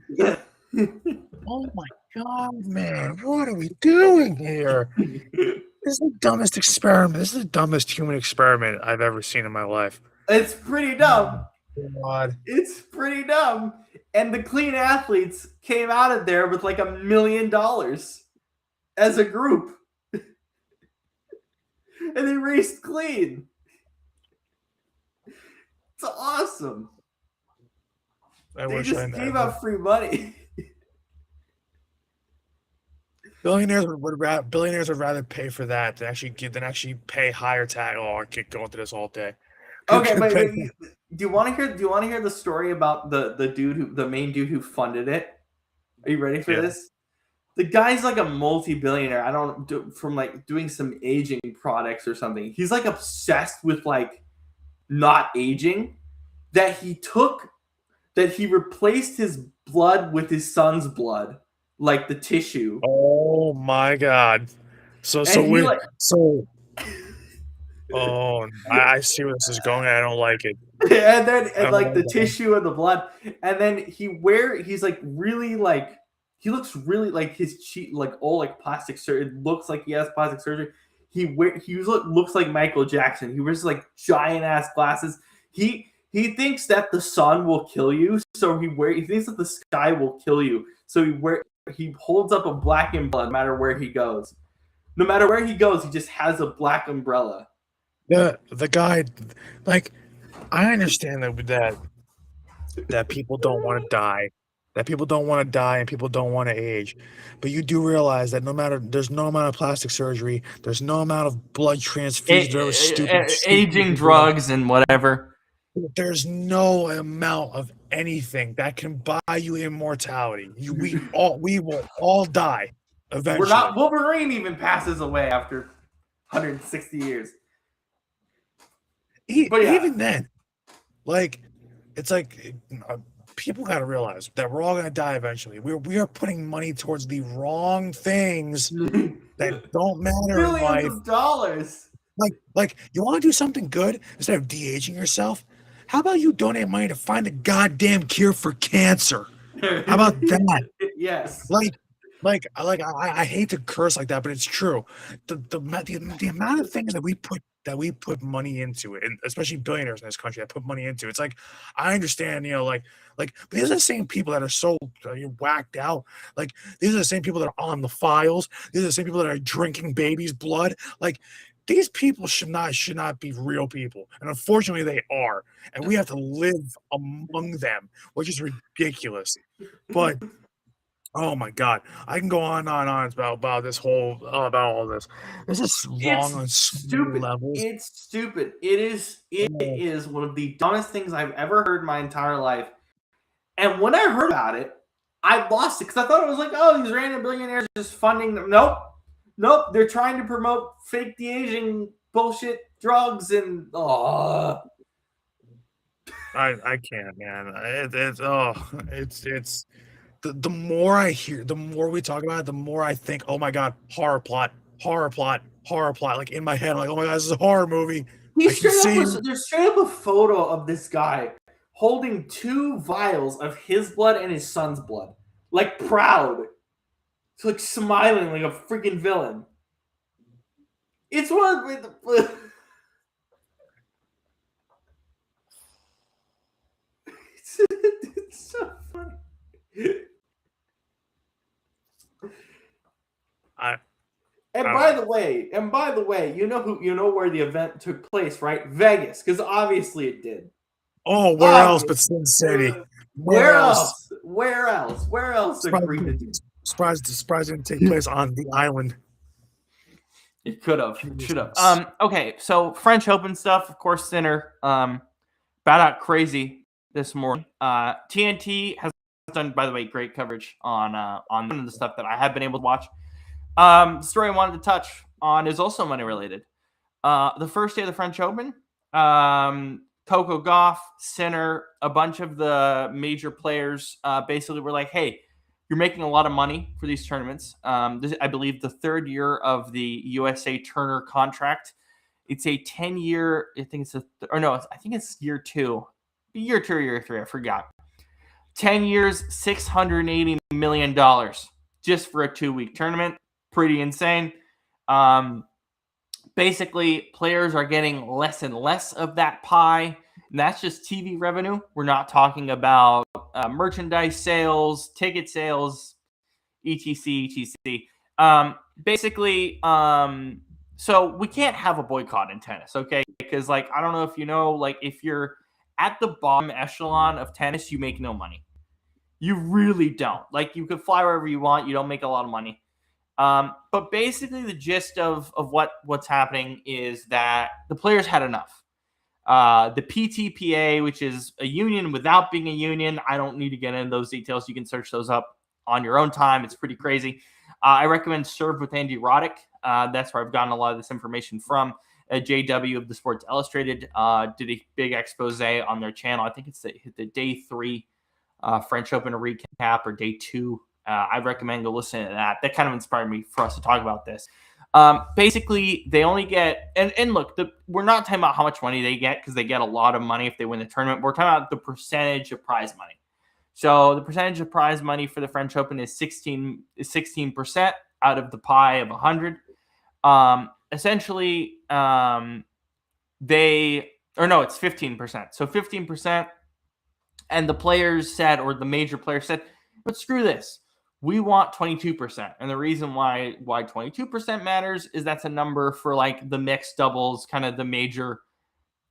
Oh my God, man. What are we doing here? This is the dumbest experiment. This is the dumbest human experiment I've ever seen in my life. It's pretty dumb. Oh, God. It's pretty dumb. And the clean athletes came out of there with like $1 million as a group. And they raced clean. It's awesome. They just gave out free money. Billionaires would rather pay for that than actually pay higher tax. Oh, I could go into this all day. Okay, but do you want to hear the story about the main dude who funded it? Are you ready for this? The guy's like a multi-billionaire. I don't do from like doing some aging products or something. He's like obsessed with like not aging. That he replaced his blood with his son's blood, like the tissue. Oh my God! Oh, I see where this is going. I don't like it. And then like the tissue and the blood, and then he's like really like he looks really like his cheek like old like plastic surgery. It looks like he has plastic surgery. looks like Michael Jackson. He wears like giant ass glasses. He thinks that the sun will kill you, so he thinks that the sky will kill you. So he holds up a black umbrella no matter where he goes. No matter where he goes, he just has a black umbrella. The guy, like, I understand that people don't want to die, and people don't want to age, but you do realize that there's no amount of plastic surgery, there's no amount of blood transfusions, whatever stupid Aging drugs and whatever. There's no amount of anything that can buy you immortality. We will all die eventually. Wolverine even passes away after 160 years. But even then, like, it's like people got to realize that we're all going to die eventually. We are putting money towards the wrong things that don't matter in life. Billions of dollars. Like you want to do something good instead of de-aging yourself? How about you donate money to find the goddamn cure for cancer? How about that? Yes. I hate to curse like that, but it's true. The amount of things that we put money into, and especially billionaires in this country that put money into, it's like, I understand, but these are the same people that are so whacked out. Like, these are the same people that are on the files. These are the same people that are drinking babies' blood. Like, these people should not be real people, and unfortunately they are, and we have to live among them, which is ridiculous. But oh my God, I can go on and on about this whole about all this. This is wrong on so many levels. It's stupid. It is one of the dumbest things I've ever heard in my entire life. And when I heard about it, I lost it because I thought it was like, oh, these random billionaires just funding them. Nope. They're trying to promote fake de-aging bullshit drugs and I can't, man. It's the more I hear, the more we talk about it, the more I think, oh my God, horror plot. Like, in my head, I'm like, oh my God, this is a horror movie. There's straight up a photo of this guy holding 2 vials of his blood and his son's blood, like proud. It's like smiling like a freaking villain. It's one of the. It's so funny. By the way, you know where the event took place, right? Vegas, because obviously it did. Oh, where else but Sin City? Where else? Where else? Surprised it didn't take place on the island. It should have. Okay, so French Open stuff, of course. Sinner, bat out crazy this morning. TNT has done, by the way, great coverage on the stuff that I have been able to watch. The story I wanted to touch on is also money related. The first day of the French Open, Coco Gauff, Sinner, a bunch of the major players basically were like, hey, you're making a lot of money for these tournaments. This, I believe, the 3rd year of the USA Turner contract. It's a 10-year. I think it's year 2, year 2 or year 3. I forgot. 10 years, $680 million just for a 2-week tournament. Pretty insane. Basically, players are getting less and less of that pie. And that's just TV revenue. We're not talking about merchandise sales, ticket sales, etc. So we can't have a boycott in tennis, okay? Because, I don't know if you know, if you're at the bottom echelon of tennis, you make no money. You really don't. You could fly wherever you want. You don't make a lot of money. But basically, the gist of what's happening is that the players had enough. The PTPA, which is a union without being a union, I don't need to get into those details. You can search those up on your own time. It's pretty crazy. I recommend Serve with Andy Roddick. That's where I've gotten a lot of this information from. JW of the Sports Illustrated did a big expose on their channel. I think it's the day 3 French Open recap or day 2. I recommend go listen to that. That kind of inspired me for us to talk about this. Basically, they only get and look, we're not talking about how much money they get because they get a lot of money if they win the tournament. We're talking about the percentage of prize money. So the percentage of prize money for the French Open is 16% out of the pie of 100. essentially, it's 15%. So 15%, and the players said, or the major players said, but screw this. We want 22%. And the reason why 22% matters is that's a number for like the mixed doubles, kind of the major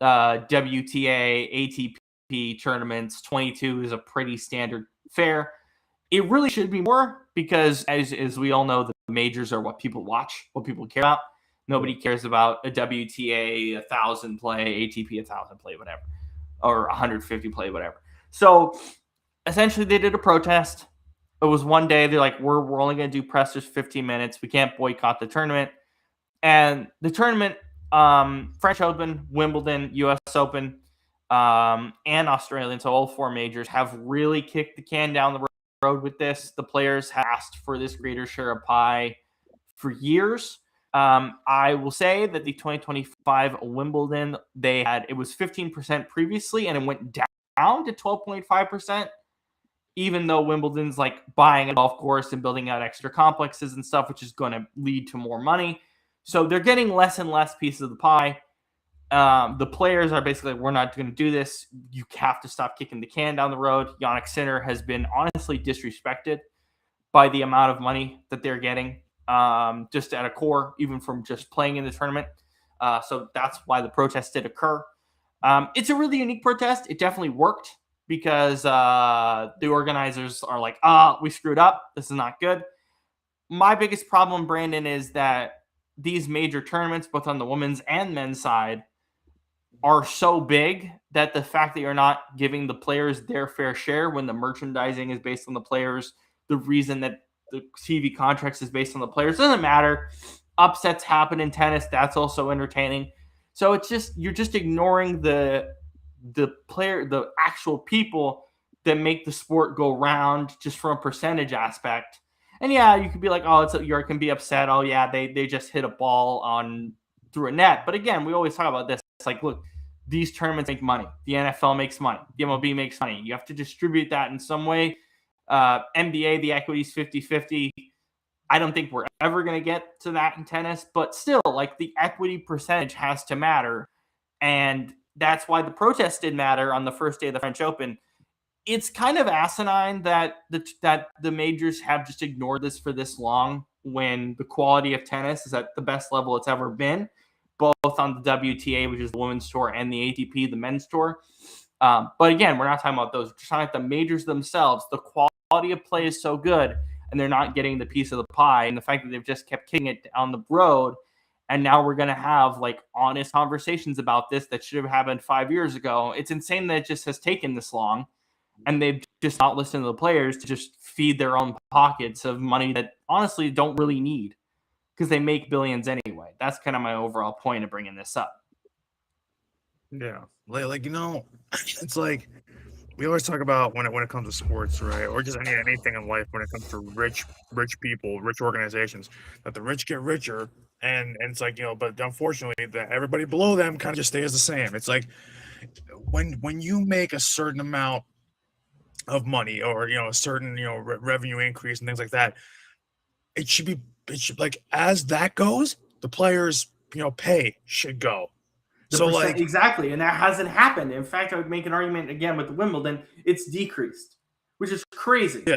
WTA, ATP tournaments. 22 is a pretty standard fare. It really should be more because, as we all know, the majors are what people watch, what people care about. Nobody cares about a WTA 1,000 play, ATP 1,000 play, whatever, or 150 play, whatever. So essentially, they did a protest. It was one day. They're like, we're only going to do pressers 15 minutes. We can't boycott the tournament. And the tournament, French Open, Wimbledon, U.S. Open, and Australian, so all four majors, have really kicked the can down the road with this. The players have asked for this greater share of pie for years. I will say that the 2025 Wimbledon, it was 15% previously, and it went down to 12.5%, even though Wimbledon's like buying a golf course and building out extra complexes and stuff, which is going to lead to more money. So they're getting less and less pieces of the pie. The players are basically, we're not going to do this. You have to stop kicking the can down the road. Jannik Sinner has been honestly disrespected by the amount of money that they're getting, just at a core, even from just playing in the tournament. So that's why the protest did occur. It's a really unique protest. It definitely worked because the organizers are like, we screwed up. This is not good. My biggest problem, Brandon, is that these major tournaments, both on the women's and men's side, are so big that the fact that you're not giving the players their fair share when the merchandising is based on the players, the reason that the TV contracts is based on the players, doesn't matter. Upsets happen in tennis. That's also entertaining. So it's just, you're just ignoring the actual people that make the sport go round just from a percentage aspect. And yeah, you could be like, you can be upset. Oh yeah, they just hit a ball through a net. But again, we always talk about this. It's like, look, these tournaments make money. The NFL makes money. The MLB makes money. You have to distribute that in some way. NBA, the equity is 50-50. I don't think we're ever going to get to that in tennis. But still, like, the equity percentage has to matter. And that's why the protest did matter on the first day of the French Open. It's kind of asinine that the majors have just ignored this for this long when the quality of tennis is at the best level it's ever been, both on the WTA, which is the women's tour, and the ATP, the men's tour. But again, we're not talking about those. We're talking about the majors themselves. The quality of play is so good, and they're not getting the piece of the pie. And the fact that they've just kept kicking it down the road, and now we're going to have like honest conversations about this that should have happened 5 years ago. It's insane that it just has taken this long. And they've just not listened to the players to just feed their own pockets of money that honestly don't really need because they make billions anyway. That's kind of my overall point of bringing this up. Yeah. Like it's like we always talk about when it comes to sports, right? Or just anything in life when it comes to rich people, rich organizations, that the rich get richer. And it's like, but unfortunately that everybody below them kind of just stays the same. It's like when you make a certain amount of money or a certain revenue increase and things like that, it should like, as that goes, the players pay should go. So like, exactly, and that hasn't happened. In fact, I would make an argument again with the Wimbledon, it's decreased, which is crazy. Yeah.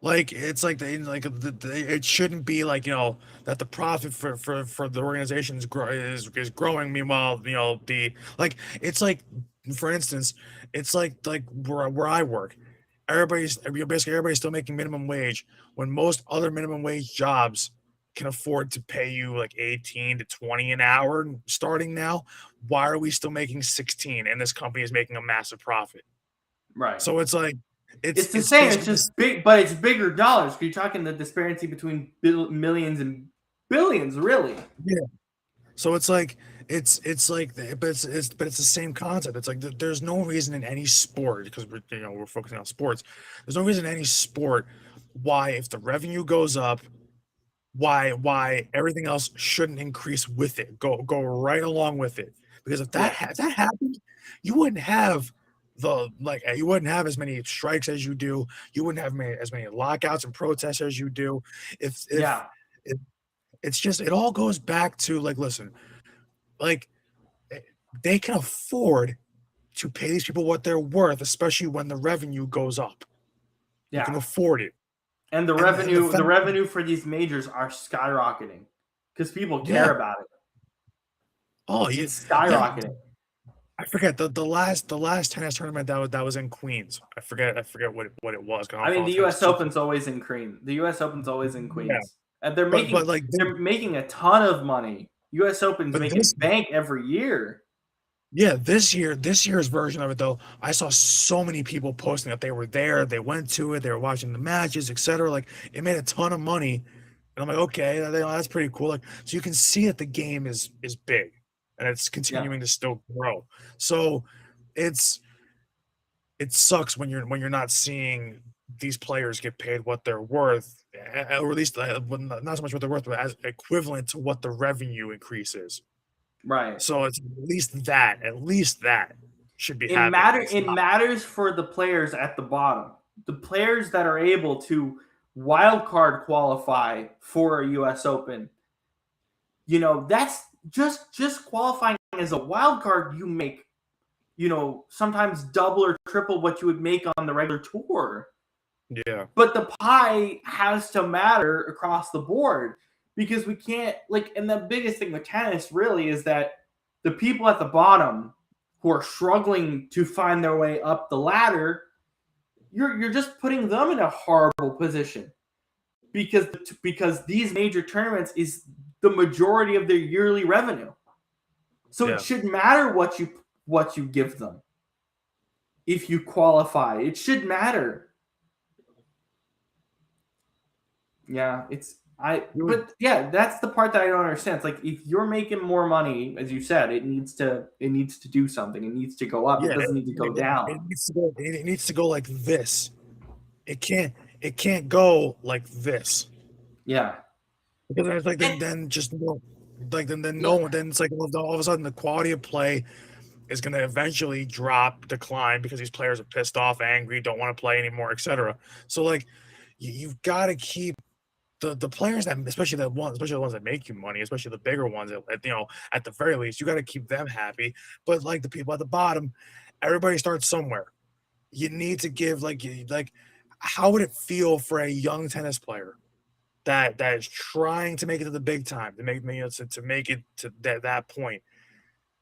Like, it's like it shouldn't be like that the profit for the organization is growing. Meanwhile, it's like, for instance, it's like where I work, everybody's still making minimum wage when most other minimum wage jobs can afford to pay you like 18 to 20 an hour starting now. Why are we still making 16 and this company is making a massive profit? Right. So it's like, it's the same. It's just big, but it's bigger dollars. You're talking the disparity between millions and billions, really. Yeah. So it's like it's the same concept. It's like there's no reason in any sport, because we're focusing on sports. There's no reason in any sport why, if the revenue goes up, why everything else shouldn't increase with it. Go right along with it. Because if that happened, you wouldn't have you wouldn't have as many strikes as you do. You wouldn't have as many lockouts and protests as you do. it's just, it all goes back to, like, listen, like, they can afford to pay these people what they're worth, especially when the revenue goes up. You can Yeah. afford it. And the And the fact, revenue for these majors are skyrocketing because people care yeah. about it. Oh, It's yeah. skyrocketing. I forget the last tennis tournament that was in Queens. I forget what it was. 'Cause I I don't mean, follow the tennis U.S. too Open's close. always in Queens. The U.S. Open's always in Yeah, Queens, and they're but like making a ton of money. U.S. Open's but this making bank every year. yeah, this year's version of it though, I saw so many people posting that they were there, they went to it, they were watching the matches, etc. Like it made a ton of money, and I'm like, okay, that's pretty cool. Like, so you can see that the game is big, and it's Yeah, continuing to still grow. So it's it sucks when you're not seeing these players get paid what they're worth, or at least not so much what they're worth, but as equivalent to what the revenue increase is. right. So it's at least that should be happening. It's It not. matters for the players at the bottom, the players that are able to wild card qualify for a U.S. Open. You know, that's just qualifying as a wild card. You make, you know, sometimes double or triple what you would make on the regular tour. Yeah, But the pie has to matter across the board because we can't, like, and the biggest thing with tennis really is that the people at the bottom who are struggling to find their way up the ladder, you're just putting them in a horrible position because these major tournaments is the majority of their yearly revenue. So it yeah. should matter what you give them if you qualify. It should matter. Yeah, You would, but yeah, that's the part that I don't understand. It's like if you're making more money, as you said, it needs to do something. It needs to go up. It yeah. doesn't need to go It down. needs to go. It needs to go like this. It can't. It can't go like this. Yeah. Because it's like And then just no, like then yeah, no, then it's like all of a sudden the quality of play is going to eventually decline because these players are pissed off, angry, don't want to play anymore, etc. So like you've got to keep the players that, especially the ones that make you money, especially the bigger ones, at the very least, you got to keep them happy. But like the people at the bottom, everybody starts somewhere. You need to give like how would it feel for a young tennis player that is trying to make it to the big time, to make it to that point?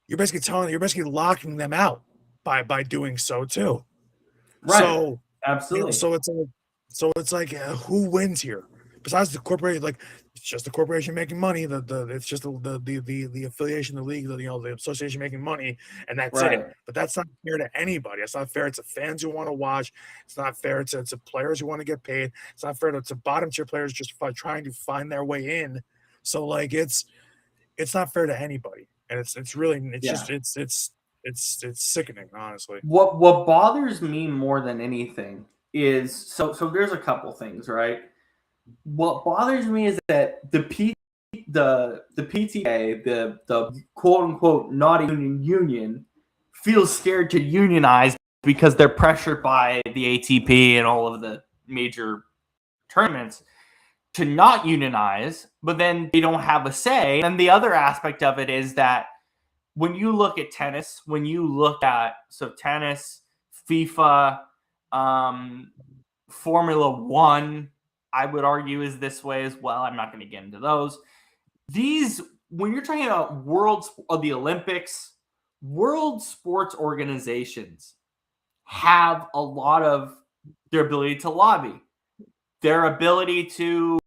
You're basically locking them out by doing so too. right. So, Absolutely. so it's like who wins here? Besides the corporation, like it's just the corporation making money. It's just the affiliation, the league, the association making money, and that's it. Right. But that's not fair to anybody. It's not fair to fans who want to watch. It's not fair to players who want to get paid. It's not fair to bottom tier players just trying to find their way in. So like it's not fair to anybody, and it's really it's Yeah. just it's sickening, honestly. What bothers me more than anything is so there's a couple things, right? What bothers me is that the PTA, the quote unquote not union feels scared to unionize because they're pressured by the ATP and all of the major tournaments to not unionize, but then they don't have a say. And the other aspect of it is that when you look at tennis, when you look at tennis, FIFA, um, Formula One, I would argue is this way as well. I'm not going to get into those. These, when you're talking about the Olympics, world sports organizations have a lot of their ability to lobby, their ability to,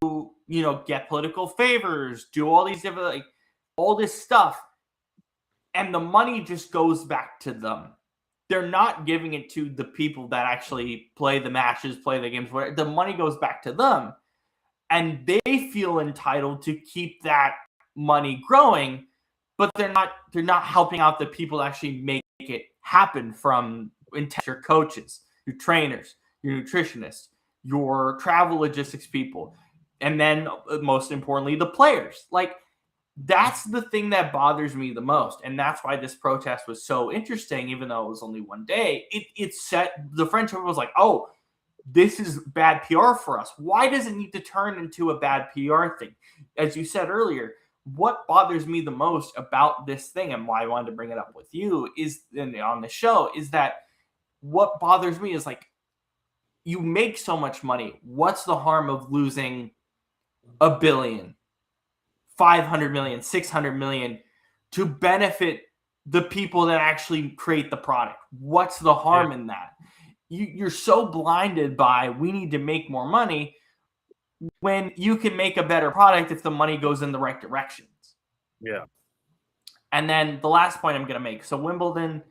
get political favors, do all these different, like, all this stuff. And the money just goes back to them. They're not giving it to the people that actually play the matches, play the games. Where the money goes back to them, and they feel entitled to keep that money growing. But they're not helping out the people that actually make it happen. From your coaches, your trainers, your nutritionists, your travel logistics people, and then most importantly, the players. Like, that's the thing that bothers me the most, and that's why this protest was so interesting. Even though it was only one day, it set the French was like, oh, this is bad PR for us. Why does it need to turn into a bad PR thing? As you said earlier, what bothers me the most about this thing and why I wanted to bring it up with you is on the show is that what bothers me is like you make so much money. What's the harm of losing a billion, 500 million, 600 million to benefit the people that actually create the product? What's the harm in that? You're so blinded by we need to make more money when you can make a better product if the money goes in the right directions. Yeah. And then the last point I'm going to make. So Wimbledon,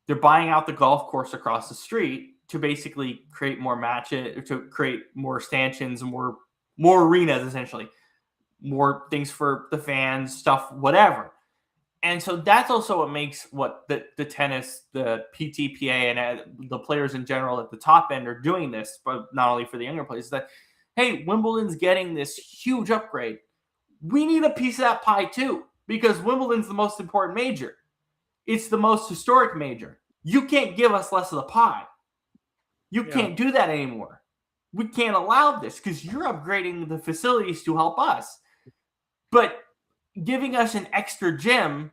they're buying out the golf course across the street to basically create more matches, to create more stanchions, more arenas, essentially, more things for the fans, stuff, whatever. And so that's also what makes what the tennis, the PTPA, and the players in general at the top end are doing this, but not only for the younger players, that, hey, Wimbledon's getting this huge upgrade. We need a piece of that pie too, because Wimbledon's the most important major. It's the most historic major. You can't give us less of the pie. You can't do that anymore. We can't allow this because you're upgrading the facilities to help us. But giving us an extra gym,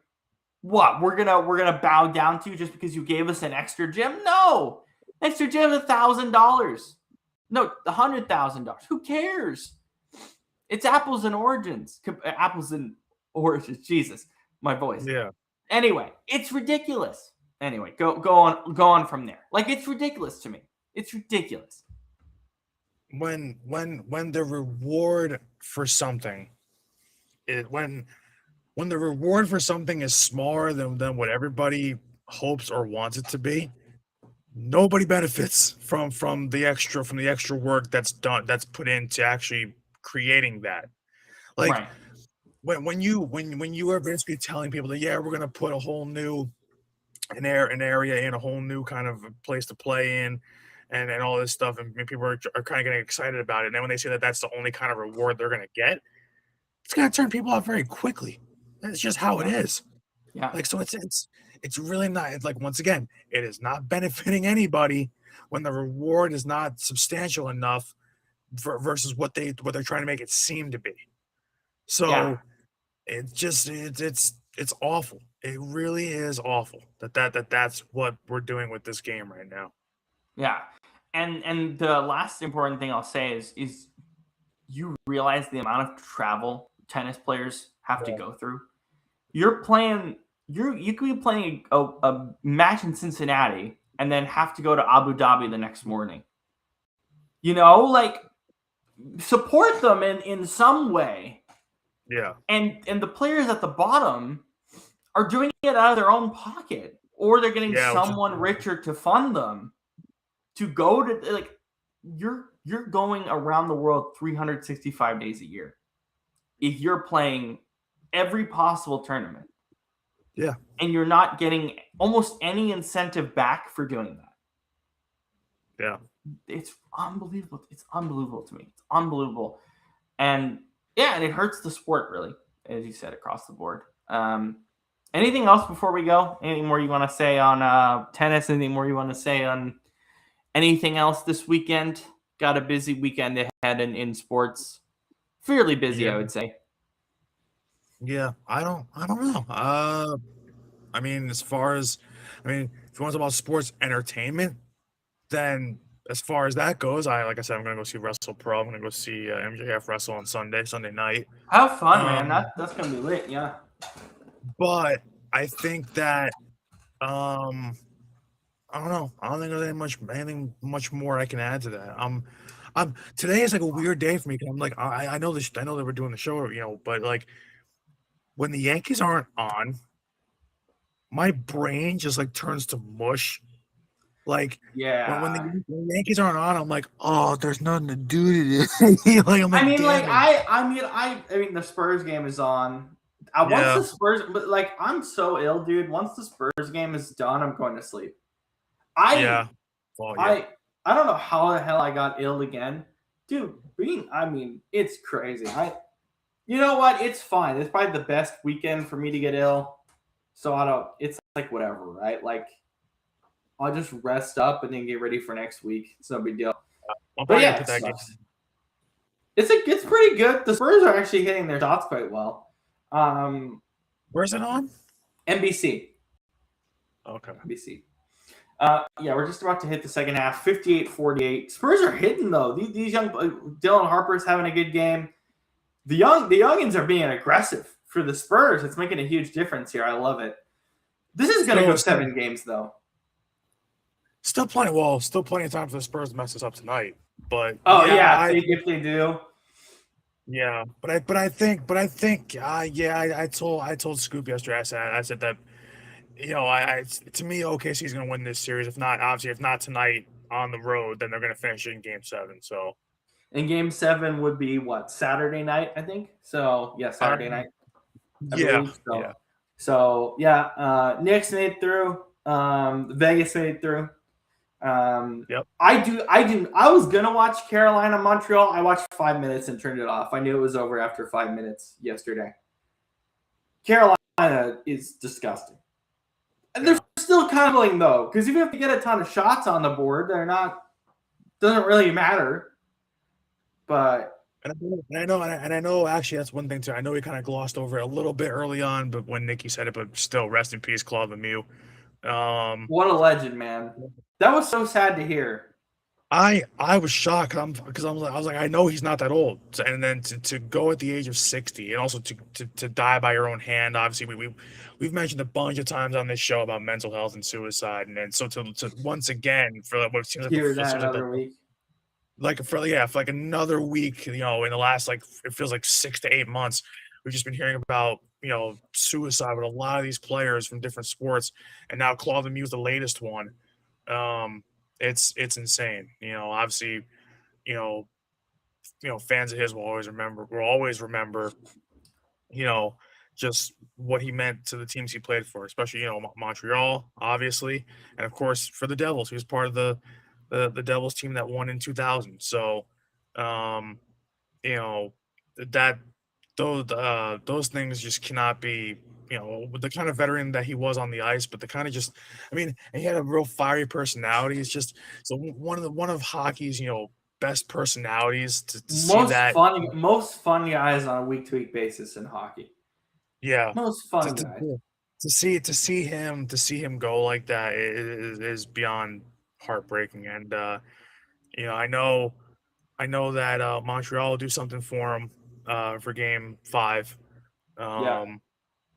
what we're gonna bow down to just because you gave us an extra gym? No, extra gym is $1,000. No, $100,000. Who cares? It's apples and oranges. Apples and oranges. Jesus, my voice. Yeah. Anyway, it's ridiculous. Anyway, go on from there. Like, it's ridiculous to me. It's ridiculous. When the reward for something, when the reward for something is smaller than what everybody hopes or wants it to be, nobody benefits from the extra work that's put into actually creating that. Like, Right. when you are basically telling people that, yeah, we're gonna put a whole new an area in, a whole new kind of place to play in, and all this stuff, and people are kind of getting excited about it. And then when they say that that's the only kind of reward they're gonna get, it's gonna turn people off very quickly. That's just how it is. Yeah. Like, so it's really not. It's like, once again, it is not benefiting anybody when the reward is not substantial enough versus what they're trying to make it seem to be. So Yeah. it's awful. It really is awful that's what we're doing with this game right now. Yeah. And the last important thing I'll say is you realize the amount of travel tennis players have to Yeah. go through. You're playing you could be playing a match in Cincinnati and then have to go to Abu Dhabi the next morning. Like, support them in some way. Yeah. And the players at the bottom are doing it out of their own pocket, or they're getting someone richer to fund them to go to, like, you're going around the world 365 days a year if you're playing every possible tournament. Yeah. And you're not getting almost any incentive back for doing that. Yeah. It's unbelievable. It's unbelievable to me. It's unbelievable. And yeah, and it hurts the sport, really, as you said, across the board. Anything else before we go? Anything more you want to say on tennis? Anything more you want to say on anything else this weekend? Got a busy weekend ahead in sports. Fairly busy, I would say. Yeah, I don't know. I mean, if you want to talk about sports entertainment, then as far as that goes, like I said, I'm gonna go see Wrestle Pro. I'm gonna go see MJF wrestle on Sunday night. Have fun, man. That's gonna be lit. Yeah. But I think that I don't know. I don't think there's anything much more I can add to that. Today is like a weird day for me because I'm like, I know this. I know that we're doing the show, but like, when the Yankees aren't on, my brain just like turns to mush. Like, Yeah. when the Yankees aren't on, I'm like, oh, there's nothing to do today. Like, I'm like, I mean, the Spurs game is on. Once the Spurs, but like, I'm so ill, dude. Once the Spurs game is done, I'm going to sleep. I don't know how the hell I got ill again, dude. It's crazy. You know what? It's fine. It's probably the best weekend for me to get ill. So it's like whatever, right? Like, I'll just rest up and then get ready for next week. It's no big deal. I'll But probably yeah, put it that game. sucks. It's pretty good. The Spurs are actually hitting their shots quite well. Where's it on? NBC. Okay. NBC. Yeah, we're just about to hit the second half. 58-48. Spurs are hitting though. These young Dylan Harper's having a good game. The youngins are being aggressive for the Spurs. It's making a huge difference here. I love it. This is going to go 7 games though. Still plenty of time for the Spurs to mess this up tonight. But if they do. Yeah, but I think I told Scoop yesterday. I said that to me OKC is going to win this series. If not tonight on the road, then they're going to finish it in Game 7. So, and Game 7 would be what, Saturday night, I think. So yeah, Saturday night, I believe. So Knicks made it through. Vegas made it through. Yep. I was gonna watch Carolina Montreal. I watched 5 minutes and turned it off. I knew it was over after 5 minutes yesterday. Carolina is disgusting. And they're still cuddling though, because even if they get a ton of shots on the board, they're not. Doesn't really matter. But I know. Actually, that's one thing too. I know we kind of glossed over it a little bit early on, but when Nikki said it, but still, rest in peace, Claude Lemieux. What a legend, man! That was so sad to hear. I was shocked because I was like, I know he's not that old, and then to go at the age of 60, and also to die by your own hand. Obviously, we've mentioned a bunch of times on this show about mental health and suicide, and then so to once again for what seems like another week. For like another week, in the last it feels like 6 to 8 months, we've just been hearing about suicide with a lot of these players from different sports, and now Claude Lemieux is the latest one. It's insane. Obviously, fans of his will always remember, just what he meant to the teams he played for, especially Montreal, obviously, and of course for the Devils. He was part of the Devils team that won in 2000. So, that those things just cannot be, with the kind of veteran that he was on the ice, but the kind of just, and he had a real fiery personality. It's just one of hockey's, best personalities to see that. Most fun guys on a week-to-week basis in hockey. Yeah, most fun guys. To see him go like that is beyond heartbreaking. And I know that Montreal will do something for him for Game 5.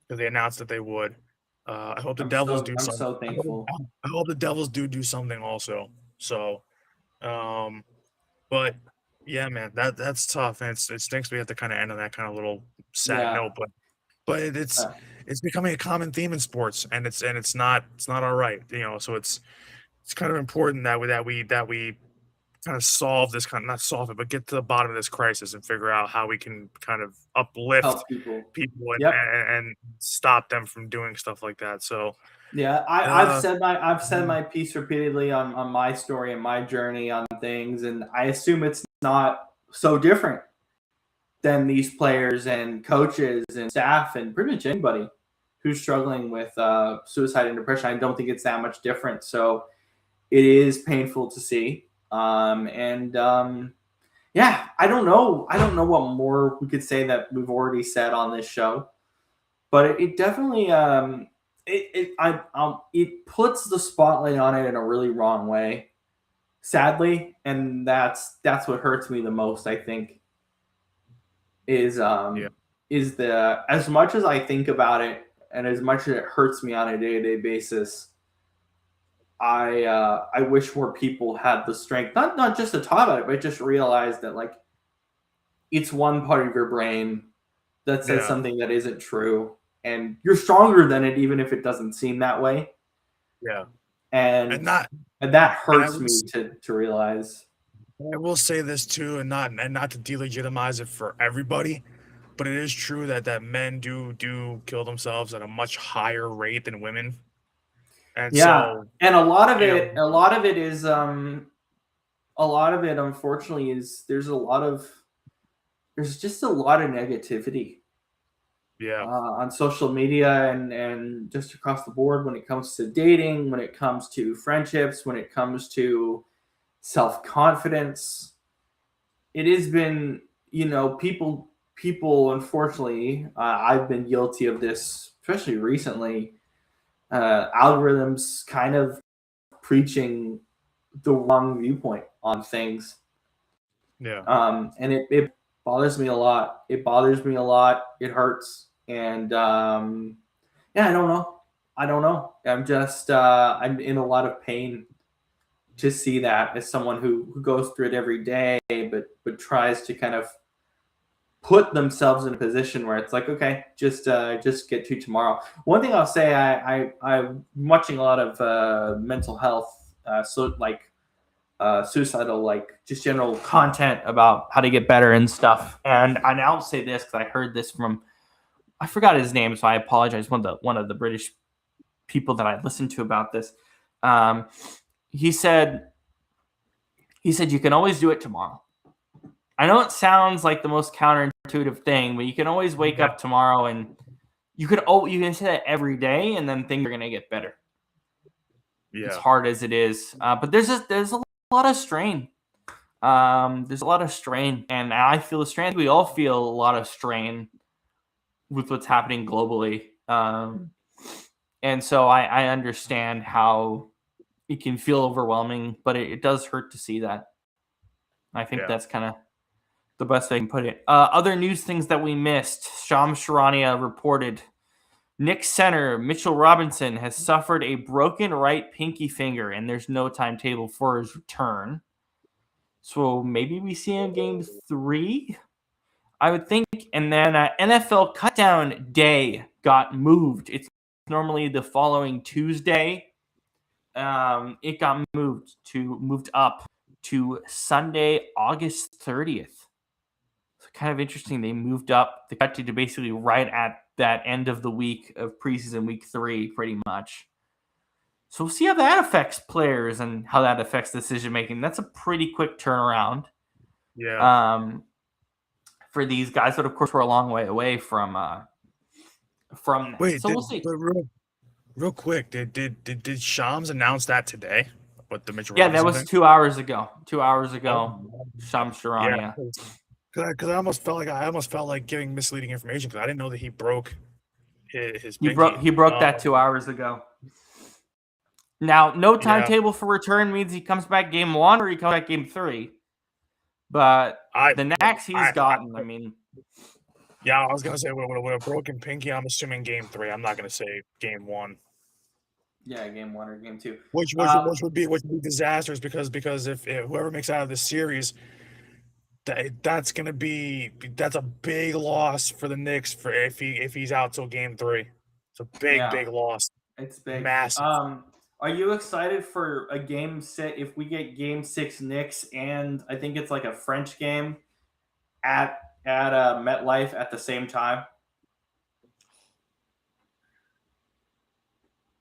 Because they announced that they would. I hope the Devils do something. I'm so thankful. I hope the Devils do something also. So, but yeah, man, that's tough, and it stinks we have to kind of end on that kind of little sad note. But it's becoming a common theme in sports, and it's not all right. So it's kind of important that we kind of solve this not solve it, but get to the bottom of this crisis and figure out how we can kind of uplift help people and stop them from doing stuff like that. So yeah, I've said my piece repeatedly on my story and my journey on things, and I assume it's not so different than these players and coaches and staff and pretty much anybody who's struggling with suicide and depression. I don't think it's that much different. So it is painful to see. Yeah, I don't know what more we could say that we've already said on this show, but it definitely it puts the spotlight on it in a really wrong way, sadly, and that's what hurts me the most. I think is the as much as I think about it and as much as it hurts me on a day-to-day basis. I wish more people had the strength, not just to talk about it, but just realize that it's one part of your brain that says something that isn't true, and you're stronger than it, even if it doesn't seem that way. Yeah, and that hurts me to realize. I will say this too, and not to delegitimize it for everybody, but it is true that men do kill themselves at a much higher rate than women. And and a lot of it is unfortunately is there's just a lot of negativity on social media and just across the board when it comes to dating, when it comes to friendships, when it comes to self-confidence. It has been, people unfortunately, I've been guilty of this, especially recently. Algorithms kind of preaching the wrong viewpoint on things. Yeah. And it bothers me a lot. It bothers me a lot. It hurts. And yeah, I don't know. I'm in a lot of pain to see that as someone who goes through it every day, but tries to kind of put themselves in a position where it's like, okay, just get to tomorrow. One thing I'll say, I'm watching a lot of mental health, suicidal, like just general content about how to get better and stuff. And I'll say this because I heard this from, I forgot his name, so I apologize. One of the British people that I listened to about this. Um, he said you can always do it tomorrow. I know it sounds like the most counterintuitive thing, but you can always wake up tomorrow and you can say that every day, and then things are gonna get better. Yeah. As hard as it is, but there's a lot of strain. There's a lot of strain, and I feel the strain. We all feel a lot of strain with what's happening globally, and so I understand how it can feel overwhelming, but it does hurt to see that. I think that's kind of the best way I can put it. Other news things that we missed. Shams Charania reported Knicks center Mitchell Robinson has suffered a broken right pinky finger, and there's no timetable for his return. So maybe we see him game 3, I would think. And then NFL cutdown day got moved. It's normally the following Tuesday. It got moved up to Sunday, August 30th. So kind of interesting. They moved up the cut to basically right at that end of the week of preseason week 3, pretty much. So we'll see how that affects players and how that affects decision making. That's a pretty quick turnaround. Yeah. For these guys, but of course we're a long way away from that. Wait, so we'll see. Real quick, did Shams announce that today? What the Mitchell Yeah, Robinson that was thing? 2 hours ago. 2 hours ago, Oh, Shams Charania. Yeah, because I almost felt like giving misleading information because I didn't know that he broke his pinky. He broke that 2 hours ago. Now, no timetable for return means he comes back game 1 or he comes back game 3. But the knacks he's gotten, I mean. Yeah, I was gonna say with a broken pinky, I'm assuming game 3. I'm not gonna say game 1. Yeah, game 1 or game 2. Which would be disastrous because if whoever makes out of this series, that's a big loss for the Knicks for if he's out till game 3. It's a big loss. It's big. Massive. Are you excited for a game 6 if we get game 6 Knicks and I think it's like a French game at MetLife at the same time?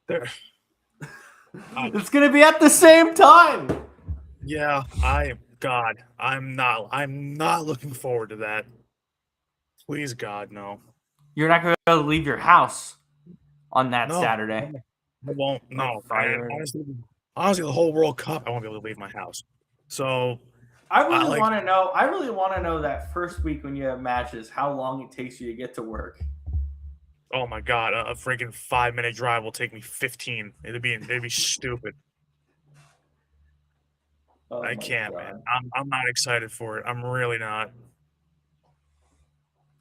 It's gonna be at the same time. Yeah, I'm not looking forward to that. Please, God, no. You're not gonna be able to leave your house on that Saturday. I won't. No, honestly, the whole World Cup, I won't be able to leave my house. So I really want to know. I really want to know that first week when you have matches, how long it takes you to get to work. Oh my God, a freaking 5-minute drive will take me 15. It'd be stupid. Oh I can't, God. man. I'm not excited for it. I'm really not.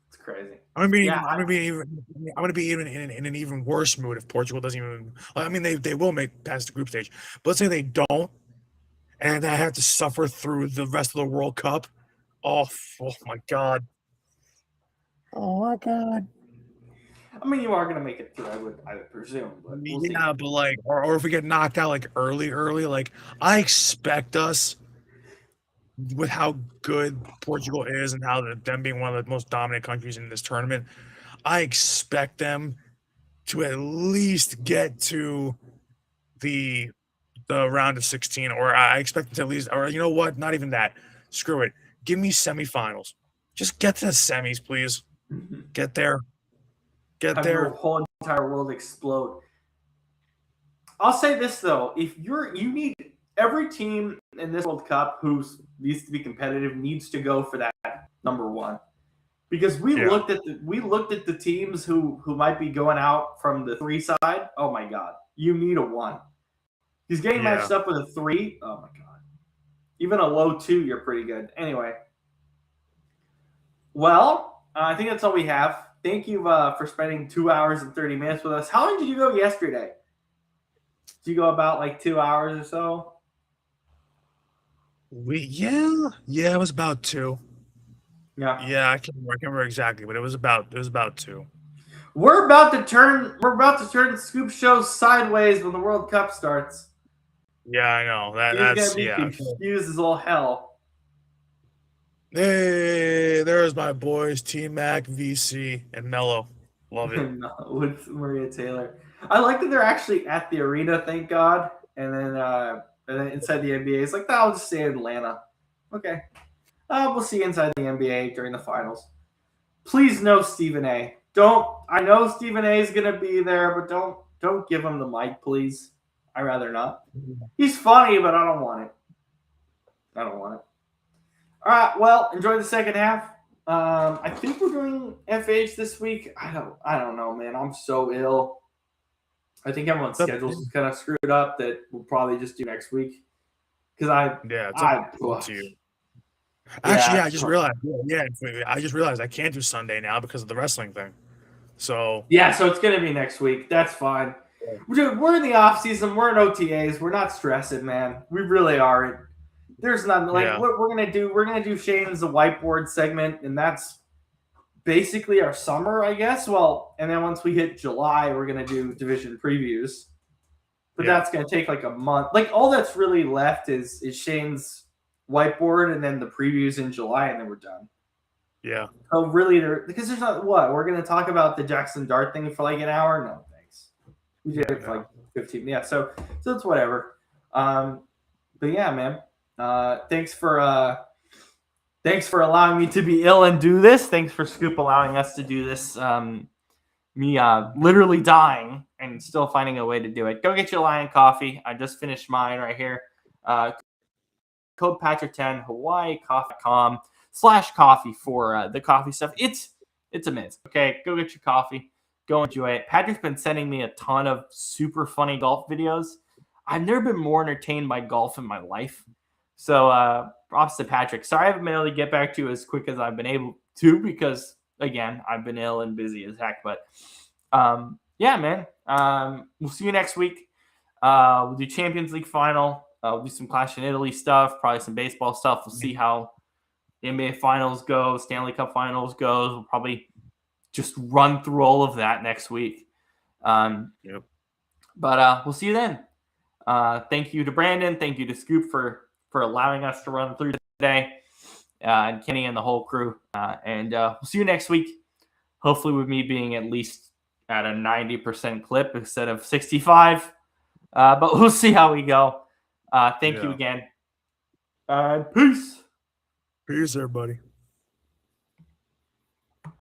It's crazy. I'm gonna be even in an even worse mood if Portugal doesn't even. I mean, they will make past the group stage, but let's say they don't, and I have to suffer through the rest of the World Cup. Oh my God. Oh my God. I mean, you are gonna make it through. I would presume. But we'll see. But like, or if we get knocked out like early, like I expect us with how good Portugal is and how them being one of the most dominant countries in this tournament, I expect them to at least get to the round of 16, or I expect them to at least, or you know what? Not even that. Screw it. Give me semifinals. Just get to the semis, please. Get there. Get Have there. the whole entire world explode. I'll say this though: if you need every team in this World Cup who needs to be competitive needs to go for that number one. Because we looked at the teams who might be going out from the 3 side. Oh my God, you need a 1. He's getting matched up with a 3. Oh my God, even a low 2, you're pretty good. Anyway, well, I think that's all we have. Thank you for spending 2 hours and 30 minutes with us. How long did you go yesterday? Did you go about like 2 hours or so? It was about 2. Yeah. I can't remember exactly, but it was about 2. We're about to turn Scoop Show sideways when the World Cup starts. Yeah, I know. He's gonna be confused as all hell. Hey, there's my boys, T-Mac, VC, and Mello. Love it. With Maria Taylor. I like that they're actually at the arena, thank God. And then inside the NBA, it's like, I'll just stay in Atlanta. Okay. We'll see you inside the NBA during the finals. Please no Stephen A. I know Stephen A is gonna be there, but don't give him the mic, please. I'd rather not. He's funny, but I don't want it. All right, well, enjoy the second half. I think we're doing FH this week. I don't know, man. I'm so ill. I think everyone's schedules is kind of screwed up that we'll probably just do next week. Because up to you. Actually, I just realized. I just realized I can't do Sunday now because of the wrestling thing. So so it's gonna be next week. That's fine. Dude, we're in the off season. We're in OTAs. We're not stressing, man. We really aren't. There's nothing like what we're gonna do. We're gonna do Shane's the whiteboard segment, and that's basically our summer, I guess. Well, and then once we hit July, we're gonna do division previews. But that's gonna take like a month. Like all that's really left is Shane's whiteboard, and then the previews in July, and then we're done. Yeah. So really, because there's not we're gonna talk about the Jackson Dart thing for like an hour. No, thanks. We did it for like 15. Yeah, so it's whatever. But yeah, man. Thanks for allowing me to be ill and do this. Thanks for Scoop allowing us to do this. Me literally dying and still finding a way to do it. Go get your Lion coffee. I just finished mine right here. Code Patrick10 HawaiiCoffee.com/coffee for the coffee stuff. It's amazing. Okay, go get your coffee. Go enjoy it. Patrick's been sending me a ton of super funny golf videos. I've never been more entertained by golf in my life. So props to Patrick. Sorry I haven't been able to get back to you as quick as I've been able to because, again, I've been ill and busy as heck. But, yeah, man. We'll see you next week. We'll do Champions League final. We'll do some Clash in Italy stuff, probably some baseball stuff. We'll see how the NBA finals go, Stanley Cup finals goes. We'll probably just run through all of that next week. But we'll see you then. Thank you to Brandon. Thank you to Scoop for allowing us to run through today, and Kenny and the whole crew. And we'll see you next week. Hopefully with me being at least at a 90% clip instead of 65. But we'll see how we go. Thank you again. Peace. Peace, everybody.